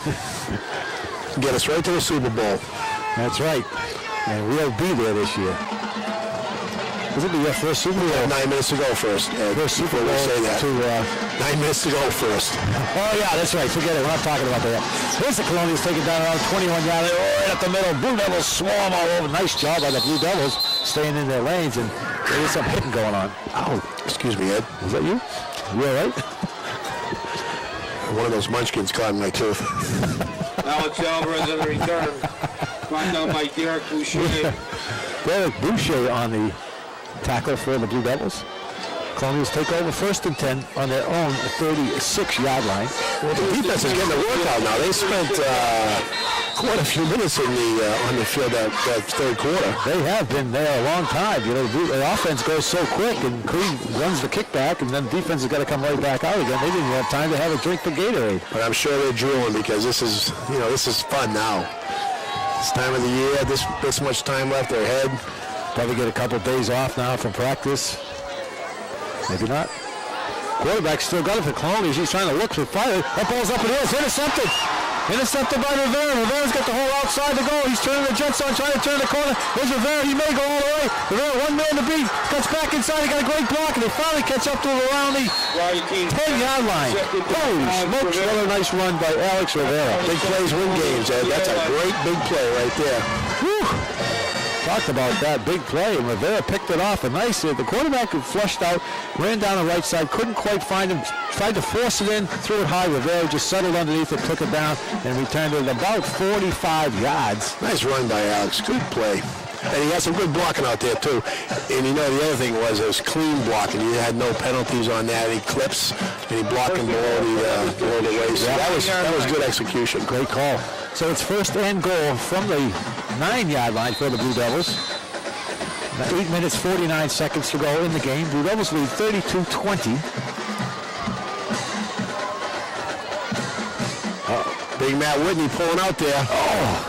Get us right to the Super Bowl. That's right. And we'll be there this year. This will be your first Super Bowl. 9 minutes to go first. First Super Bowl say that. 9 minutes to go first. Oh, yeah, that's right. Forget it. We're not talking about that. Here's the Colonials taking down around 21 yards. Right up the middle. Blue Devils swarm all over. Nice job by the Blue Devils staying in their lanes. And there's some hitting going on. Oh, excuse me, Ed. Is that you? You all right? One of those munchkins caught in my tooth. Alex Alvarez on the return. Brought down by Derek Boucher. Derek Boucher on the tackle for the Blue Devils. Colonials take over 1st and 10 on their own 36-yard line. Well, the defense is getting a workout now. They spent quite a few minutes on the field that third quarter. They have been there a long time. You know, the offense goes so quick, and Creed runs the kickback, and then defense has got to come right back out again. They didn't have time to have a drink for Gatorade. But I'm sure they're drooling because this is fun now. This time of the year, this much time left their head. Probably get a couple of days off now from practice. Maybe not. Quarterback still got it for Colonials. He's trying to look for fire. That ball's up and in. It's intercepted. Intercepted by Rivera. Rivera's got the hole outside to go. He's turning the jet zone, trying to turn the corner. There's Rivera. He may go all the way. Rivera, 1 man to beat. Cuts back inside. He got a great block, and they finally catch up to him around the 10-yard line. Holy smokes. What a nice run by Alex Rivera. Big plays win games, Ed. That's a great big play right there. Whew. Talked about that big play, and Rivera picked it off. And nice. The quarterback flushed out, ran down the right side, couldn't quite find him, tried to force it in, threw it high. Rivera just settled underneath it, took it down, and returned it about 45 yards. Nice run by Alex. Good play. And he had some good blocking out there, too. And you know, the other thing was it was clean blocking. You had no penalties on that. Any clips, and he blocked him below the waist. So that was good execution. Great call. So it's 1st and goal from the 9-yard line for the Blue Devils. 8 minutes, 49 seconds to go in the game. Blue Devils lead 32-20. Big Matt Whitney pulling out there. Oh,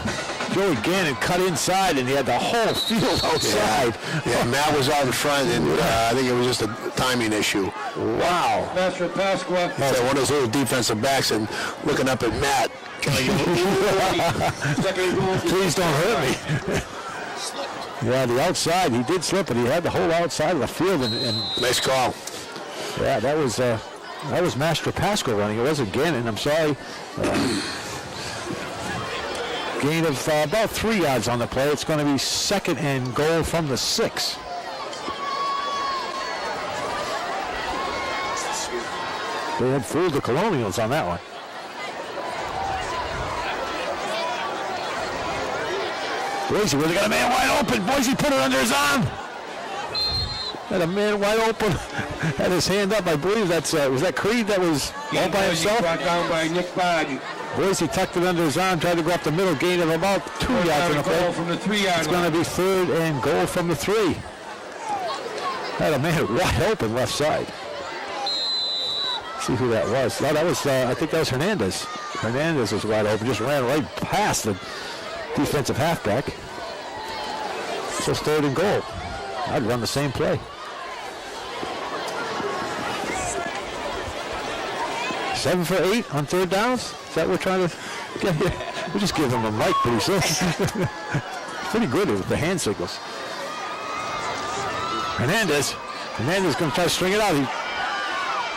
Joey Gannon cut inside, and he had the whole field outside. Yeah, Matt was out in front, and I think it was just a timing issue. Wow. Master Pasqua. One of those little defensive backs and looking up at Matt. Please don't hurt me. Yeah, the outside, he did slip, but he had the whole outside of the field. And nice call. Yeah, that was Master Pascal running. It wasn't Gannon. I'm sorry. Gain of about 3 yards on the play. It's going to be 2nd and goal from the 6. They had fooled the Colonials on that one. Boise, well, they got a man wide open. Boise put it under his arm. Had a man wide open. Had his hand up. I believe that's, was that Creed that was all by himself? Brought down by Nick Bodge. Boise tucked it under his arm, tried to go up the middle, gain of about 2 yards on the play. From the 3-yard It's going to be 3rd and goal from the 3. Had a man wide open left side. See who that was. No, that was, I think that was Hernandez. Hernandez was wide open, just ran right past the defensive halfback. So 3rd and goal. I'd run the same play. 7 for 8 on 3rd downs? Is that what we're trying to get here? We just give him a mic, but he's pretty good with the hand signals. Hernandez going to try to string it out. He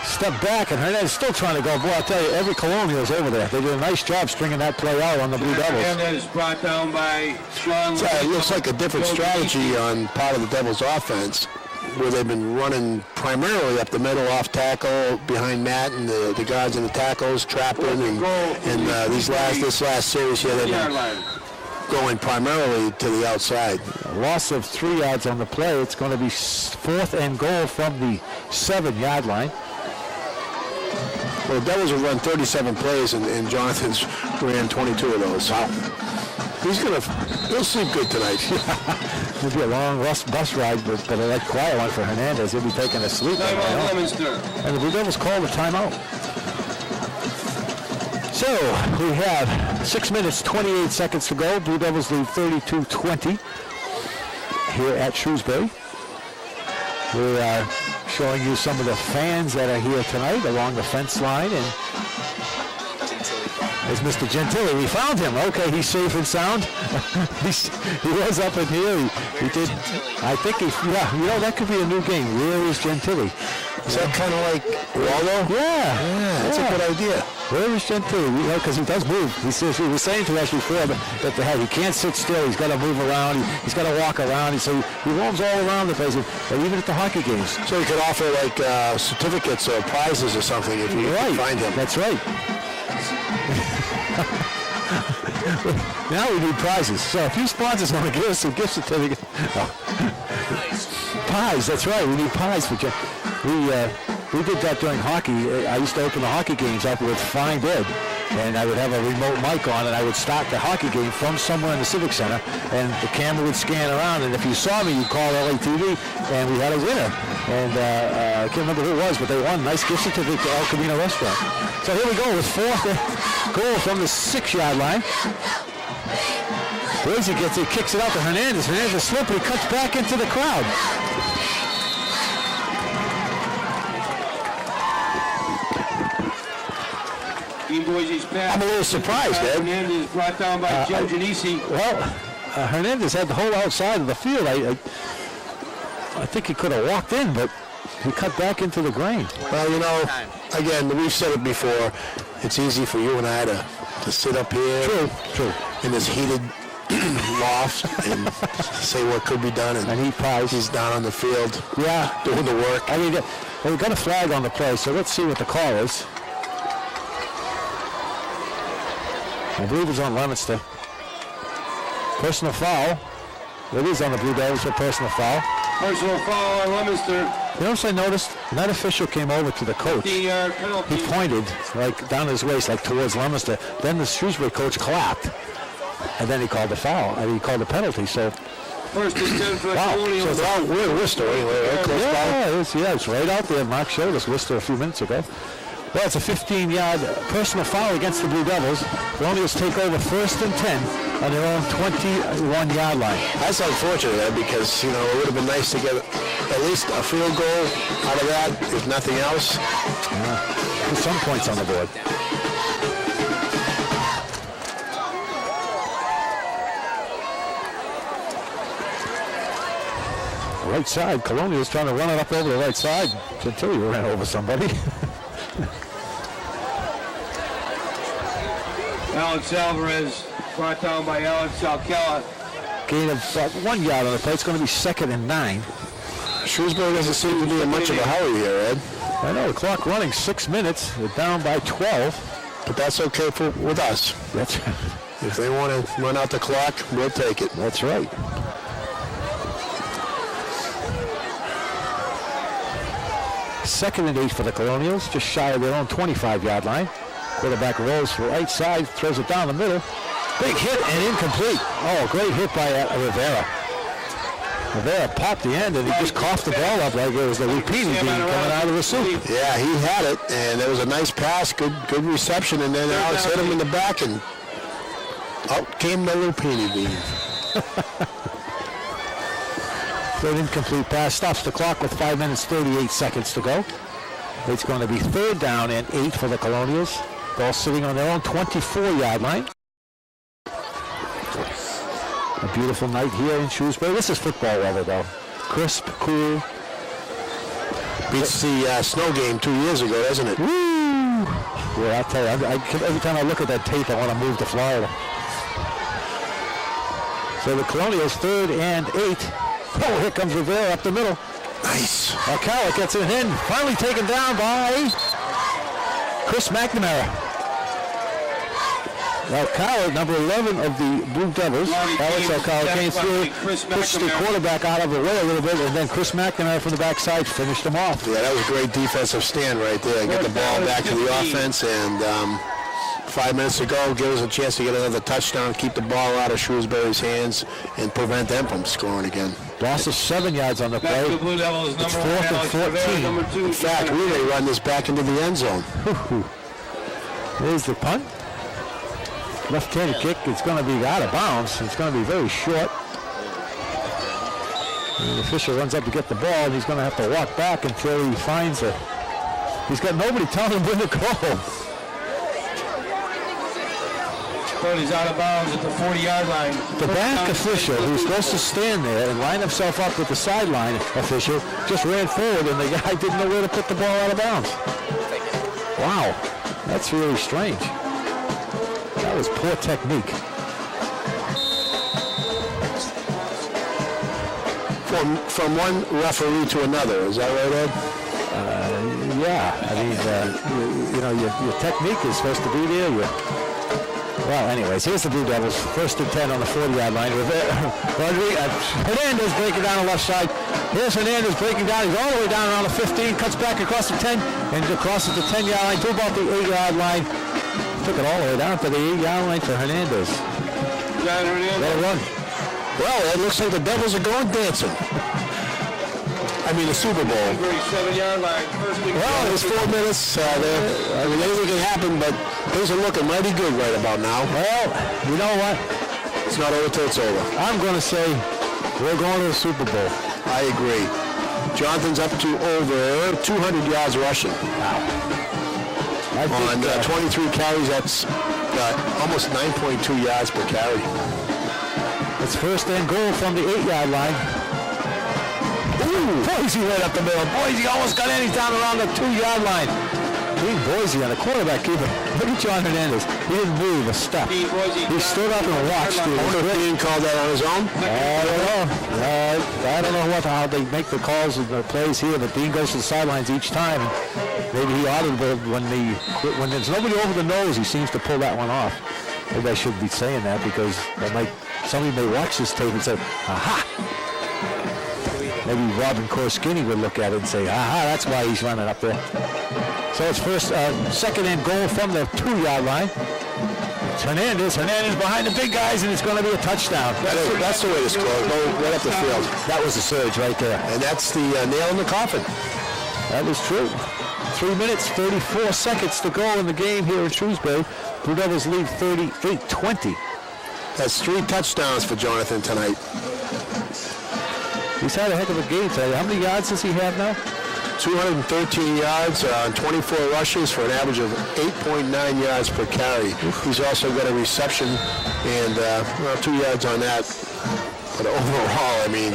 stepped back, and Hernandez still trying to go. Boy, I'll tell you, every Colonial's over there. They did a nice job stringing that play out on the Blue Devils. Hernandez brought down by Sean. It looks like a different strategy on part of the Devils' offense, where they've been running primarily up the middle, off tackle, behind Matt and the guards and the tackles, trapping, and this last series here, they've been going primarily to the outside. A loss of 3 yards on the play. It's going to be 4th and goal from the 7-yard line. Well, the Devils have run 37 plays, and Jonathan's ran 22 of those. Wow. He'll sleep good tonight. It'll be a long bus ride, but a like quiet one for Hernandez. He'll be taking a sleep. Leominster. And the Blue Devils called a timeout. So we have 6 minutes, 28 seconds to go. Blue Devils lead 32-20 here at Shrewsbury. We are showing you some of the fans that are here tonight along the fence line, and there's Mr. Gentili. We found him. Okay, he's safe and sound. He was up in here. He did. I think that could be a new game. Where is Gentili? Is that kind of like Waldo? Yeah, that's a good idea. Where is Gentili? Because he does move. He was saying to us before that he can't sit still. He's got to move around. He's got to walk around. So he roams all around the place, even at the hockey games. So he could offer like certificates or prizes or something if you can find him. That's right. Now we need prizes. So a few sponsors want to give us some gift certificates. Pies, that's right. We need pies for Jeff. We did that during hockey. I used to open the hockey games up with Find Ed, and I would have a remote mic on, and I would start the hockey game from somewhere in the Civic Center, and the camera would scan around, and if you saw me, you'd call LTV, and we had a winner. And I can't remember who it was, but they won a nice gift certificate to El Camino Restaurant. So here we go with fourth goal from the 6-yard line. Brady gets it, kicks it out to Hernandez. Hernandez is slippery, cuts back into the crowd. I'm a little surprised, Ed. Hernandez brought down by Joe Genesi. Well, Hernandez had the whole outside of the field. I think he could have walked in, but he cut back into the grain. Well, you know, again, we've said it before. It's easy for you and I to sit up here in this heated loft and say what could be done, and eat pies. He's down on the field, yeah, doing the work. I mean, we got a flag on the play, so let's see what the call is. I believe it's on Leominster. Personal foul. It is on the Blue Devils for personal foul. Personal foul on Leominster. You know what I noticed? That official came over to the coach. He pointed like down his waist, like towards Leominster. Then the Shrewsbury coach clapped, and then he called the foul. And he called the penalty. So first and 10 for the Colonials. So we're in Worcester anyway, right? Close by. It's right out there. Mark showed us Worcester a few minutes ago. Well, it's a 15-yard personal foul against the Blue Devils. Colonials take over first and 10 on their own 21-yard line. That's unfortunate, Ed, because, you know, it would have been nice to get at least a field goal out of that, if nothing else. Yeah, put some points on the board. Right side, Colonials trying to run it up over the right side until he ran over somebody. Alex Alvarez brought down by Alex Alcala. Gain of about 1 yard on the play. It's going to be 2nd and 9. Shrewsbury doesn't seem to be in much of a hurry here, Ed. I know, the clock running 6 minutes. They're down by 12. But that's okay with us. That's if they want to run out the clock, we'll take it. That's right. Second and 8 for the Colonials, just shy of their own 25-yard line. Quarterback rolls for right side, throws it down the middle. Big hit and incomplete. Oh, great hit by Rivera. Rivera popped the end and he just coughed the ball up like it was the repeating being coming out of the soup. Yeah, he had it, and there was a nice pass, good reception, and then Alex hit him in the back, and out came the Lupini bean. So an incomplete pass stops the clock with 5 minutes 38 seconds to go. It's going to be 3rd down and 8 for the Colonials. Ball sitting on their own 24-yard line. A beautiful night here in Shrewsbury. This is football weather, though. Crisp, cool. Beats the snow game 2 years ago, doesn't it? Woo! Yeah, I'll tell you, every time I look at that tape, I want to move to Florida. So the Colonials 3rd and 8. Oh, here comes Rivera up the middle. Nice. Alcala gets it in. Finally taken down by Chris McNamara. Alcala, number 11 of the Blue Devils. Alex Alcala came through, pushed the quarterback out of the way a little bit, and then Chris McNamara from the backside finished him off. Yeah, that was a great defensive stand right there. Get the ball back to the offense, and 5 minutes to go, give us a chance to get another touchdown, keep the ball out of Shrewsbury's hands, and prevent them from scoring again. Loss of 7 yards on the play. It's 4th and 14. In fact, we may run this back into the end zone. There's the punt. Left-handed kick. It's going to be out of bounds. It's going to be very short. And the official runs up to get the ball, and he's going to have to walk back until he finds it. He's got nobody telling him where to go. He's out of bounds at the 40-yard line. The back official, who's supposed to stand there and line himself up with the sideline official, just ran forward, and the guy didn't know where to put the ball out of bounds. Wow, that's really strange. That was poor technique. From one referee to another, is that right, Ed? Yeah, I mean, you know, your technique is supposed to be there. Well, anyways, here's the Blue Devils. 1st and 10 on the 40-yard line. Hernandez breaking down the left side. Here's Hernandez breaking down. He's all the way down around the 15. Cuts back across the 10 and crosses the 10-yard line to about the 8-yard line. Took it all the way down to the 8-yard line for Hernandez. Well run. Well, it looks like the Devils are going dancing. I mean, the Super Bowl. 7-yard line. Well, it's 4 minutes there. I mean, anything can happen, but things are looking mighty good right about now. Well, you know what? It's not over till it's over. I'm going to say we're going to the Super Bowl. I agree. Jonathan's up to over 200 yards rushing. Wow. On 23 carries, that's almost 9.2 yards per carry. It's 1st and goal from the 8-yard line. Ooh, Boise right up the middle. Boise almost got in. He's down around the 2-yard line. Boise on the quarterback keeper. Look at John Hernandez. He didn't move a step. He stood up and watched. I wonder if Dean called that on his own. I don't know. I don't know how they make the calls of the plays here, but Dean goes to the sidelines each time. Maybe he audible when there's nobody over the nose, he seems to pull that one off. Maybe I shouldn't be saying that because somebody may watch this tape and say, aha. Maybe Robin Korskinny would look at it and say, aha, that's why he's running up there. So it's 2nd and goal from the 2-yard line. It's Hernandez behind the big guys, and it's going to be a touchdown. That's the way to score. Go right up the field. That was the surge right there. And that's the nail in the coffin. That was true. 3 minutes, 34 seconds to go in the game here in Shrewsbury. Blue Devils lead 38-20. That's 3 touchdowns for Jonathan tonight. He's had a heck of a game today. How many yards does he have now? 213 yards on 24 rushes for an average of 8.9 yards per carry. He's also got a reception and 2 yards on that. But overall, I mean,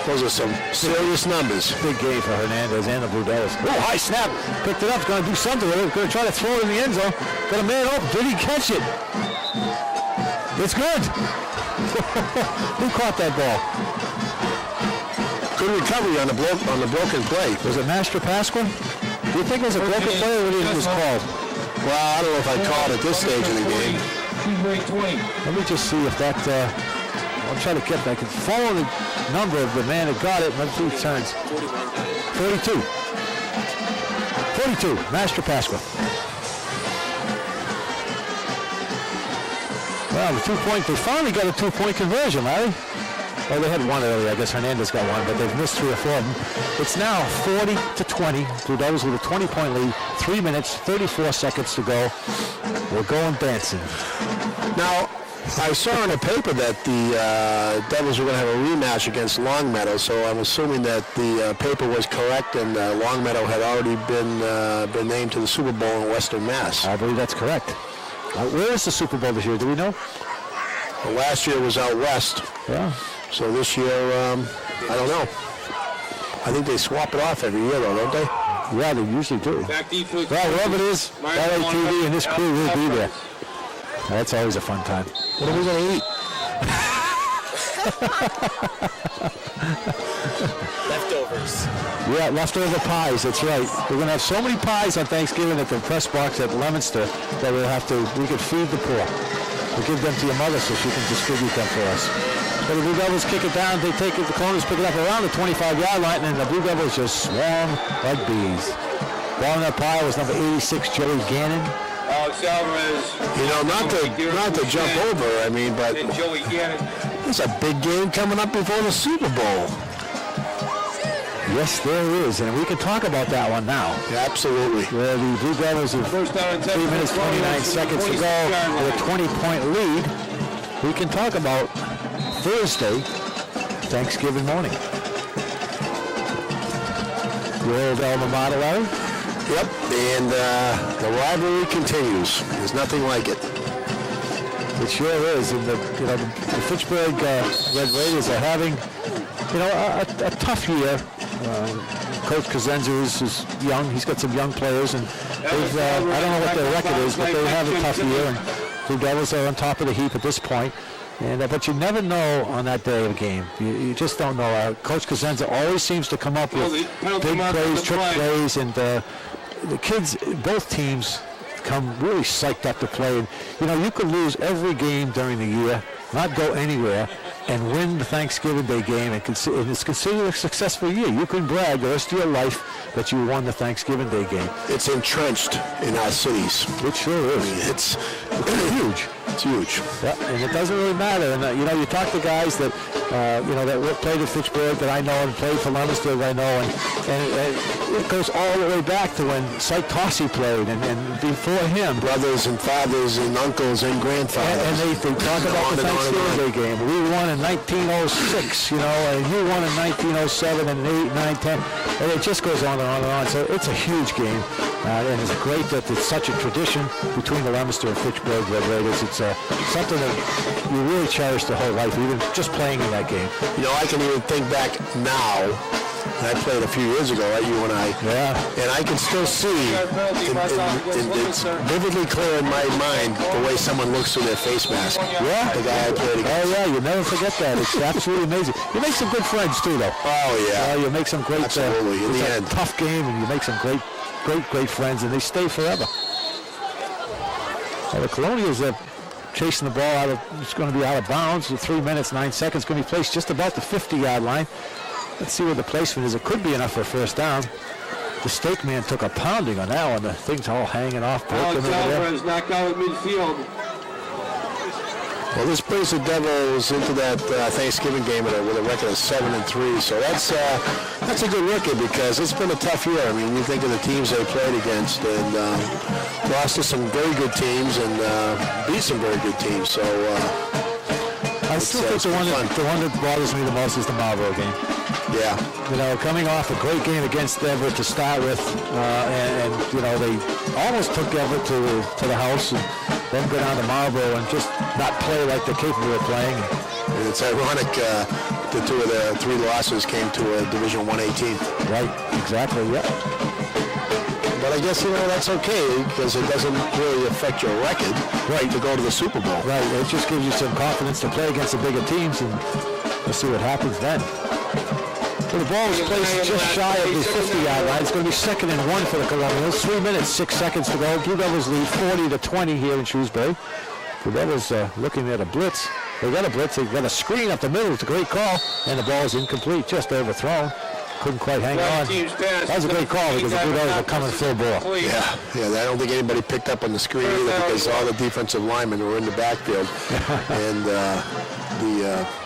those are some serious numbers. Big game for Hernandez and the Blue Devils. Oh, high snap. Picked it up. Going to do something with it. Going to try to throw it in the end zone. Got a man open. Did he catch it? It's good. Who caught that ball? Good recovery on the broken play. Was it Master Pasqua? Do you think it was a broken play or what it was called? Well, I don't know if I called at this stage of the game. Let me just see if that... I'll try to get that. I can follow the number of the man that got it. Let's see who turns. 42. 42. Master Pasqua. Well, the 2-point, they finally got a 2-point conversion, Larry. Well, they had one earlier. I guess Hernandez got one, but they've missed 3 or 4 of them. It's now 40-20. Blue Devils with a 20-point lead. 3 minutes, 34 seconds to go. We're going dancing. Now, I saw in the paper that the Devils were going to have a rematch against Longmeadow, so I'm assuming that the paper was correct and Longmeadow had already been named to the Super Bowl in Western Mass. I believe that's correct. Where is the Super Bowl this year? Do we know? Well, last year was out west. Yeah. So this year, I don't know. I think they swap it off every year, though, don't they? Yeah, they usually do. Back defense. Well, whoever it is, LTV and this crew will be there. That's always a fun time. What are we going to eat? Leftovers. Yeah, leftover pies, that's right. We're going to have so many pies on Thanksgiving at the press box at Leominster that we could feed the poor. We'll give them to your mother so she can distribute them for us. So the Blue Devils kick it down. They take it, the Colones pick it up around the 25-yard line, and the Blue Devils just swarm like bees. Ball in that pile was number 86, Joey Gannon. Alex Alvarez. You know, not to jump over, I mean, but And Joey Gannon. there's a big game coming up before the Super Bowl. Yes, there is, and we can talk about that one now. Yeah, absolutely. Where the Blue Devils have 3 minutes, 29 seconds to go with a 20-point lead. We can talk about Thursday, Thanksgiving morning. Your old alma mater, Larry? Yep, and the rivalry continues. There's nothing like it. It sure is, and the Fitchburg Red Raiders are having, a tough year. Coach Cosenza is young. He's got some young players, and I don't know what their record is, but they have a tough year. And the Devils are on top of the heap at this point. And but you never know on that day of a game. You just don't know. Coach Cosenza always seems to come up with big plays, trick plays, and the kids, both teams, come really psyched up to play. And, you know, you could lose every game during the year, not go anywhere, and win the Thanksgiving Day game, and it's considered a successful year. You can brag the rest of your life that you won the Thanksgiving Day game. It's entrenched in our cities. It sure is. I mean, it's huge. It's huge. Yeah, and it doesn't really matter. And you know, you talk to guys that that played at Fitchburg that I know and played for Leominster that I know, and it goes all the way back to when Syke Tossie played, and before him, brothers and fathers and uncles and grandfathers. And they talk about the Thanksgiving Day game. We won in 1906, you know, and you won in 1907 and 8, 9, 10, and it just goes on and on and on. So it's a huge game, and it's great that it's such a tradition between the Leominster and Fitchburg Red Raiders. It's something that you really cherish the whole life, even just playing in that game. You know, I can even think back now. And I played a few years ago, right? You and I. Yeah. And I can still see, it's vividly clear in my mind the way someone looks through their face mask. Yeah. The guy I played against. Oh, yeah, you never forget that. It's absolutely amazing. You make some good friends, too, though. Oh, yeah. You make some great, absolutely. In the end. Tough game, and you make some great friends, and they stay forever. Well, the Colonials are chasing the ball it's going to be out of bounds. 3 minutes, 9 seconds, going to be placed just about the 50-yard line. Let's see where the placement is. It could be enough for a first down. The stake man took a pounding on that one. The thing's all hanging off. Alex Alvarez knocked out of midfield. Well, this brings the Devils into that Thanksgiving game with a record of 7-3. So that's a good record because it's been a tough year. I mean, you think of the teams they played against and lost to some very good teams and beat some very good teams. So I still think the one that bothers me the most is the Marlboro game. Yeah. You know, coming off a great game against Everett to start with, and you know, they almost took Everett to the house and then go down to Marlboro and just not play like they're capable of playing. And it's ironic the two of the three losses came to a Division I team. Right, exactly, yeah. But I guess, you know, that's okay because it doesn't really affect your record to go to the Super Bowl. Right, it just gives you some confidence to play against the bigger teams, and we'll see what happens then. So the ball is placed just shy of the 50-yard line. It's going to be 2nd and 1 for the Colonials. 3 minutes, 6 seconds to go. Blue Devils lead 40-20 here in Shrewsbury. The Devils looking at a blitz. They got a blitz. They got a screen up the middle. It's a great call, and the ball is incomplete, just overthrown. Couldn't quite hang on. That was a great call because the Blue Devils were coming full ball. Yeah, I don't think anybody picked up on the screen either because all the defensive linemen were in the backfield. And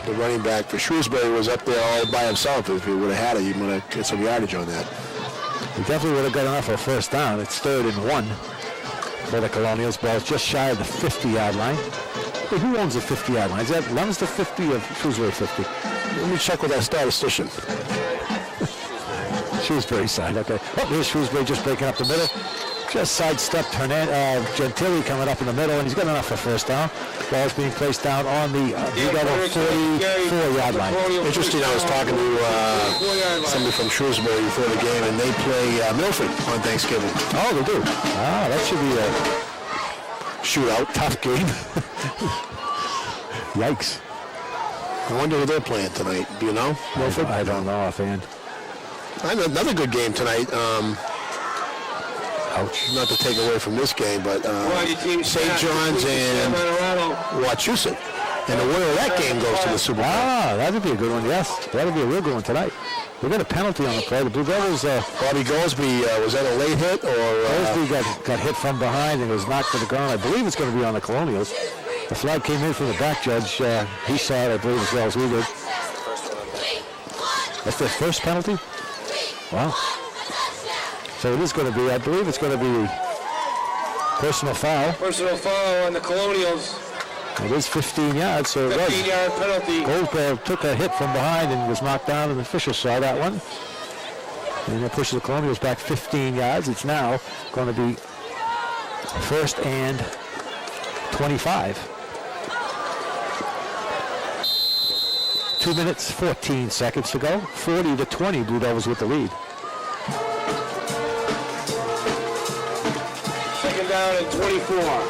the running back for Shrewsbury was up there all by himself. If he would have had it, he would have get some yardage on that. He definitely would have got enough for a first down. It's 3rd and 1 for the Colonials. Ball's just shy of the 50-yard line. Hey, who owns the 50-yard line? Is that Leominster 50 or Shrewsbury 50? Let me check with that statistician. Shrewsbury side, okay. Oh, here's Shrewsbury just breaking up the middle. Just sidestepped Gentili coming up in the middle, and he's got enough for first down. Ball's being placed down on the 44-yard line. Interesting, I was talking to somebody from Shrewsbury before the game, and they play Milford on Thanksgiving. Oh, they do? Ah, that should be a shootout, tough game. Yikes. I wonder who they're playing tonight. Do you know, Milford? I don't know offhand. Another good game tonight. Ouch. Not to take away from this game, but St. John's and Wachusett. And the winner of that game goes to the Super Bowl. Ah, that would be a good one, yes. That would be a real good one tonight. We got a penalty on the play. The Blue Devils... Bobby Goldsby, was that a late hit? Or Goldsby got hit from behind and was knocked to the ground. I believe it's going to be on the Colonials. The flag came in from the back judge. He saw it, I believe, as well as we did. That's their first penalty? Wow. So it is going to be, I believe it's going to be personal foul. Personal foul on the Colonials. It is 15 yards, so it was. 15-yard penalty. Goldsby took a hit from behind and was knocked down, and the official saw that one. And it pushes the Colonials back 15 yards. It's now going to be 1st and 25. 2 minutes, 14 seconds to go. 40-20, Blue Devils with the lead. 2nd down and 24.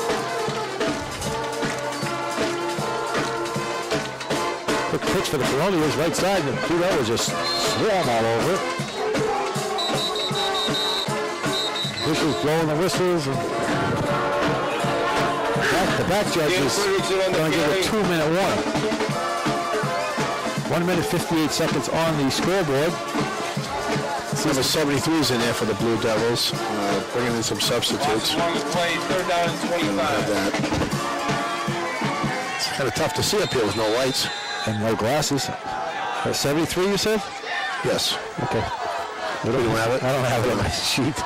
Quick pitch for the Colonials, right side, and the Blue Devils just swarm all over it. Officials blowing the whistles. And The back judge is going to give a 2-minute warning. 1 minute 58 seconds on the scoreboard. Number 73 is in there for the Blue Devils, bringing in some substitutes. Play, 3rd down and 25. It's kind of tough to see up here with no lights. And no glasses. 73, you said? Yes. Okay. You don't have it? I don't have it on my sheet.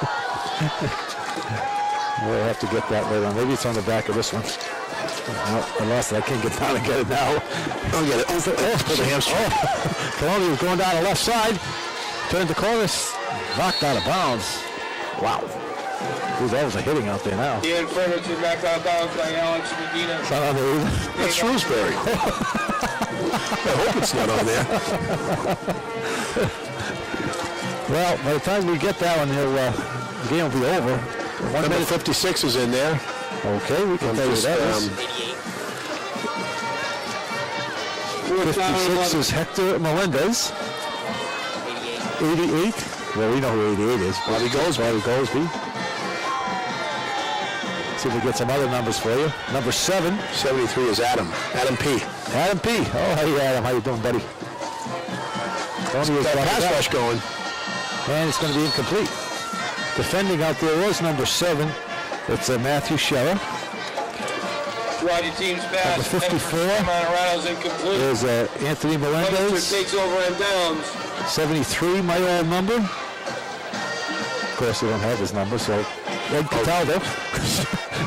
We'll have to get that later on. Maybe it's on the back of this one. No, I lost it. I can't get down and get it now. I'll get it. Oh, for the hamstring. Colombia was going down the left side. Turned the corner. Knocked out of bounds. Wow. Ooh, that was a hitting out there now. Ian Ferguson knocked out of bounds by Alex Medina. It's not on there either. That's Shrewsbury. I hope it's not on there. Well, by the time we get that one, the game will be over. 1 minute 56 is in there. Okay, we can tell you that is. 56 is Hector Melendez. 88. Well, we know who 88 is. Bobby Goldsby. See if we get some other numbers for you. Number 7. 73 is Adam P. Adam P. Oh, hey, Adam. How you doing, buddy? Got a pass rush going. And it's going to be incomplete. Defending out there was number 7. It's Matthew Scherer. Roger team's pass. Number 54 Monterado's incomplete. is Anthony Leominster Melendez. takes over and downs. 73, my old number. Of course, we don't have his number, so Ed Cataldo.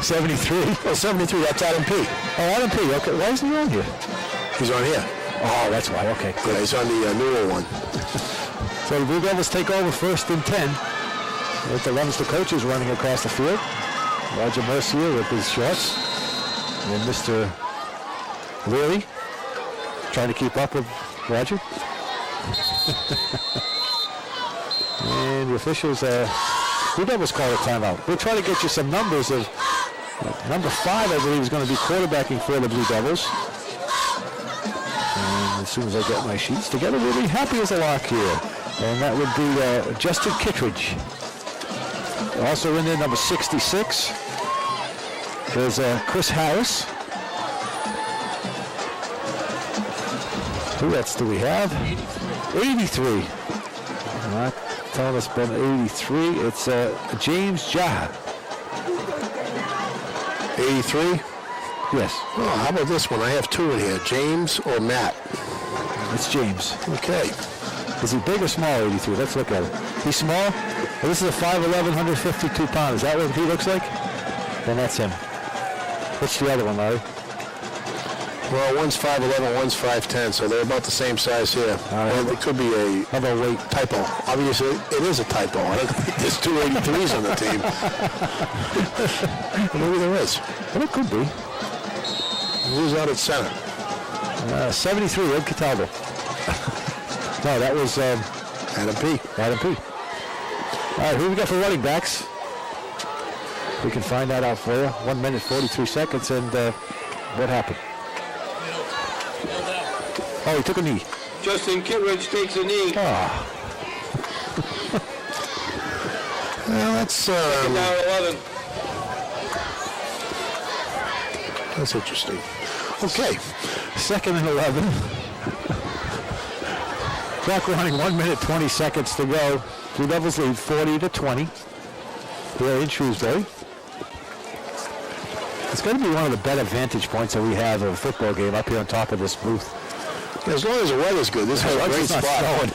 73. Oh, 73, that's Adam P. Oh, Adam P. Okay, why isn't he on here? He's on here. Oh, that's why. Okay, good. Yeah, he's on the newer one. So the Blue Devils take over 1st and 10. With the Leominster coaches running across the field. Roger Mercier with his shorts. And Mr. Leary trying to keep up with Roger. And the officials, Blue Devils call a timeout. We'll try to get you some numbers of number 5, I believe, is going to be quarterbacking for the Blue Devils. And as soon as I get my sheets together, we'll be happy as a lark here. And that would be Justin Kittredge. Also in there, number 66. There's Chris Harris. Who else do we have? 83. Not telling us about 83. It's James Jaha. 83? Yes. Oh, how about this one? I have 2 in here. James or Matt? It's James. Okay. Is he big or small, 83? Let's look at him. He's small? Well, this is a 5'11", 152 pounds. Is that what he looks like? Then that's him. What's the other one, Larry? Well, one's 5'11", one's 5'10", so they're about the same size here. Well, it could be a typo. Obviously, it is a typo. I don't think there's 2 83s on the team. Maybe there is. Well, it could be. Who's out at center? 73, Ed Cataldo. No, that was Adam P. Adam P. All right, who we got for running backs? We can find that out for you. 1 minute, 43 seconds, and what happened? Oh, he took a knee. Justin Kittredge takes a knee. Ah. Well, that's Down 11. that's interesting. Okay. 2nd and 11. Clock running 1 minute, 20 seconds to go. Blue Devils lead 40-20 here in Shrewsbury. It's going to be one of the better vantage points that we have of a football game up here on top of this booth. As long as the weather's good, this is a great spot.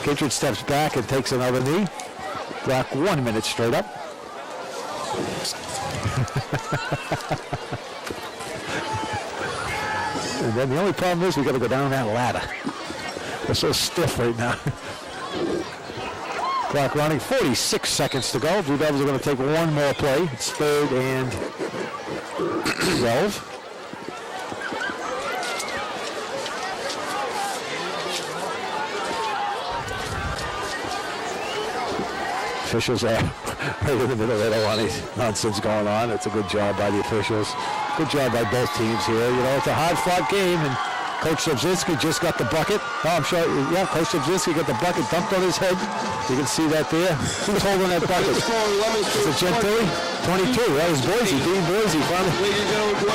Kittredge steps back and takes another knee. Clock 1 minute straight up. And then the only problem is we got to go down that ladder. We're so stiff right now. Clock running, 46 seconds to go. Blue Devils are going to take one more play. It's 3rd and 12. Officials are right in the middle. They don't want any nonsense going on. It's a good job by the officials. Good job by both teams here. You know, it's a hard-fought game, and Coach Obzinski just got the bucket. Oh, I'm sure, yeah, Coach Obzinski got the bucket dumped on his head. You can see that there. Who's holding that bucket? Is it Gentili? 22, that was Boise, Dean Boise finally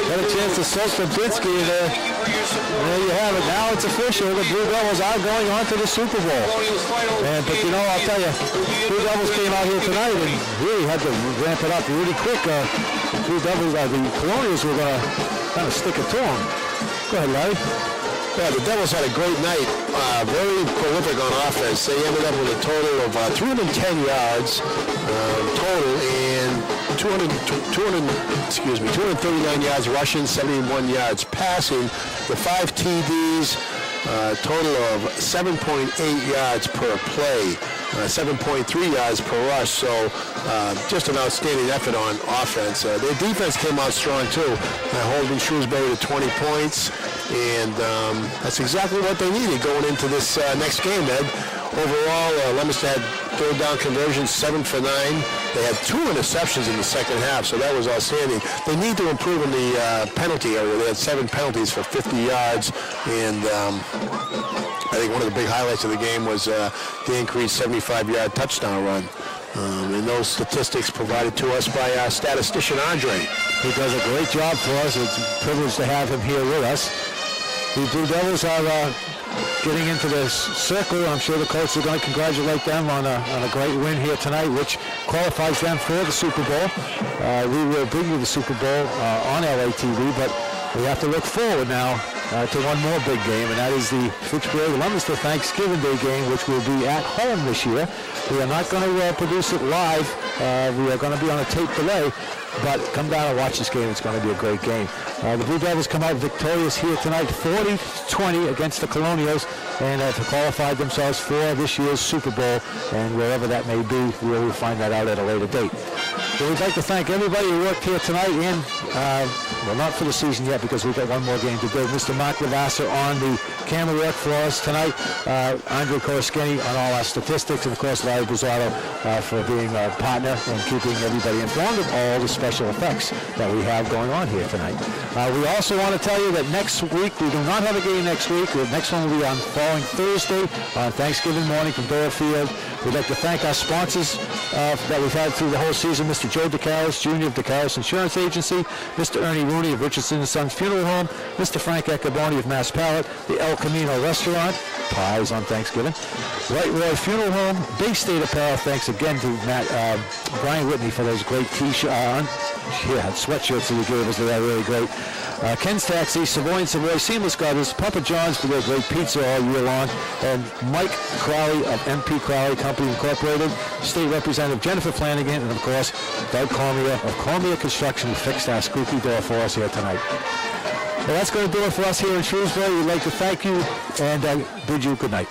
got a chance to soak Obzinski in there. And there you have it. Now it's official. The Blue Devils are going on to the Super Bowl. But you know, I'll tell you, Blue Devils came out here tonight and really had to ramp it up really quick. The Blue Devils, the Colonials were going to kind of stick it to them. Go ahead, Larry. Yeah, the Devils had a great night. Very prolific on offense. They ended up with a total of 310 yards total and 239 yards rushing, 71 yards passing. The 5 TDs, total of 7.8 yards per play, 7.3 yards per rush. So just an outstanding effort on offense. Their defense came out strong too, holding Shrewsbury to 20 points. And that's exactly what they needed going into this next game, Ed. Overall, Leominster had third down conversions, 7 for 9. They had 2 interceptions in the second half, so that was outstanding. They need to improve in the penalty area. They had 7 penalties for 50 yards, and I think one of the big highlights of the game was the increased 75-yard touchdown run. And those statistics provided to us by our statistician, Andre. He does a great job for us. It's a privilege to have him here with us. The Blue Devils are getting into the circle. I'm sure the coach is going to congratulate them on a great win here tonight, which qualifies them for the Super Bowl. We will bring you the Super Bowl on LATV, but we have to look forward now to one more big game, and that is the Fitchburg-Leominster Thanksgiving Day game, which will be at home this year. We are not going to produce it live. We are going to be on a tape delay, but come down and watch this game. It's going to be a great game. The Blue Devils come out victorious here tonight, 40-20 against the Colonials, and have qualified themselves for this year's Super Bowl, and wherever that may be, we will find that out at a later date. So we'd like to thank everybody who worked here tonight, and well, not for the season yet, because we've got one more game to do. Mr. Mark Lavasser on the camera work for us tonight, Andre Koroskeny on all our statistics, and of course Larry Buzzardo for being a partner and keeping everybody informed of all the special effects that we have going on here tonight. We also want to tell you that next week, we do not have a game next week. The next one will be on following Thursday on Thanksgiving morning from Dora Field. We'd like to thank our sponsors that we've had through the whole season, Mr. Joe DeCaris, Jr. of DeCaris Insurance Agency, Mr. Ernie Rooney of Richardson & Sons Funeral Home, Mr. Frank Eccaboni of Mass Palette, the El Camino Restaurant, pies on Thanksgiving, White Roy Funeral Home, Bay State Apparel. Thanks again to Brian Whitney for those great sweatshirts that he gave us. They're really great. Ken's Taxi, Savoy and Savoy Seamless Gutters, Papa John's for their great pizza all year long, and Mike Crowley of MP Crowley Company Incorporated, State Representative Jennifer Flanagan, and of course, Doug Cormier of Cormier Construction, who fixed our squeaky door for us here tonight. Well, that's going to do it for us here in Shrewsbury. We'd like to thank you and bid you good night.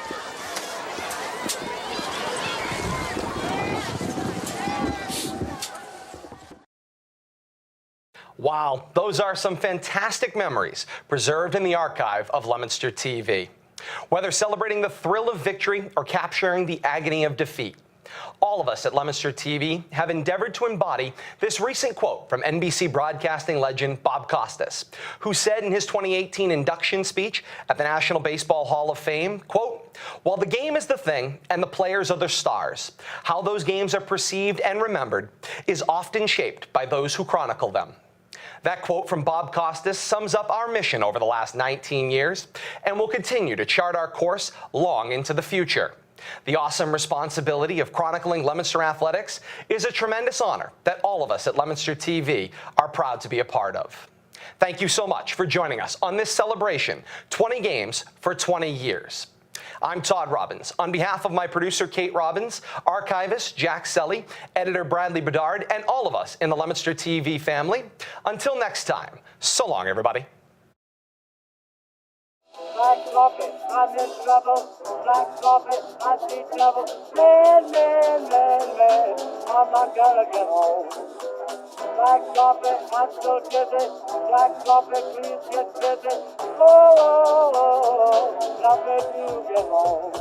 Wow, those are some fantastic memories preserved in the archive of Leominster TV. Whether celebrating the thrill of victory or capturing the agony of defeat, all of us at Leominster TV have endeavored to embody this recent quote from NBC broadcasting legend Bob Costas, who said in his 2018 induction speech at the National Baseball Hall of Fame, quote, "While the game is the thing and the players are the stars, how those games are perceived and remembered is often shaped by those who chronicle them." That quote from Bob Costas sums up our mission over the last 19 years and will continue to chart our course long into the future. The awesome responsibility of chronicling Leominster athletics is a tremendous honor that all of us at Leominster TV are proud to be a part of. Thank you so much for joining us on this celebration, 20 games for 20 years. I'm Todd Robbins. On behalf of my producer, Kate Robbins, archivist Jack Selly, editor Bradley Bedard, and all of us in the Leominster TV family, until next time, so long, everybody. Black coffee, I'm in trouble. Black coffee, I see trouble. Man, I'm not gonna get home. Black coffee, I'm so dizzy. Black coffee, please get busy. Oh, nothing to get home.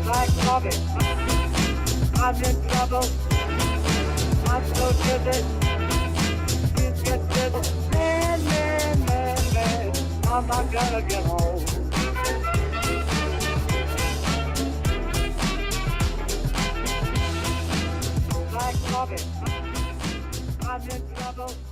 Black coffee, I'm in trouble. I'm so dizzy. Please get busy. Man, I'm not gonna get home. Black coffee, I'm in trouble.